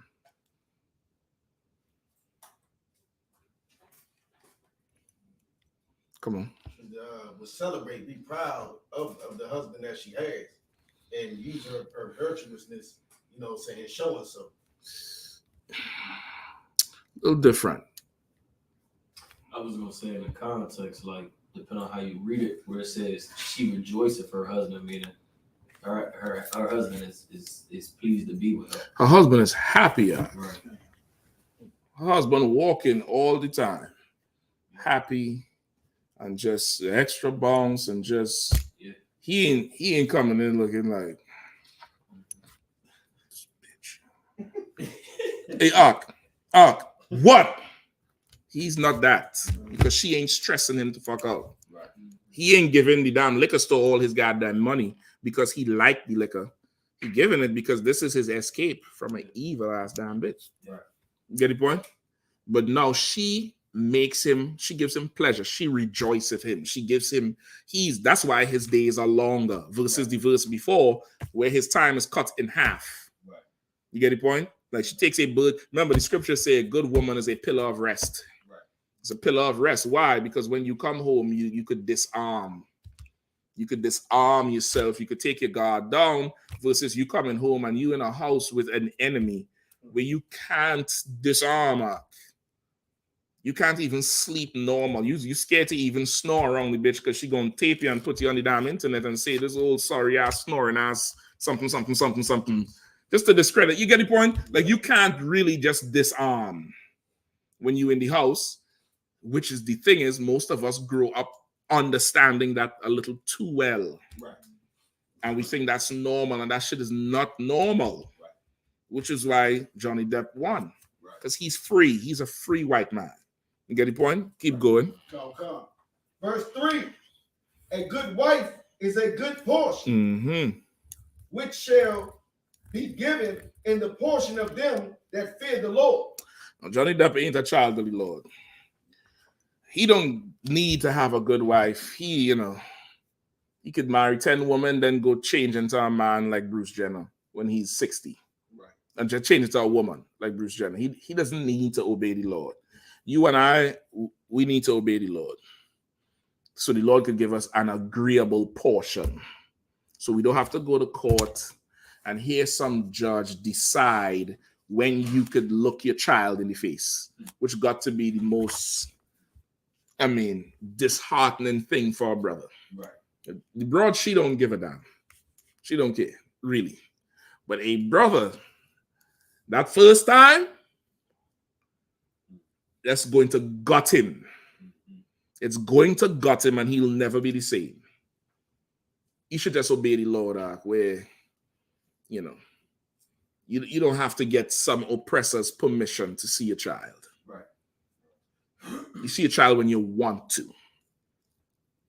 Come on. Will celebrate, be proud of the husband that she has, and use her virtuousness, saying, show us so. A little different. I was gonna say in the context, like depending on how you read it, where it says she rejoiceth her husband, meaning her husband is pleased to be with her. Her husband is happier. Right. Her husband walking all the time, happy, and just extra bounce and just he ain't coming in looking like bitch. Hey, Ark, what? He's not that because she ain't stressing him to fuck out. Right. He ain't giving the damn liquor store all his goddamn money because he liked the liquor. He giving it because this is his escape from an evil ass damn bitch. Right. Get the point? But now she gives him pleasure. She rejoices him. She gives him, that's why his days are longer versus the verse before where his time is cut in half. Right. You get the point? Like she takes a bird. Remember the scriptures say a good woman is a pillar of rest. It's a pillar of rest. Why? Because when you come home, you could disarm. You could disarm yourself. You could take your guard down versus you coming home and you in a house with an enemy where you can't disarm her. You can't even sleep normal. You scared to even snore around the bitch because she gonna tape you and put you on the damn internet and say this old sorry ass snoring ass something. Just to discredit. You get the point? Like you can't really just disarm when you in the house. Which is the thing is, most of us grow up understanding that a little too well. Right. And we think that's normal, and that shit is not normal. Right. Which is why Johnny Depp won. Because he's free. He's a free white man. You get the point? Keep going. Come. Verse 3. A good wife is a good portion, which shall be given in the portion of them that fear the Lord. Now, Johnny Depp ain't a child of the Lord. He don't need to have a good wife. He could marry 10 women, then go change into a man like Bruce Jenner when he's 60. Right. And just change it to a woman like Bruce Jenner. He doesn't need to obey the Lord. You and I, we need to obey the Lord. So the Lord could give us an agreeable portion. So we don't have to go to court and hear some judge decide when you could look your child in the face, which got to be the most, disheartening thing for a brother. Right. The broad, she don't give a damn. She don't care, really. But a brother, that first time, that's going to gut him. It's going to gut him and he'll never be the same. You should just obey the Lord, where, you don't have to get some oppressor's permission to see a child. Right. You see a child when you want to.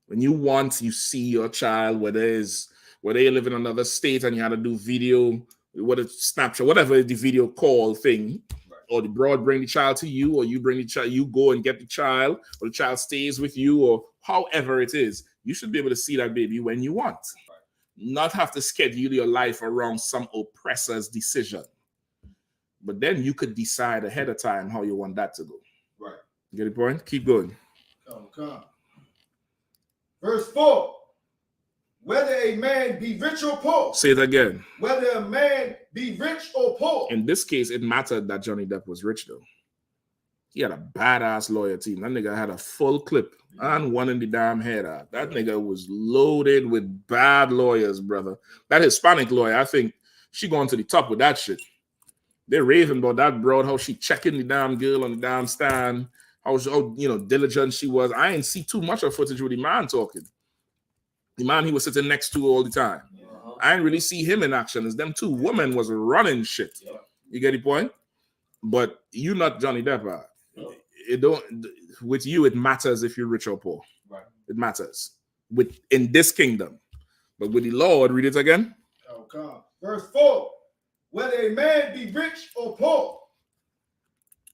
When you want, you see your child, whether you live in another state and you had to do video, what a Snapchat, whatever the video call thing, right. Or the broad bring the child to you, or you bring the child, you go and get the child, or the child stays with you, or however it is, you should be able to see that baby when you want. Right. Not have to schedule your life around some oppressor's decision. But then you could decide ahead of time how you want that to go. Right. Get the point? Keep going. Come. Verse 4. Whether a man be rich or poor. Say it again. Whether a man be rich or poor. In this case, it mattered that Johnny Depp was rich, though. He had a badass lawyer team. That nigga had a full clip and one in the damn head. That nigga was loaded with bad lawyers, brother. That Hispanic lawyer, I think she going to the top with that shit. They're raving about that broad, how she checking the damn girl on the damn stand, how diligent she was. I ain't see too much of footage with the man talking. The man he was sitting next to all the time. I didn't really see him in action. As them two women was running shit. You get the point? But you not Johnny Depp. It don't. With you, it matters if you're rich or poor. Right. It matters in this kingdom. But with the Lord, read it again. Oh, come. Verse 4. Whether a man be rich or poor,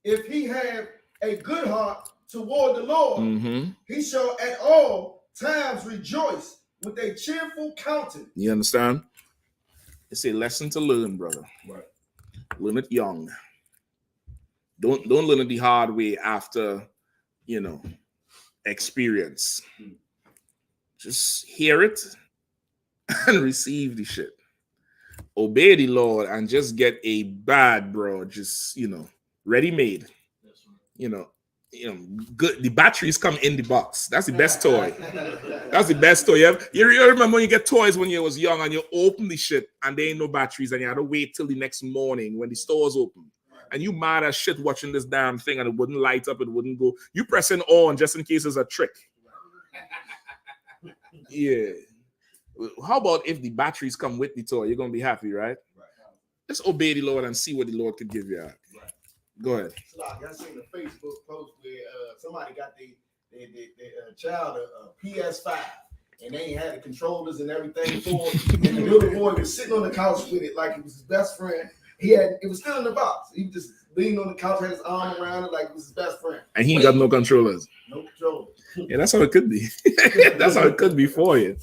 if he have a good heart toward the Lord, he shall at all times rejoice with a cheerful countenance. You understand? It's a lesson to learn, brother. Right. Learn it young. Don't learn it the hard way after, experience. Just hear it and receive the shit. Obey the Lord and just get a bad, bro. Just, ready-made. Good. The batteries come in the box. That's the best toy. That's the best toy. You remember when you get toys when you was young and you open the shit and there ain't no batteries and you had to wait till the next morning when the stores open. And you mad as shit watching this damn thing and it wouldn't light up, it wouldn't go. You pressing on just in case it's a trick. Yeah. How about if the batteries come with the toy? You're gonna be happy, right? Just obey the Lord and see what the Lord could give you. Right. Go ahead. So, I seen a Facebook post where somebody got their child a PS5 and they had the controllers and everything for it. And the little boy was sitting on the couch with it like it was his best friend. It was still in the box. He just leaned on the couch, had his arm around it like it was his best friend. And he ain't got no controllers. No controllers. Yeah, that's how it could be. That's how it could be for you.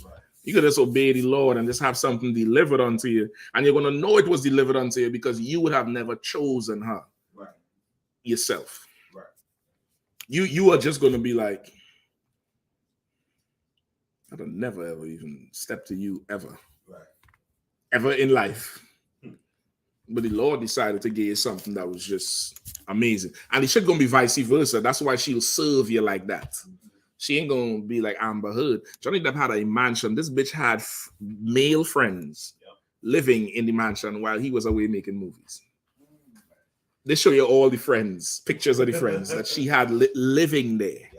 You could just obey the Lord and just have something delivered unto you. And you're going to know it was delivered unto you because you would have never chosen her yourself. Right. You are just going to be like, I don't never ever even step to you ever. Right. Ever in life. But the Lord decided to give you something that was just amazing. And it should going to be vice versa. That's why she'll serve you like that. She ain't going to be like Amber Heard. Johnny Depp had a mansion. This bitch had male friends living in the mansion while he was away making movies. They show you all the friends, pictures of the friends that she had living there.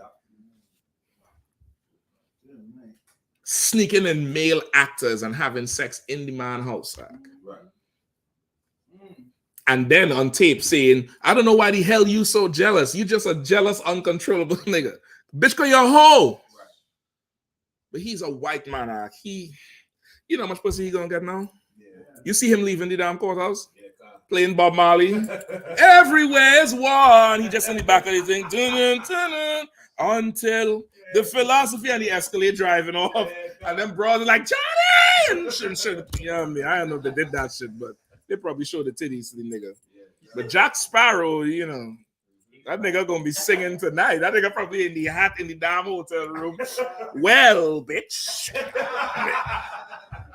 Sneaking in male actors and having sex in the man's house. Right. And then on tape saying, I don't know why the hell you so jealous. You just a jealous, uncontrollable nigga. Bitch, cause you're a hoe. Right. But he's a white man. You know how much pussy he gonna get now? Yeah. You see him leaving the damn courthouse? Yeah, playing Bob Marley. Everywhere's one. He just in the back of the thing. Until the philosophy and the Escalade driving off. And then brothers like, Johnny! And shit. You know what I mean? I don't know if they did that shit, but they probably showed the titties to the nigga. But Jack Sparrow, you know, that nigga gonna be singing tonight. That nigga probably in the hat in the damn hotel room. Well, bitch,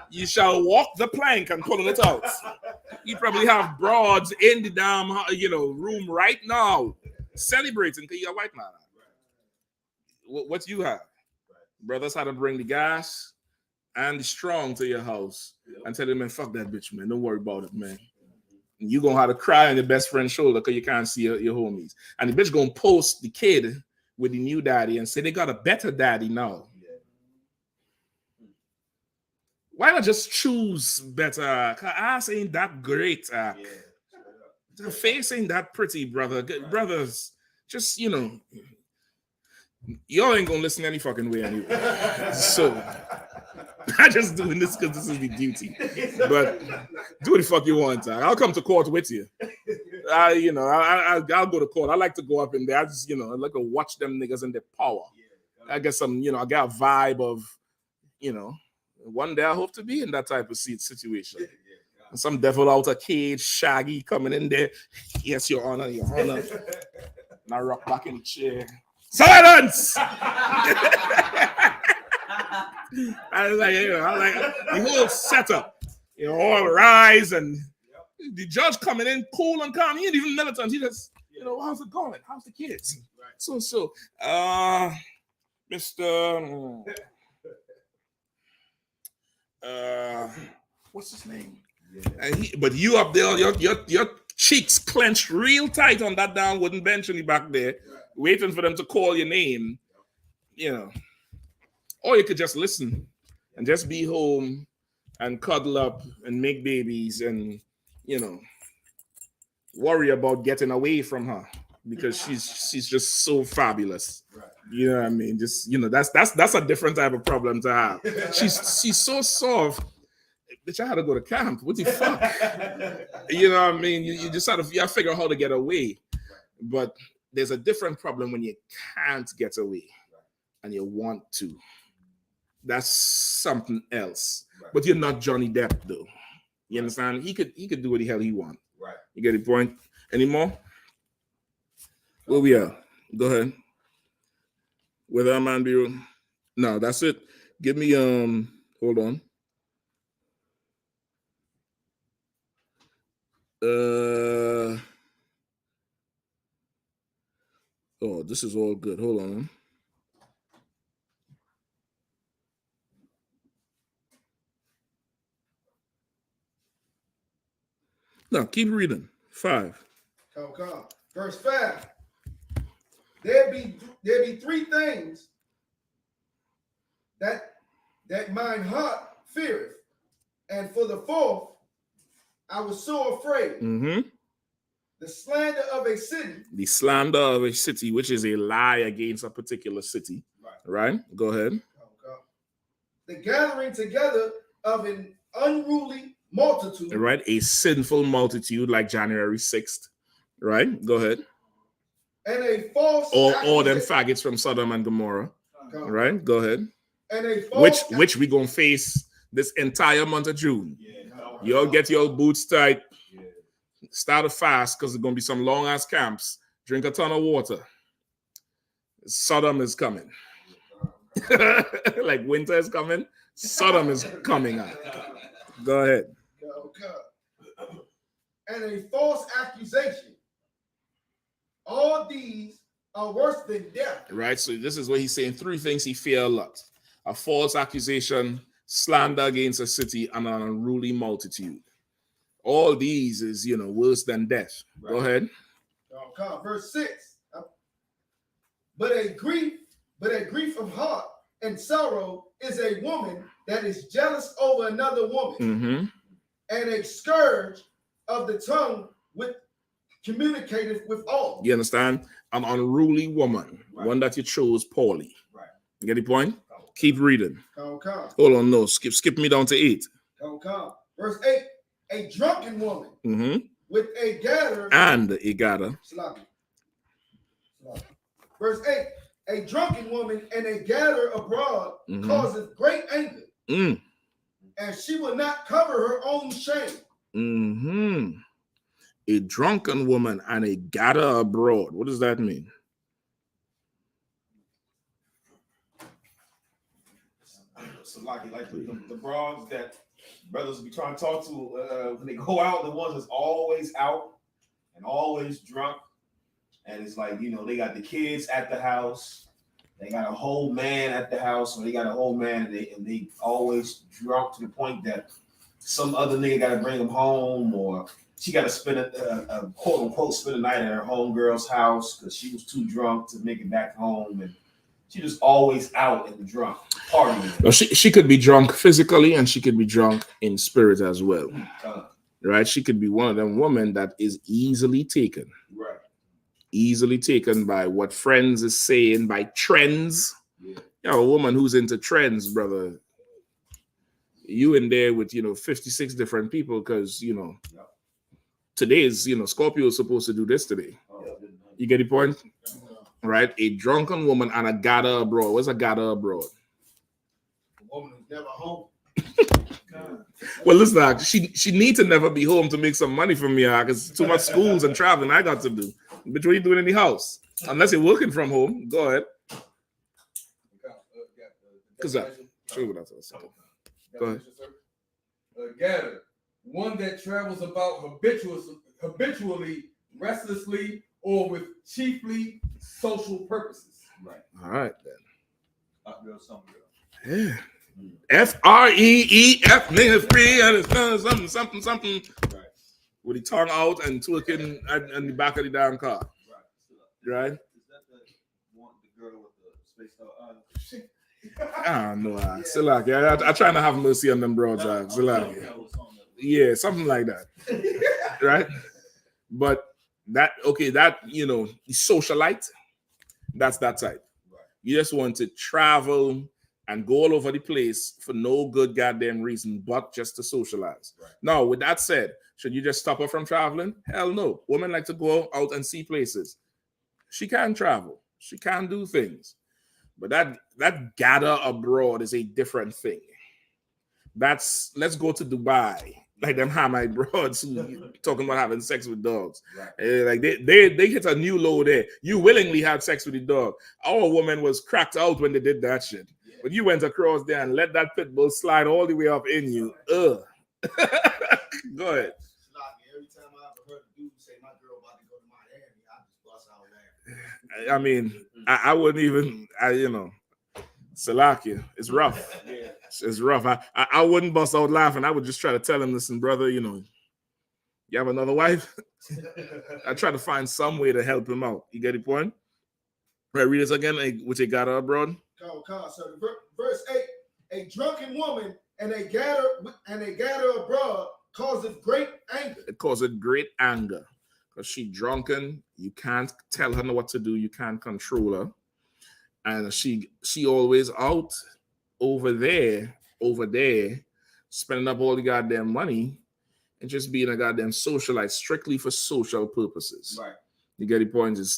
you shall walk the plank and pulling it out. You probably have broads in the damn, room right now, celebrating because you're a white man. What you have? Brothers had to bring the gas and the strong to your house and tell them, man, fuck that bitch, man. Don't worry about it, man. You gonna have to cry on your best friend's shoulder because you can't see your homies. And the bitch gonna post the kid with the new daddy and say they got a better daddy now. Why not just choose better? Cause ass ain't that great. The face ain't that pretty, brother. Brothers, just y'all ain't gonna listen any fucking way anyway. So I'm just doing this because this is the duty. But do what the fuck you want. I'll come to court with you. I'll go to court. I like to go up in there. I just, I like to watch them niggas in their power. I get some, I got a vibe of, one day I hope to be in that type of situation. And some devil out of cage, Shaggy coming in there. Yes, Your Honor, Your Honor. And I rock back in the chair. Silence! I was like, the whole setup, all rise and the judge coming in cool and calm. He ain't even militant. He just, how's it going? How's the kids? So, Mr. What's his name? But you up there, your cheeks clenched real tight on that down wooden bench in the back there, waiting for them to call your name, Or you could just listen and just be home and cuddle up and make babies and, worry about getting away from her because she's just so fabulous. You know what I mean? Just, that's a different type of problem to have. She's so soft. Bitch, I had to go to camp. What the fuck? You know what I mean? You just have to figure out how to get away. But there's a different problem when you can't get away and you want to. That's something else. But you're not Johnny Depp, though. You understand? He could do what the hell he want. Right. You get the point? Any more? Where we are? Go ahead. With our man bureau. No, that's it. Give me hold on. Oh, this is all good. Hold on. No, keep reading. 5. Come. Verse 5. There be 3 things that mine heart feareth, and for the 4th I was so afraid. Mm-hmm. The slander of a city. The slander of a city, which is a lie against a particular city. Right? Go ahead. The gathering together of an unruly multitude. Right? A sinful multitude like January 6th. Right? Go ahead. And a false all them faggots from Sodom and Gomorrah. Right? Go ahead. And a false which we gonna face this entire month of June. Y'all get your boots tight. Start a fast because there's gonna be some long ass camps. Drink a ton of water. Sodom is coming. Like winter is coming. Sodom is coming out. Go ahead. And a false accusation. All these are worse than death. Right. So this is what he's saying. 3 things he fear a lot: a false accusation, slander against a city, and an unruly multitude. All these is, worse than death. Right. Go ahead. Verse 6. But a grief of heart and sorrow is a woman that is jealous over another woman, mm-hmm. and a scourge of the tongue with communicated with all. You understand? An unruly woman, one that you chose poorly. Right. You get the point? Keep reading. Come. Hold on, no, skip me down to 8. Come. Verse 8. A drunken woman, mm-hmm. with a gather. And a gather. Verse 8. A drunken woman and a gather abroad causeth great anger. And she will not cover her own shame. A drunken woman and a gather abroad. What does that mean? So like the broads that brothers be trying to talk to when they go out, the ones that's always out and always drunk. And it's like, you know, they got the kids at the house. They got a whole man at the house, or they got a whole man, and they always drunk to the point that some other nigga got to bring them home, or she got to spend a quote unquote spend a night at her homegirl's house because she was too drunk to make it back home, and she just always out and drunk partying. Well, she could be drunk physically, and she could be drunk in spirit as well. Right? She could be one of them women that is easily taken. Right. Easily taken by what friends is saying, by trends. Yeah. You know, a woman who's into trends, brother. You in there with, 56 different people because, today's, Scorpio is supposed to do this today. You get the point? Right? A drunken woman and a gather abroad. What's a gather abroad? A woman who's never home. Well, listen, she need to never be home to make some money for me, because too much schools and traveling I got to do. But what are you doing in the house? Unless you're working from home, go ahead. Go ahead. Gather, one that travels about habitually, restlessly, or with chiefly social purposes. Right. All right then. Hot girl, some girl. Yeah. FREEF ministry and it's something. Right. With the tongue out and twerking in the back of the damn car. Right. Is that the girl with the spaced out eyes? I don't know. I try to have mercy on them broads. Yeah, something like that. Right? But that socialite, that's that type. Right. You just want to travel and go all over the place for no good goddamn reason but just to socialize. Right. Now, with that said, should you just stop her from traveling? Hell no. Women like to go out and see places. She can travel. She can do things. But that gather abroad is a different thing. Let's go to Dubai. Like them Hamite broads who talking about having sex with dogs. Right. Like they hit a new low there. You willingly had sex with the dog. Our woman was cracked out when they did that shit. Yeah. But you went across there and let that pit bull slide all the way up in you. Ugh. Go ahead. Every time I ever heard a dude say my girl about to go to Miami, I just bust out laughing. I mean, I wouldn't even, Salakia, it's rough. Yeah. It's rough. I wouldn't bust out laughing. I would just try to tell him, listen, brother, you have another wife? I try to find some way to help him out. You get the point? Right, read this again, which they got abroad. So verse 8, a drunken woman and a gather abroad causeth great anger. It causes great anger. Because she drunken, you can't tell her what to do, you can't control her. And she always out over there, spending up all the goddamn money and just being a goddamn socialite strictly for social purposes. Right. You get the point? It's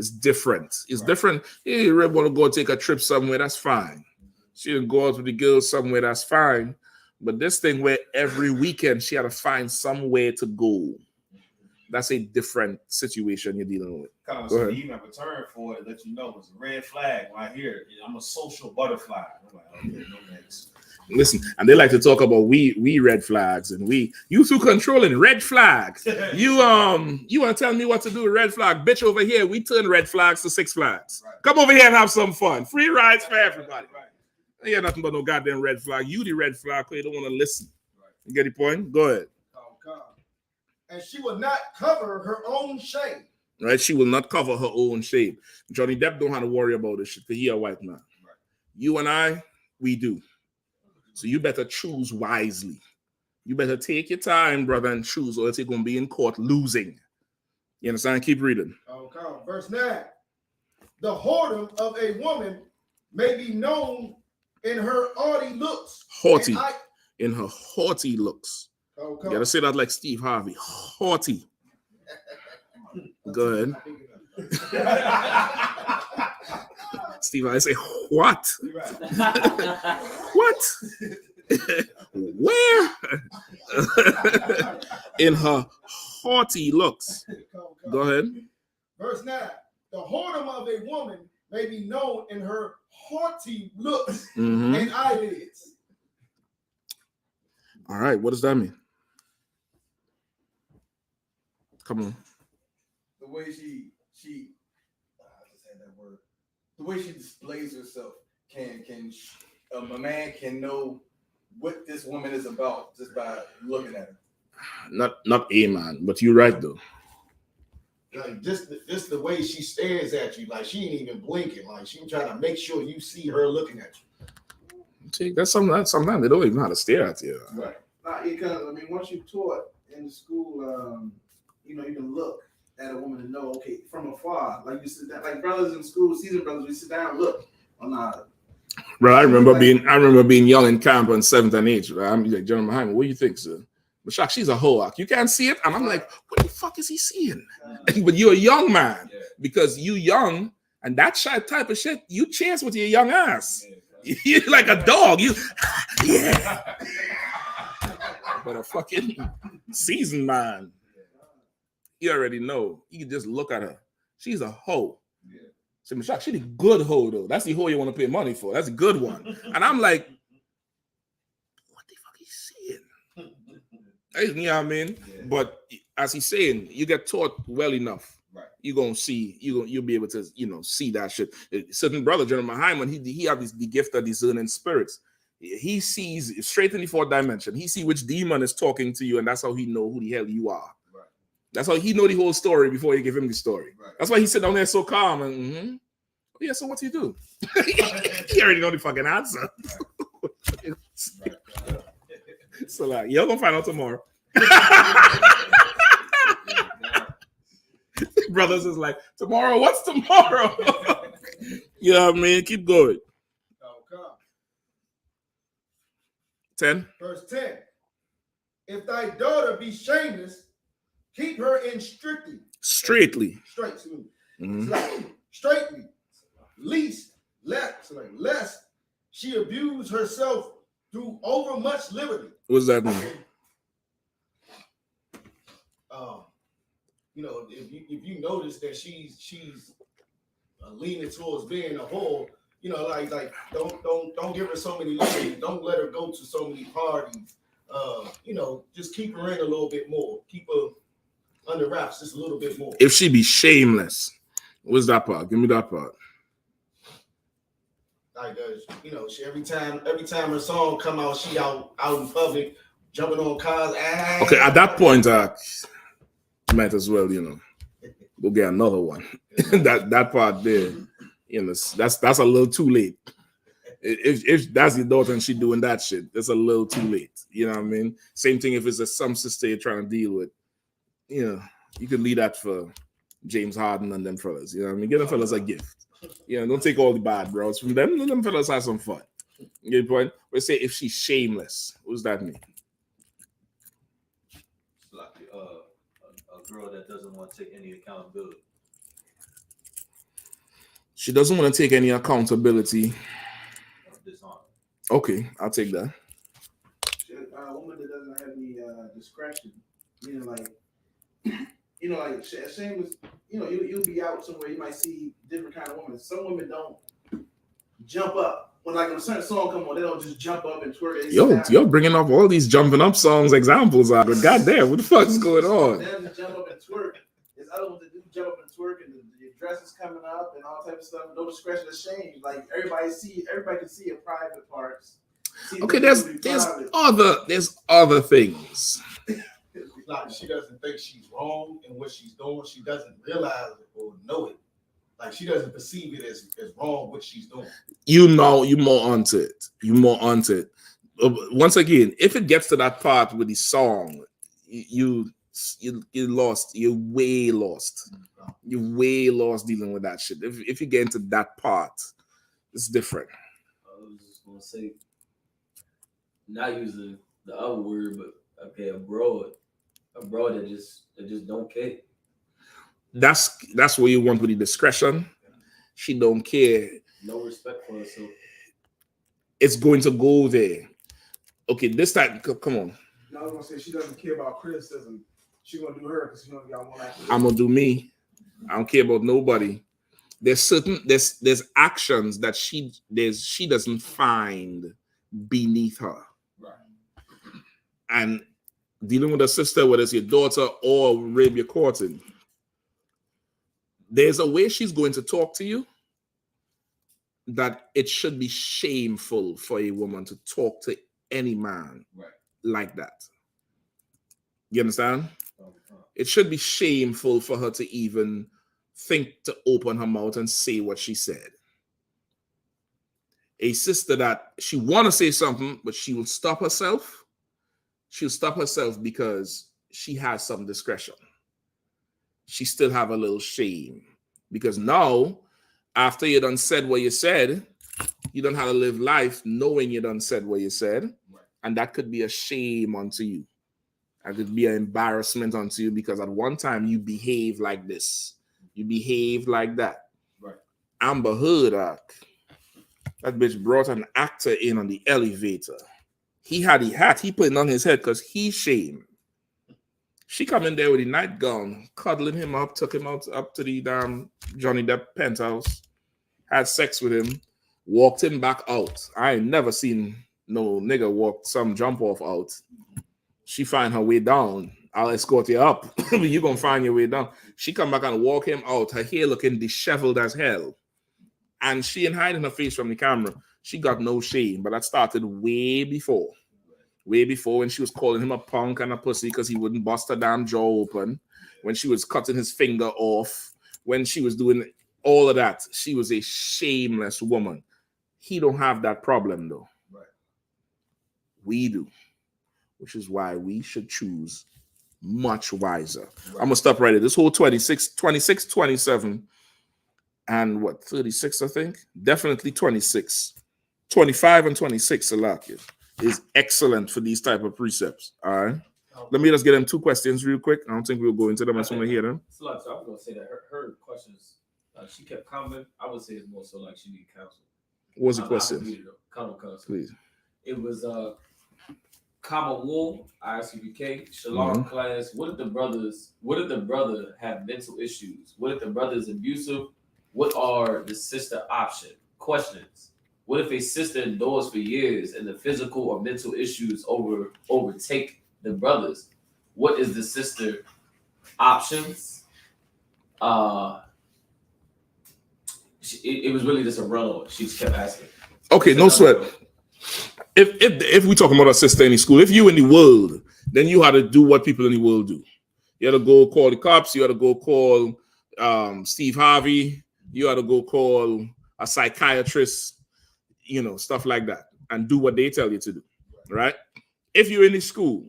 different. It's different. Hey, you want to go take a trip somewhere, that's fine. She'll go out with the girls somewhere, that's fine. But this thing where every weekend she had to find somewhere to go, that's a different situation you're dealing with. So even have a term for it, let you know it's a red flag right here. I'm a social butterfly. I'm like, okay, no thanks. Listen, and they like to talk about we red flags and you too controlling red flags. You want to tell me what to do with red flag? Bitch, over here, we turn red flags to Six Flags. Right. Come over here and have some fun. Free rides for everybody. Right. Ain't nothing but no goddamn red flag. You the red flag because you don't want to listen. Right. You get the point? Go ahead. And she will not cover her own shame. Right? She will not cover her own shame. Johnny Depp don't have to worry about this shit because he a white man. Right. You and I, we do. So you better choose wisely. You better take your time, brother, and choose, or else you're going to be in court losing. You understand? Keep reading. Okay. Verse 9. The whoredom of a woman may be known in her haughty looks. In her haughty looks. Oh, You gotta say that like Steve Harvey. Haughty. Go ahead. Steve, I say what? What? Where? In her haughty looks. Go ahead. Verse 9. The whoredom of a woman may be known in her haughty looks and eyelids. All right, what does that mean? Come on. The way she I just had that word. The way she displays herself can a man can know what this woman is about just by looking at her. Not a man, but you're right though. Like just the way she stares at you, like she ain't even blinking, like she trying to make sure you see her looking at you. See, that's sometimes they don't even know how to stare at you. Right. Because I mean, once you're taught in the school, you know, you can look at a woman and know, okay, from afar, like you sit down, like brothers in school, seasoned brothers, we sit down and look. Bro, I remember being young in camp on 7th and 8th. Right? I'm like, General Muhammad, what do you think, sir? But Shaq, she's a hoak. You can't see it. And I'm like, what the fuck is he seeing? But you're a young man because you young and that shy type of shit, you chase with your young ass. You're like a dog. You, yeah. But a fucking seasoned man, you already know. You can just look at her. She's a hoe. So Shaq, she's a good hoe though. That's the hoe you want to pay money for. That's a good one. And I'm like, what the fuck is he seeing? You know what I mean? But as he's saying, you get taught well enough. Right. You're gonna see, you'll be able to, you know, see that shit. Certain brother, General Hyman, he has the gift of discerning spirits. He sees straight in the fourth dimension. He see which demon is talking to you, and that's how he know who the hell you are. Right. That's how he know the whole story before you give him the story. Right. That's why he sit down there so calm and yeah. So what do you do? He already know the fucking answer. Right. So like, you're gonna find out tomorrow. Brothers is like, tomorrow, what's tomorrow? You know what I mean? Keep going. Okay. 10. Verse 10. If thy daughter be shameless, keep her in straitly. Straightly. Straightly. Lest she abuse herself through overmuch liberty. What's that mean? You know, if you notice that she's leaning towards being a whore, you know, like don't give her so many liberties. Don't let her go to so many parties. You know, just keep her in a little bit more. Keep her under wraps just a little bit more. If she be shameless, what's that part? Give me that part. Like you know, she every time her song come out, she out in public jumping on cars. Okay, at that point, might as well, you know, go get another one. that part there, you know, that's a little too late. If that's your daughter and she doing that shit, that's a little too late. You know what I mean? Same thing if it's some sister you're trying to deal with. You know, you could leave that for James Harden and them fellas. You know what I mean? Give them fellas a gift. You know, don't take all the bad bros from them. Let them fellas have some fun. You get the point? We say if she's shameless, what does that mean? Like a girl that doesn't want to take any accountability. She doesn't want to take any accountability. Okay, I'll take that. A woman that doesn't have any discretion, you know, like shameless. You know, you'll be out somewhere, you might see different kind of women. Some women don't jump up when a certain song come on. They don't just jump up and twerk. You're bringing up all these jumping up songs examples out of goddamn. What the fuck's going on? Them to jump up and twerk. There's other ones that do jump up and twerk, and your dress is coming up and all type of stuff. No discretion or shame. Like everybody can see your private parts. Okay, there's other things. Like she doesn't think she's wrong in what she's doing. She doesn't realize it or know it. Like she doesn't perceive it as wrong what she's doing. You know, you're more onto it. You're more onto it. Once again, if it gets to that part with the song, you lost. You're way lost. You're way lost dealing with that shit. If you get into that part, it's different. I was just gonna say, not using the other word, but Okay, abroad that just don't care. That's what you want with the discretion. She don't care. No respect for herself. It's going to go there. Okay, this time, come on. No, I was gonna say she doesn't care about criticism. She's gonna do her because she knows y'all won't like I'm gonna do me. I don't care about nobody. There's actions that she doesn't find beneath her. Right. And dealing with a sister, whether it's your daughter or rape you're courting, there's a way she's going to talk to you that it should be shameful for a woman to talk to any man like that. You understand? It should be shameful for her to even think to open her mouth and say what she said. A sister that she want to say something, but she will stop herself. She'll stop herself because she has some discretion. She still have a little shame because now, after you done said what you said, you don't have to live life knowing you done said what you said, and that could be a shame unto you. That could be an embarrassment unto you because at one time you behave like this. You behave like that. Right. Amber Heard, that bitch brought an actor in on the elevator. He had the hat he put it on his head because he shamed. She come in there with the nightgown, cuddling him up, took him out up to the damn Johnny Depp penthouse, had sex with him, walked him back out. I ain't never seen no nigga walk some jump off out. She find her way down. I'll escort you up. You're going to find your way down. She come back and walk him out. Her hair looking disheveled as hell. And she ain't hiding her face from the camera. She got no shame. But that started way before. Way before when she was calling him a punk and a pussy because he wouldn't bust her damn jaw open. When she was cutting his finger off. When she was doing all of that. She was a shameless woman. He don't have that problem though. Right. We do. Which is why we should choose much wiser. Right. I'm going to stop right there. This whole 26, 27, and what, 36, I think? Definitely 26. 25 and 26, Salaki, is excellent for these type of precepts. All right? Let me just get them two questions real quick. I don't think we'll go into them as soon as we hear them. So I was going to say that her questions, she kept commenting. I would say it's more so like she needed counsel. What was the question? Please. It was Common War, I.S.U.P.K, SHALAM class. What if the brother have mental issues? What if the brother is abusive? What are the sister questions? What if a sister endures for years and the physical or mental issues overtake the brothers? What is the sister options? It was really just a run-on. She just kept asking. Okay, no sweat. If we talking about a sister in the school, if you in the world, then you had to do what people in the world do. You had to go call the cops. You had to go call Steve Harvey. You had to go call a psychiatrist, stuff like that, and do what they tell you to do, right? If you're in the school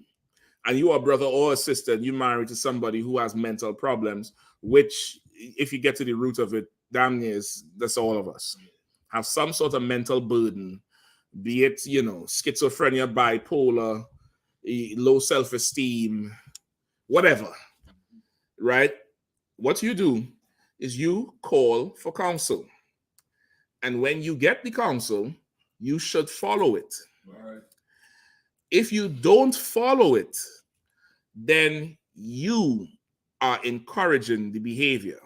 and you are a brother or a sister and you're married to somebody who has mental problems, which if you get to the root of it, damn near that's all of us, have some sort of mental burden, be it, schizophrenia, bipolar, low self-esteem, whatever, right? What you do is you call for counsel. And when you get the counsel, you should follow it. Right. If you don't follow it, then you are encouraging the behavior.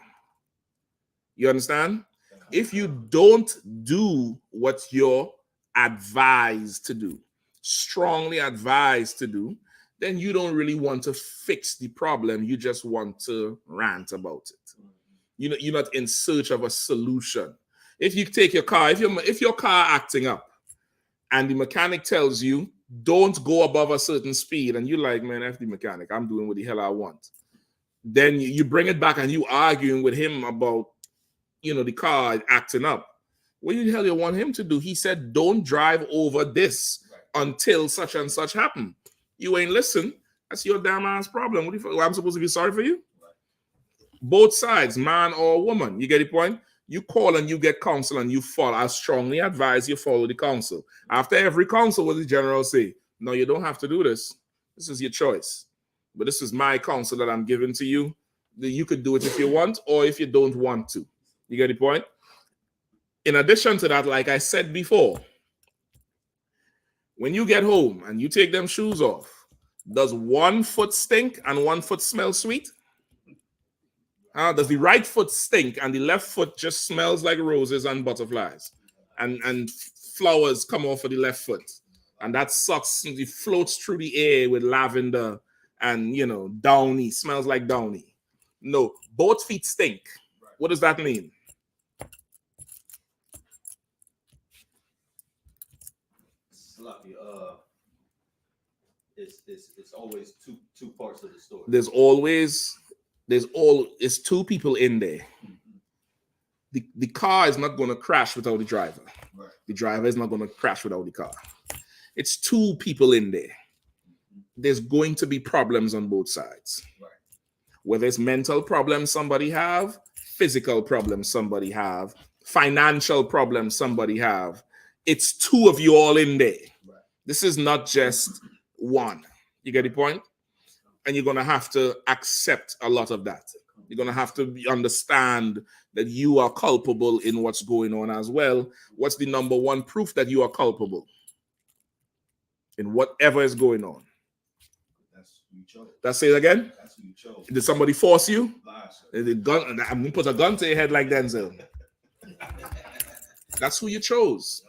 You understand? If you don't do what you're advised to do, strongly advised to do, then you don't really want to fix the problem. You just want to rant about it. You're not in search of a solution. If you take your car, if your car acting up and the mechanic tells you don't go above a certain speed and you're like, man, F the mechanic, I'm doing what the hell I want. Then you bring it back and you arguing with him about, the car acting up. What the hell you want him to do? He said, don't drive over this until such and such happen. You ain't listen. That's your damn ass problem. I'm supposed to be sorry for you? Both sides, man or woman. You get the point? You call and you get counsel and you follow. I strongly advise you follow the counsel. After every counsel, what does the general say? No, you don't have to do this. This is your choice. But this is my counsel that I'm giving to you. You could do it if you want or if you don't want to. You get the point? In addition to that, like I said before, when you get home and you take them shoes off, does one foot stink and one foot smell sweet? Does the right foot stink and the left foot just smells like roses and butterflies and flowers come off of the left foot? And that sucks, it floats through the air with lavender and, you know, downy, smells like downy. No, both feet stink. What does that mean? Sloppy, it's always two parts of the story. It's two people in there. The car is not going to crash without the driver. Right. The driver is not going to crash without the car. It's two people in there. There's going to be problems on both sides. Right. Whether it's mental problems somebody have, physical problems somebody have, financial problems somebody have. It's two of you all in there. Right. This is not just one. You get the point? And you're going to have to accept a lot of that. You're going to have to understand that you are culpable in what's going on as well. What's the number one proof that you are culpable in whatever is going on? That's who you chose. That's it again? That's who you chose. Did somebody force you? I'm going to put a gun to your head like Denzel. That's who you chose.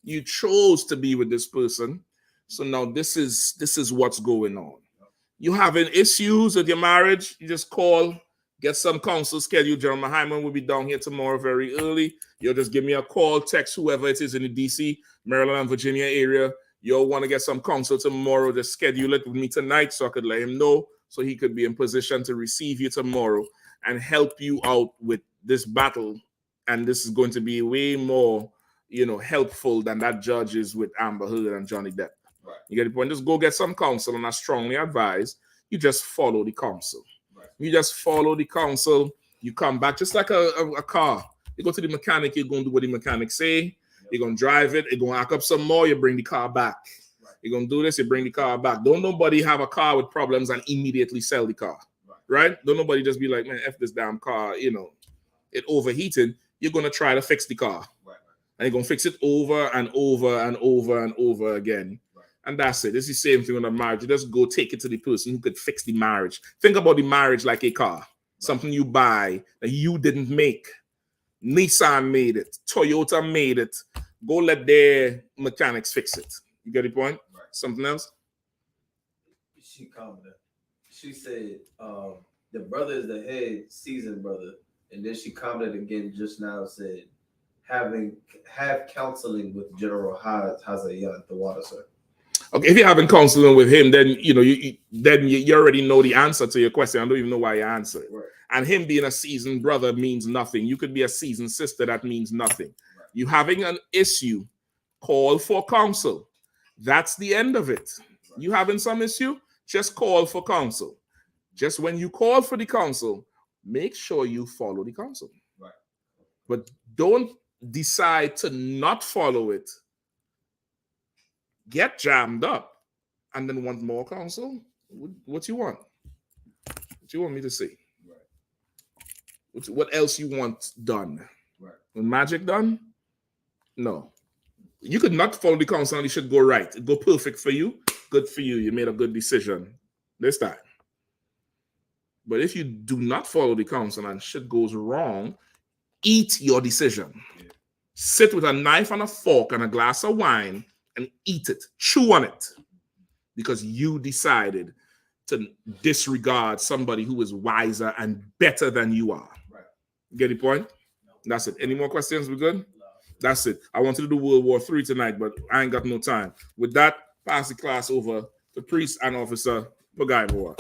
You chose to be with this person. So now this is what's going on. You having issues with your marriage, you just call, get some counsel scheduled. Jeremiah Hyman will be down here tomorrow very early. You'll just give me a call, text whoever it is in the DC, Maryland, and Virginia area. You'll want to get some counsel tomorrow. Just schedule it with me tonight so I could let him know so he could be in position to receive you tomorrow and help you out with this battle. And this is going to be way more, helpful than that judge is with Amber Heard and Johnny Depp. Right. You get the point? Just go get some counsel, and I strongly advise you just follow the counsel. Right. You just follow the counsel. You come back just like a car. You go to the mechanic, you're going to do what the mechanic say. Yep. You're going to drive it. You're going to act up some more. You bring the car back. Right. You're going to do this. You bring the car back. Don't nobody have a car with problems and immediately sell the car. Right? Don't nobody just be like, man, F this damn car, it overheated. You're going to try to fix the car. Right. And you're going to fix it over and over and over and over again. And that's it. It's the same thing with a marriage. You just go take it to the person who could fix the marriage. Think about the marriage like a car. Something you buy that you didn't make. Nissan made it. Toyota made it. Go let their mechanics fix it. You get the point? Right. Something else? She commented. She said the brother is the head seasoned brother. And then she commented again just now, said, have counseling with General Hazayan Tawada, sir. Okay, if you're having counseling with him, then you already know the answer to your question. I don't even know why you answered it. Right. And him being a seasoned brother means nothing. You could be a seasoned sister. That means nothing. Right. You having an issue, call for counsel. That's the end of it. Right. You having some issue, just call for counsel. Just when you call for the counsel, make sure you follow the counsel. Right. But don't decide to not follow it. Get jammed up and then want more counsel. What you want? What you want me to say? Right. What else you want done? Right. Magic done? No. You could not follow the counsel and it should go right. It go perfect for you. Good for you. You made a good decision this time. But if you do not follow the counsel and shit goes wrong, eat your decision. Yeah. Sit with a knife and a fork and a glass of wine and eat it, chew on it, because you decided to disregard somebody who is wiser and better than you are. Right. Get the point? That's it. Any more questions? We good? That's it. I wanted to do World War III tonight, but I ain't got no time. With that, pass the class over to Priest and Officer Pagaiboa.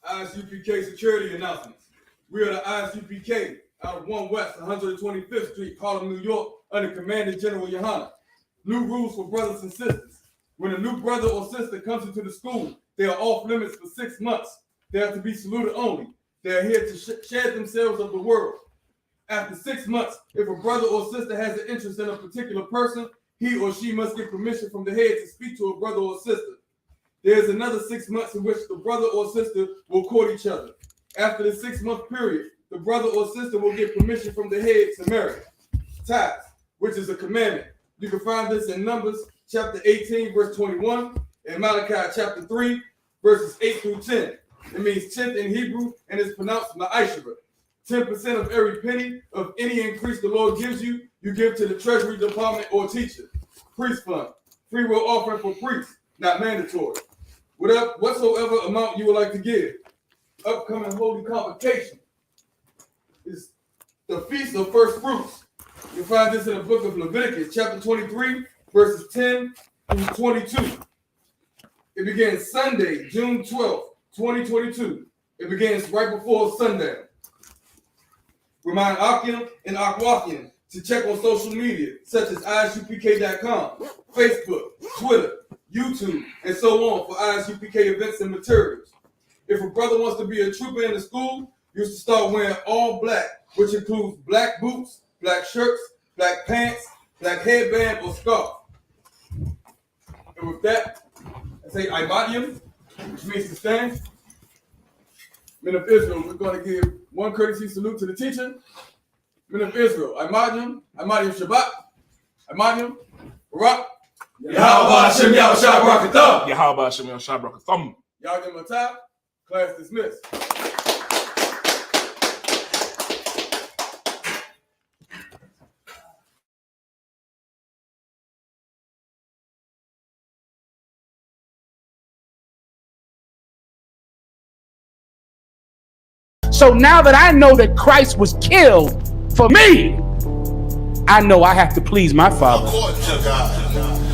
I.S.U.P.K. security announcements. We are the I.S.U.P.K. out of 1 West 125th Street, Harlem, New York, under Commander General Yahanna. New rules for brothers and sisters. When a new brother or sister comes into the school, they are off limits for 6 months. They are to be saluted only. They are here to shed themselves of the world. After 6 months, if a brother or sister has an interest in a particular person, he or she must get permission from the head to speak to a brother or sister. There's another 6 months in which the brother or sister will court each other. After the 6 month period, the brother or sister will get permission from the head to marry. Tithes, which is a commandment. You can find this in Numbers chapter 18, verse 21, and Malachi chapter 3, verses 8 through 10. It means 10th in Hebrew, and it's pronounced ma'ashra. 10% of every penny of any increase the Lord gives you, you give to the treasury department or teacher. Priest fund, free will offering for priests, not mandatory. Whatsoever amount you would like to give. Upcoming holy convocation is the Feast of First Fruits. You'll find this in the book of Leviticus, chapter 23, verses 10 through 22. It begins Sunday, June 12th, 2022. It begins right before sundown. Remind Akim and Akwakian to check on social media, such as ISUPK.com, Facebook, Twitter, YouTube, and so on for ISUPK events and materials. If a brother wants to be a trooper in the school, you should start wearing all black, which includes black boots, black shirts, black pants, black headband, or scarf. And with that, I say Ibadium, which means to stand. Men of Israel, we're going to give one courtesy salute to the teacher. Men of Israel, Imadium Shabbat, Imadium, Barak, Yahweh Hashem Yahweh Shabbat, Yahweh Hashem Yahweh Shabbat. Yahweh Matah, class dismissed. So now that I know that Christ was killed for me, I know I have to please my Father.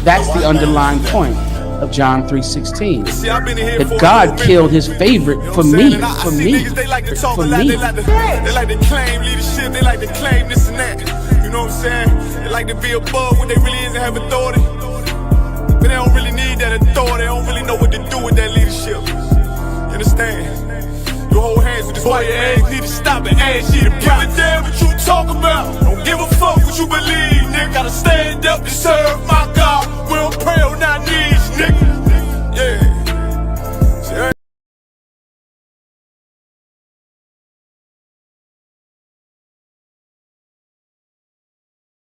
That's the underlying point of John 3:16. That God killed his favorite for me, for me, They like to talk for a lot, me. they like to claim leadership, they like to claim this and that. You know what I'm saying? They like to be above what they really is and have authority. But they don't really need that authority, they don't really know what to do with that leadership. You understand? You hold hands with this white man, need to stop and ask you to give a damn what you talk about. Don't give a fuck what you believe, nigga. Gotta stand up and serve